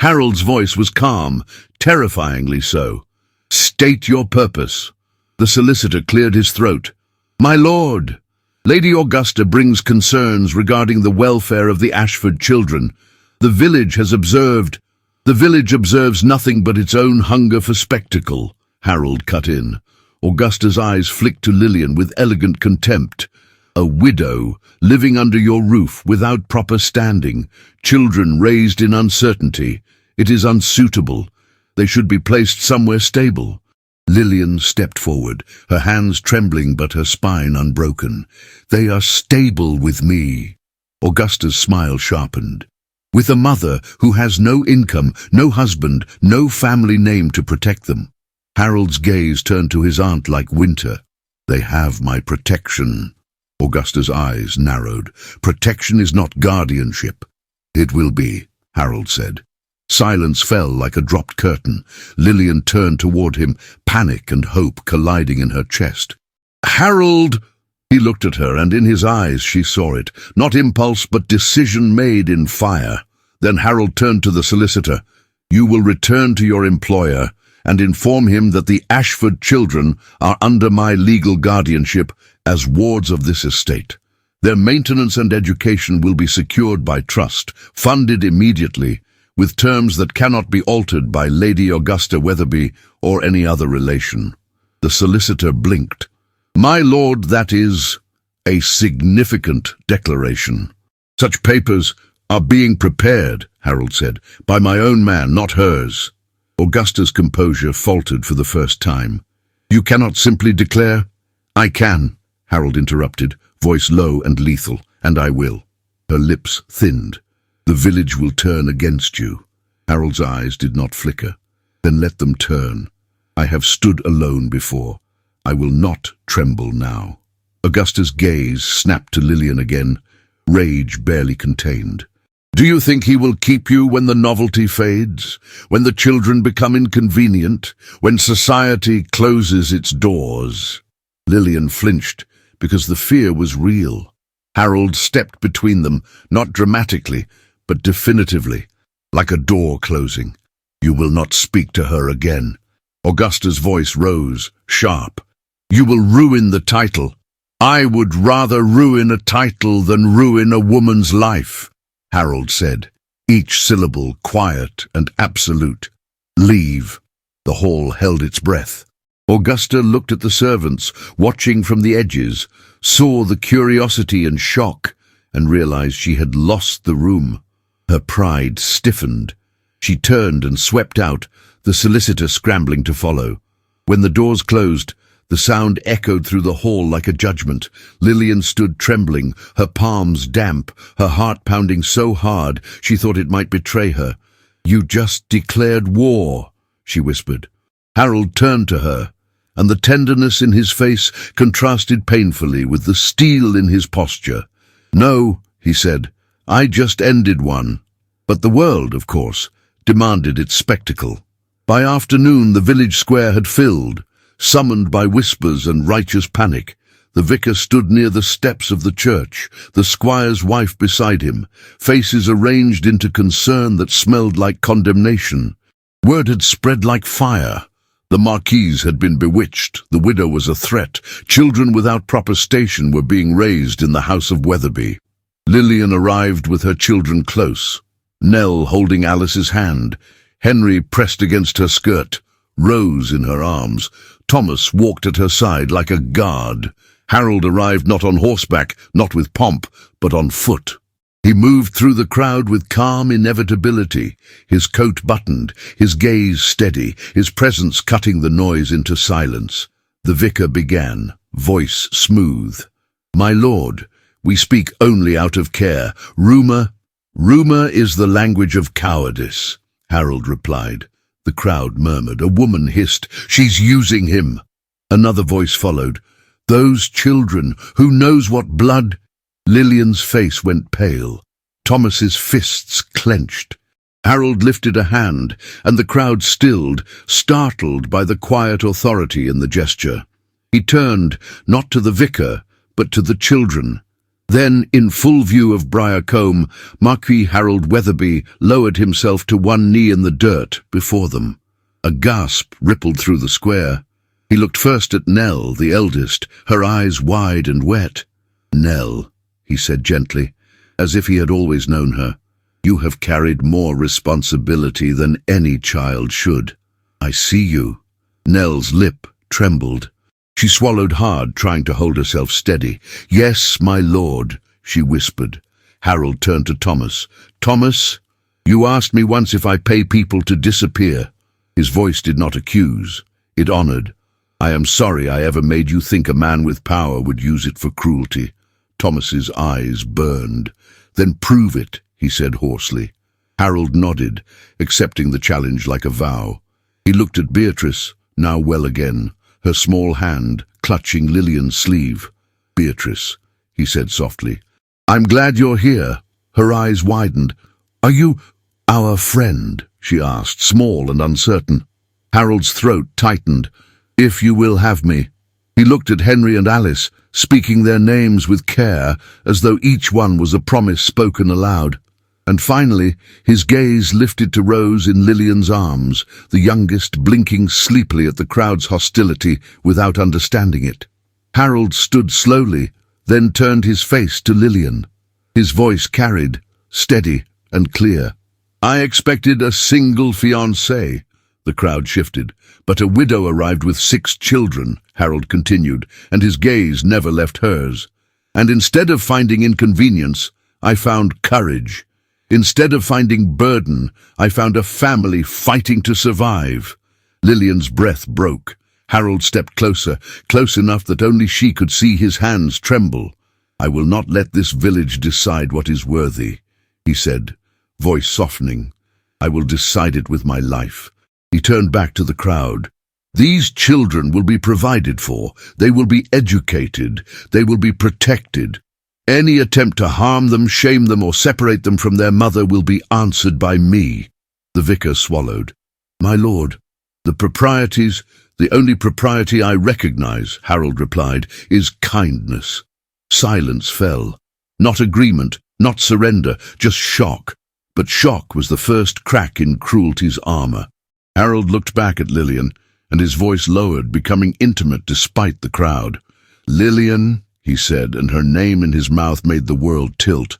Harold's voice was calm, terrifyingly so. State your purpose. The solicitor cleared his throat. My lord, Lady Augusta brings concerns regarding the welfare of the Ashford children. The village observes nothing but its own hunger for spectacle, Harold cut in. Augusta's eyes flicked to Lillian with elegant contempt. A widow, living under your roof without proper standing, children raised in uncertainty. It is unsuitable. They should be placed somewhere stable. Lillian stepped forward, her hands trembling but her spine unbroken. They are stable with me. Augusta's smile sharpened. With a mother who has no income, no husband, no family name to protect them. Harold's gaze turned to his aunt like winter. They have my protection. Augusta's eyes narrowed. Protection is not guardianship. It will be, Harold said. Silence fell like a dropped curtain. Lillian turned toward him, panic and hope colliding in her chest. Harold! He looked at her, and in his eyes she saw it. Not impulse, but decision made in fire. Then Harold turned to the solicitor. You will return to your employer and inform him that the Ashford children are under my legal guardianship as wards of this estate. Their maintenance and education will be secured by trust, funded immediately, with terms that cannot be altered by Lady Augusta Wetherby or any other relation. The solicitor blinked. My lord, that is a significant declaration. Such papers are being prepared, Harold said, by my own man, not hers. Augusta's composure faltered for the first time. You cannot simply declare? I can, Harold interrupted, voice low and lethal, and I will. Her lips thinned. The village will turn against you. Harold's eyes did not flicker. Then let them turn. I have stood alone before. I will not tremble now. Augusta's gaze snapped to Lillian again, rage barely contained. Do you think he will keep you when the novelty fades, when the children become inconvenient, when society closes its doors? Lillian flinched, because the fear was real. Harold stepped between them, not dramatically, but definitively, like a door closing. You will not speak to her again. Augusta's voice rose, sharp. You will ruin the title. I would rather ruin a title than ruin a woman's life, Harold said, each syllable quiet and absolute. Leave. The hall held its breath. Augusta looked at the servants, watching from the edges, saw the curiosity and shock, and realized she had lost the room. Her pride stiffened. She turned and swept out, the solicitor scrambling to follow. When the doors closed, The sound echoed through the hall like a judgment. Lillian stood trembling, her palms damp, her heart pounding so hard she thought it might betray her. "You just declared war," she whispered. Harold turned to her, and the tenderness in his face contrasted painfully with the steel in his posture. "No," he said, "I just ended one." But the world, of course, demanded its spectacle. By afternoon the village square had filled. Summoned by whispers and righteous panic, the vicar stood near the steps of the church, the squire's wife beside him, faces arranged into concern that smelled like condemnation. Word had spread like fire. The Marquise had been bewitched, the widow was a threat, children without proper station were being raised in the house of Wetherby. Lillian arrived with her children close, Nell holding Alice's hand, Henry pressed against her skirt, Rose in her arms. Thomas walked at her side like a guard. Harold arrived not on horseback, not with pomp, but on foot. He moved through the crowd with calm inevitability, his coat buttoned, his gaze steady, his presence cutting the noise into silence. The vicar began, voice smooth. "My lord, we speak only out of care. Rumour is the language of cowardice," Harold replied. The crowd murmured. A woman hissed, "She's using him." Another voice followed. "Those children, who knows what blood?" Lillian's face went pale. Thomas's fists clenched. Harold lifted a hand, and the crowd stilled, startled by the quiet authority in the gesture. He turned, not to the vicar, but to the children. Then, in full view of Briarcombe, Marquis Harold Wetherby lowered himself to one knee in the dirt before them. A gasp rippled through the square. He looked first at Nell, the eldest, her eyes wide and wet. "Nell," he said gently, as if he had always known her, "you have carried more responsibility than any child should. I see you." Nell's lip trembled. She swallowed hard, trying to hold herself steady. "Yes, my lord," she whispered. Harold turned to Thomas. "Thomas, you asked me once if I pay people to disappear." His voice did not accuse. It honored. "I am sorry I ever made you think a man with power would use it for cruelty." Thomas's eyes burned. "Then prove it," he said hoarsely. Harold nodded, accepting the challenge like a vow. He looked at Beatrice, now well again, her small hand clutching Lillian's sleeve. "Beatrice," he said softly, "I'm glad you're here." Her eyes widened. "Are you our friend?" she asked, small and uncertain. Harold's throat tightened. "If you will have me." He looked at Henry and Alice, speaking their names with care, as though each one was a promise spoken aloud. And finally, his gaze lifted to Rose in Lillian's arms, the youngest blinking sleepily at the crowd's hostility without understanding it. Harold stood slowly, then turned his face to Lillian. His voice carried, steady and clear. "I expected a single fiancée." The crowd shifted. "But a widow arrived with 6 children," Harold continued, and his gaze never left hers. "And instead of finding inconvenience, I found courage. Instead of finding burden, I found a family fighting to survive." Lillian's breath broke. Harold stepped closer, close enough that only she could see his hands tremble. "I will not let this village decide what is worthy," he said, voice softening. "I will decide it with my life." He turned back to the crowd. "These children will be provided for. They will be educated. They will be protected. Any attempt to harm them, shame them, or separate them from their mother will be answered by me." The vicar swallowed. "My lord, the only propriety I recognize," Harold replied, "is kindness." Silence fell. Not agreement, not surrender, just shock. But shock was the first crack in cruelty's armor. Harold looked back at Lillian, and his voice lowered, becoming intimate despite the crowd. "Lillian," he said, and her name in his mouth made the world tilt.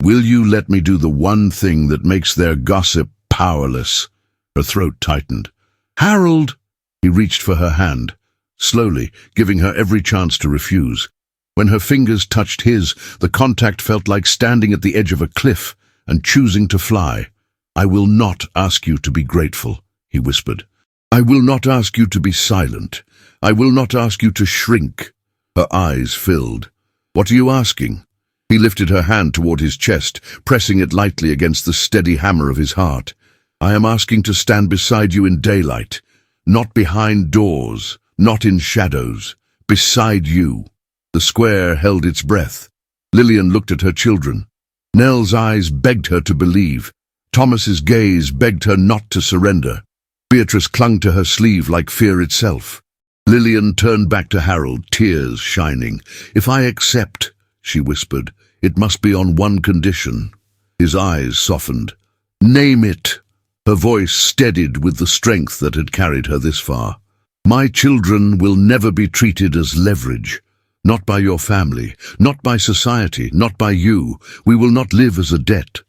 "Will you let me do the one thing that makes their gossip powerless?" Her throat tightened. "Harold!" He reached for her hand, slowly, giving her every chance to refuse. When her fingers touched his, the contact felt like standing at the edge of a cliff and choosing to fly. "I will not ask you to be grateful," he whispered. "I will not ask you to be silent. I will not ask you to shrink." Her eyes filled. "What are you asking?" He lifted her hand toward his chest, pressing it lightly against the steady hammer of his heart. "I am asking to stand beside you in daylight, not behind doors, not in shadows, beside you." The square held its breath. Lillian looked at her children. Nell's eyes begged her to believe. Thomas's gaze begged her not to surrender. Beatrice clung to her sleeve like fear itself. Lillian turned back to Harold, tears shining. "If I accept," she whispered, "it must be on one condition." His eyes softened. "Name it." Her voice steadied with the strength that had carried her this far. "My children will never be treated as leverage. Not by your family, not by society, not by you. We will not live as a debt."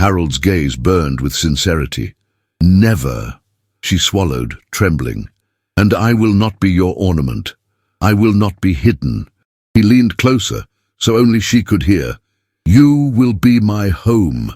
Harold's gaze burned with sincerity. "Never," she swallowed, trembling. "And I will not be your ornament. I will not be hidden." He leaned closer, so only she could hear. "You will be my home."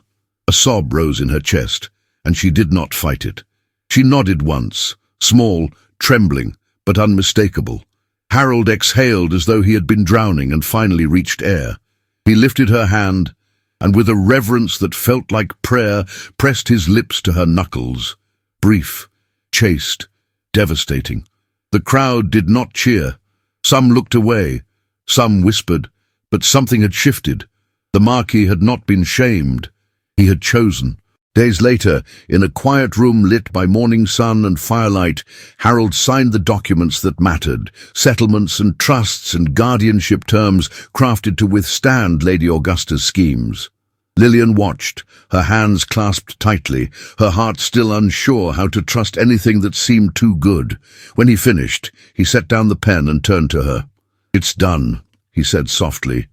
A sob rose in her chest, and she did not fight it. She nodded once, small, trembling, but unmistakable. Harold exhaled as though he had been drowning and finally reached air. He lifted her hand, and with a reverence that felt like prayer, pressed his lips to her knuckles. Brief, chaste, devastating. The crowd did not cheer. Some looked away, some whispered, but something had shifted. The Marquis had not been shamed. He had chosen. Days later, in a quiet room lit by morning sun and firelight, Harold signed the documents that mattered, settlements and trusts and guardianship terms crafted to withstand Lady Augusta's schemes. Lillian watched, her hands clasped tightly, her heart still unsure how to trust anything that seemed too good. When he finished, he set down the pen and turned to her. "It's done," he said softly.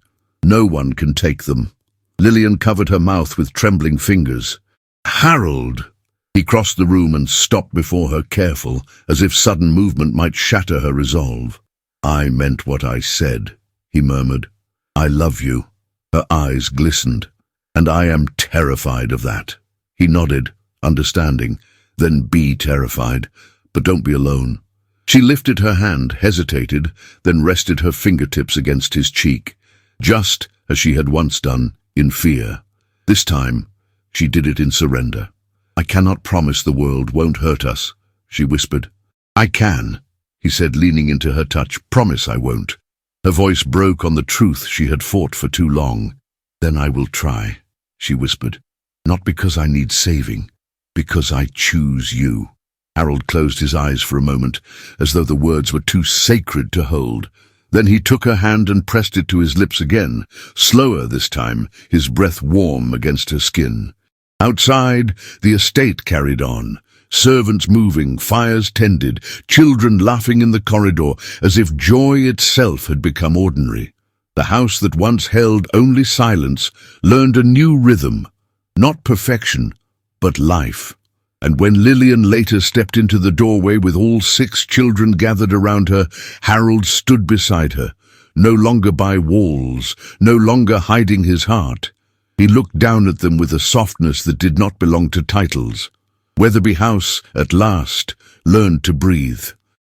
"No one can take them." Lillian covered her mouth with trembling fingers. "Harold!" He crossed the room and stopped before her, careful, as if sudden movement might shatter her resolve. "I meant what I said," he murmured. "I love you." Her eyes glistened. "And I am terrified of that." He nodded, understanding. "Then be terrified, but don't be alone." She lifted her hand, hesitated, then rested her fingertips against his cheek, just as she had once done, in fear. This time, she did it in surrender. "I cannot promise the world won't hurt us," she whispered. "I can," he said, leaning into her touch. "Promise I won't." Her voice broke on the truth she had fought for too long. "Then I will try," she whispered. "Not because I need saving, because I choose you." Harold closed his eyes for a moment, as though the words were too sacred to hold. Then he took her hand and pressed it to his lips again, slower this time, his breath warm against her skin. Outside, the estate carried on, servants moving, fires tended, children laughing in the corridor, as if joy itself had become ordinary. The house that once held only silence learned a new rhythm, not perfection, but life. And when Lillian later stepped into the doorway with all 6 children gathered around her, Harold stood beside her, no longer by walls, no longer hiding his heart. He looked down at them with a softness that did not belong to titles. Wetherby House, at last, learned to breathe.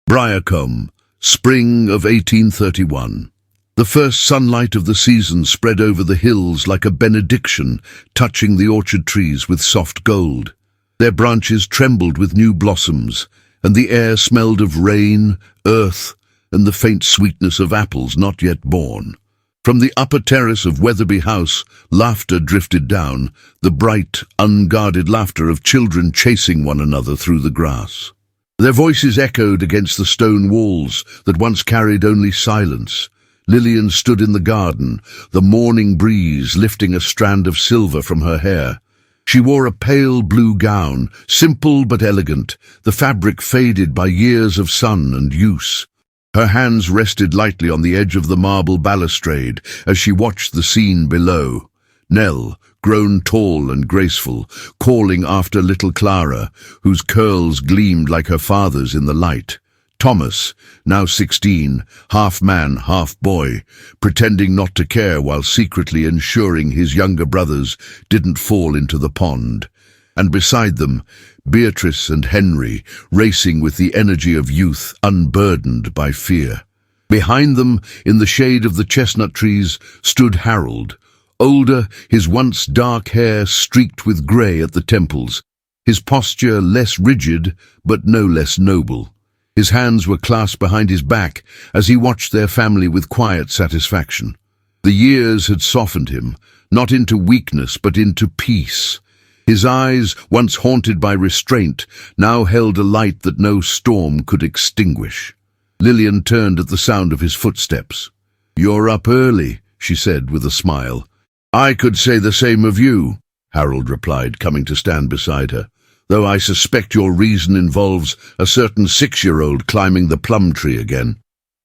Briarcombe, spring of 1831. The first sunlight of the season spread over the hills like a benediction, touching the orchard trees with soft gold. Their branches trembled with new blossoms, and the air smelled of rain, earth, and the faint sweetness of apples not yet born. From the upper terrace of Wetherby House, laughter drifted down, the bright, unguarded laughter of children chasing one another through the grass. Their voices echoed against the stone walls that once carried only silence. Lillian stood in the garden, the morning breeze lifting a strand of silver from her hair. She wore a pale blue gown, simple but elegant, the fabric faded by years of sun and use. Her hands rested lightly on the edge of the marble balustrade as she watched the scene below. Nell, grown tall and graceful, calling after little Clara, whose curls gleamed like her father's in the light. Thomas, now 16, half man, half boy, pretending not to care while secretly ensuring his younger brothers didn't fall into the pond. and beside them, Beatrice and Henry, racing with the energy of youth unburdened by fear. Behind them, in the shade of the chestnut trees, stood Harold, older, his once dark hair streaked with grey at the temples, his posture less rigid but no less noble. His hands were clasped behind his back as he watched their family with quiet satisfaction. The years had softened him, not into weakness but into peace. His eyes, once haunted by restraint, now held a light that no storm could extinguish. Lillian turned at the sound of his footsteps. "You're up early," she said with a smile. "I could say the same of you," Harold replied, coming to stand beside her, "though I suspect your reason involves a certain 6-year-old climbing the plum tree again."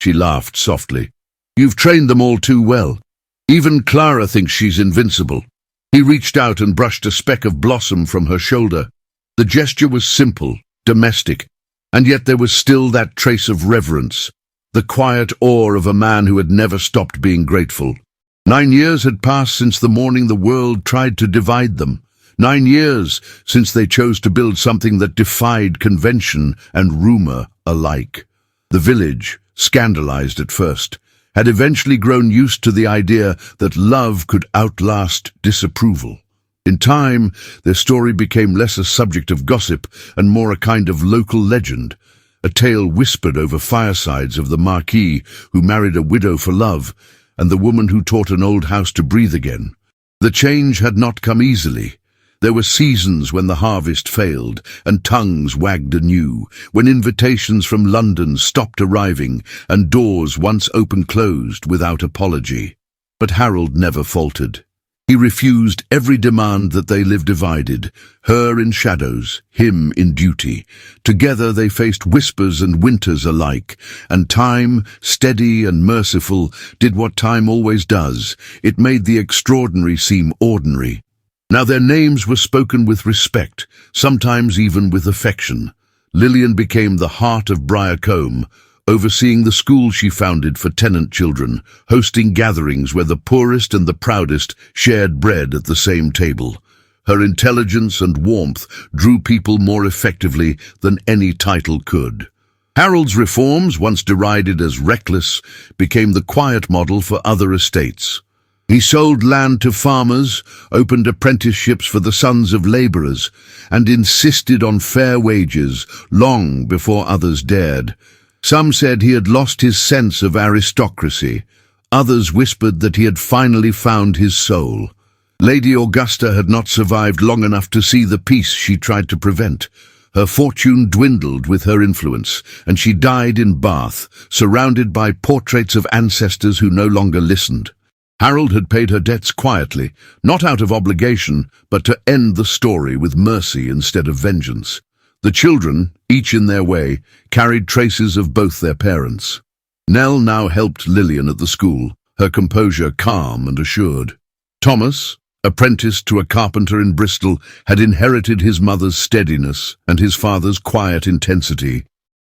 She laughed softly. "You've trained them all too well. Even Clara thinks she's invincible." He reached out and brushed a speck of blossom from her shoulder. The gesture was simple, domestic, and yet there was still that trace of reverence, the quiet awe of a man who had never stopped being grateful. 9 years had passed since the morning the world tried to divide them. 9 years since they chose to build something that defied convention and rumor alike. The village, scandalized at first, had eventually grown used to the idea that love could outlast disapproval. In time, their story became less a subject of gossip and more a kind of local legend, a tale whispered over firesides of the Marquis who married a widow for love and the woman who taught an old house to breathe again. The change had not come easily. There were seasons when the harvest failed and tongues wagged anew, when invitations from London stopped arriving and doors once open closed without apology. But Harold never faltered. He refused every demand that they live divided, her in shadows, him in duty. Together they faced whispers and winters alike, and time, steady and merciful, did what time always does. It made the extraordinary seem ordinary. Now their names were spoken with respect, sometimes even with affection. Lillian became the heart of Briarcombe, overseeing the school she founded for tenant children, hosting gatherings where the poorest and the proudest shared bread at the same table. Her intelligence and warmth drew people more effectively than any title could. Harold's reforms, once derided as reckless, became the quiet model for other estates. He sold land to farmers, opened apprenticeships for the sons of labourers, and insisted on fair wages long before others dared. Some said he had lost his sense of aristocracy. Others whispered that he had finally found his soul. Lady Augusta had not survived long enough to see the peace she tried to prevent. Her fortune dwindled with her influence, and she died in Bath, surrounded by portraits of ancestors who no longer listened. Harold had paid her debts quietly, not out of obligation, but to end the story with mercy instead of vengeance. The children, each in their way, carried traces of both their parents. Nell now helped Lillian at the school, her composure calm and assured. Thomas, apprenticed to a carpenter in Bristol, had inherited his mother's steadiness and his father's quiet intensity.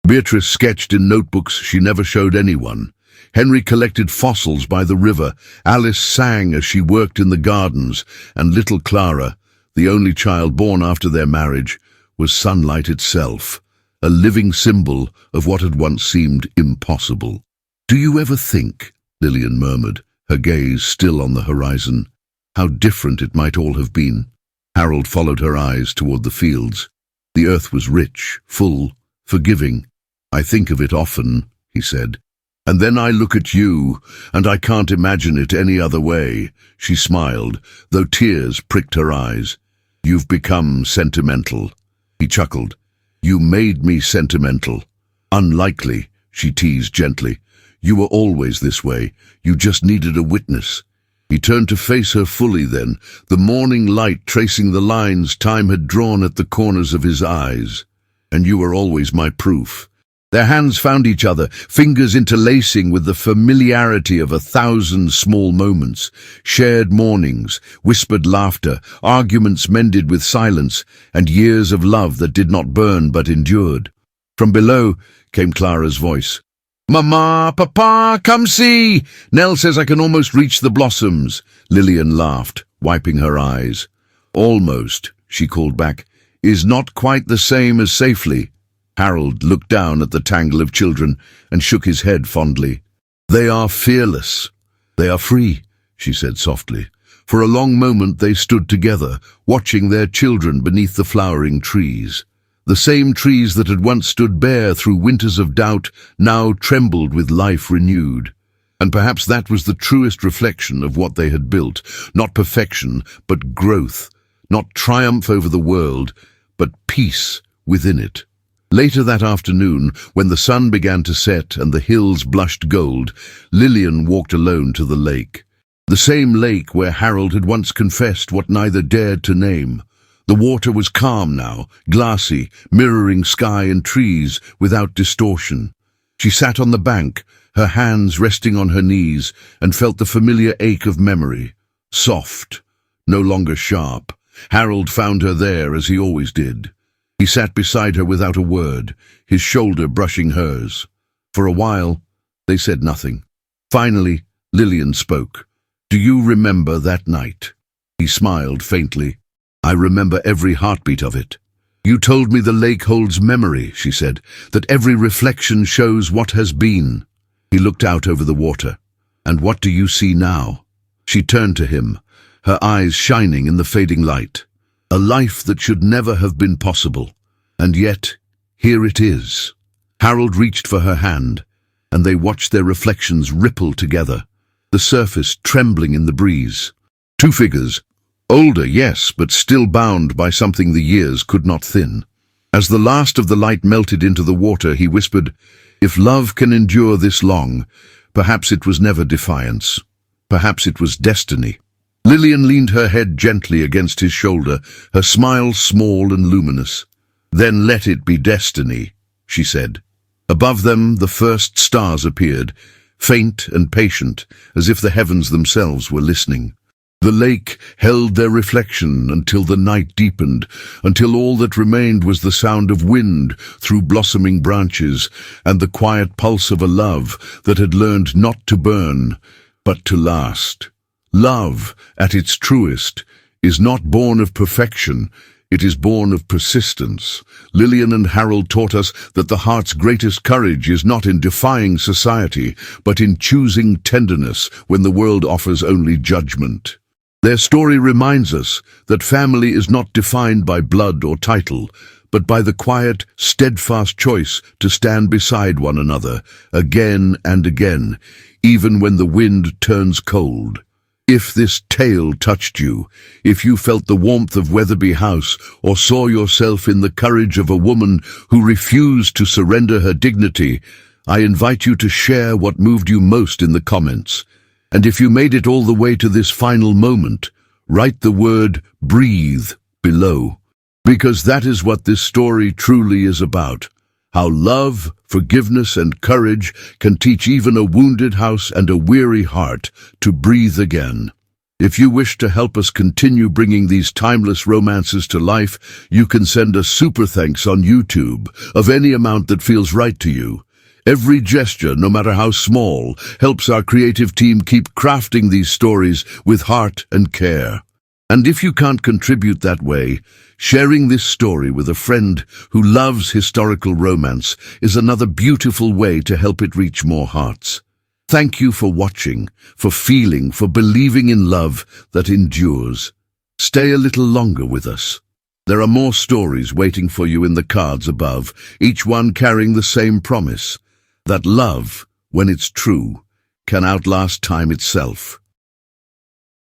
Beatrice sketched in notebooks she never showed anyone. Henry collected fossils by the river. Alice sang as she worked in the gardens, and little Clara, the only child born after their marriage, was sunlight itself, a living symbol of what had once seemed impossible. "Do you ever think," Lillian murmured, her gaze still on the horizon, "how different it might all have been?" Harold followed her eyes toward the fields. The earth was rich, full, forgiving. "I think of it often," he said. "And then I look at you, and I can't imagine it any other way." She smiled, though tears pricked her eyes. "You've become sentimental." He chuckled. "You made me sentimental." "Unlikely," she teased gently. "You were always this way. You just needed a witness." He turned to face her fully then, the morning light tracing the lines time had drawn at the corners of his eyes. "And you were always my proof." Their hands found each other, fingers interlacing with the familiarity of 1,000 small moments, shared mornings, whispered laughter, arguments mended with silence, and years of love that did not burn but endured. From below came Clara's voice. "Mama, Papa, come see! Nell says I can almost reach the blossoms." Lillian laughed, wiping her eyes. "Almost," she called back. is not quite the same as safely. Harold looked down at the tangle of children and shook his head fondly. They are fearless. They are free, she said softly. For a long moment they stood together, watching their children beneath the flowering trees. The same trees that had once stood bare through winters of doubt now trembled with life renewed. And perhaps that was the truest reflection of what they had built, not perfection, but growth, not triumph over the world, but peace within it. Later that afternoon, when the sun began to set and the hills blushed gold, Lillian walked alone to the lake. The same lake where Harold had once confessed what neither dared to name. The water was calm now, glassy, mirroring sky and trees without distortion. She sat on the bank, her hands resting on her knees, and felt the familiar ache of memory. Soft, no longer sharp. Harold found her there as he always did. He sat beside her without a word, his shoulder brushing hers. For a while, they said nothing. Finally, Lillian spoke. "Do you remember that night?" He smiled faintly. "I remember every heartbeat of it." "You told me the lake holds memory," she said, "that every reflection shows what has been." He looked out over the water. "And what do you see now?" She turned to him, her eyes shining in the fading light. "A life that should never have been possible. And yet, here it is." Harold reached for her hand, and they watched their reflections ripple together, the surface trembling in the breeze. Two figures, older, yes, but still bound by something the years could not thin. As the last of the light melted into the water, he whispered, "If love can endure this long, perhaps it was never defiance. Perhaps it was destiny." Lillian leaned her head gently against his shoulder, her smile small and luminous. "Then let it be destiny," she said. Above them, the first stars appeared, faint and patient, as if the heavens themselves were listening. The lake held their reflection until the night deepened, until all that remained was the sound of wind through blossoming branches and the quiet pulse of a love that had learned not to burn, but to last. Love, at its truest, is not born of perfection, it is born of persistence. Lillian and Harold taught us that the heart's greatest courage is not in defying society, but in choosing tenderness when the world offers only judgment. Their story reminds us that family is not defined by blood or title, but by the quiet, steadfast choice to stand beside one another, again and again, even when the wind turns cold. If this tale touched you, if you felt the warmth of Wetherby House or saw yourself in the courage of a woman who refused to surrender her dignity, I invite you to share what moved you most in the comments. And if you made it all the way to this final moment, write the word "breathe" below, because that is what this story truly is about. How love, forgiveness, and courage can teach even a wounded house and a weary heart to breathe again. If you wish to help us continue bringing these timeless romances to life, you can send us super thanks on YouTube of any amount that feels right to you. Every gesture, no matter how small, helps our creative team keep crafting these stories with heart and care. And if you can't contribute that way, sharing this story with a friend who loves historical romance is another beautiful way to help it reach more hearts. Thank you for watching, for feeling, for believing in love that endures. Stay a little longer with us. There are more stories waiting for you in the cards above, each one carrying the same promise, that love, when it's true, can outlast time itself.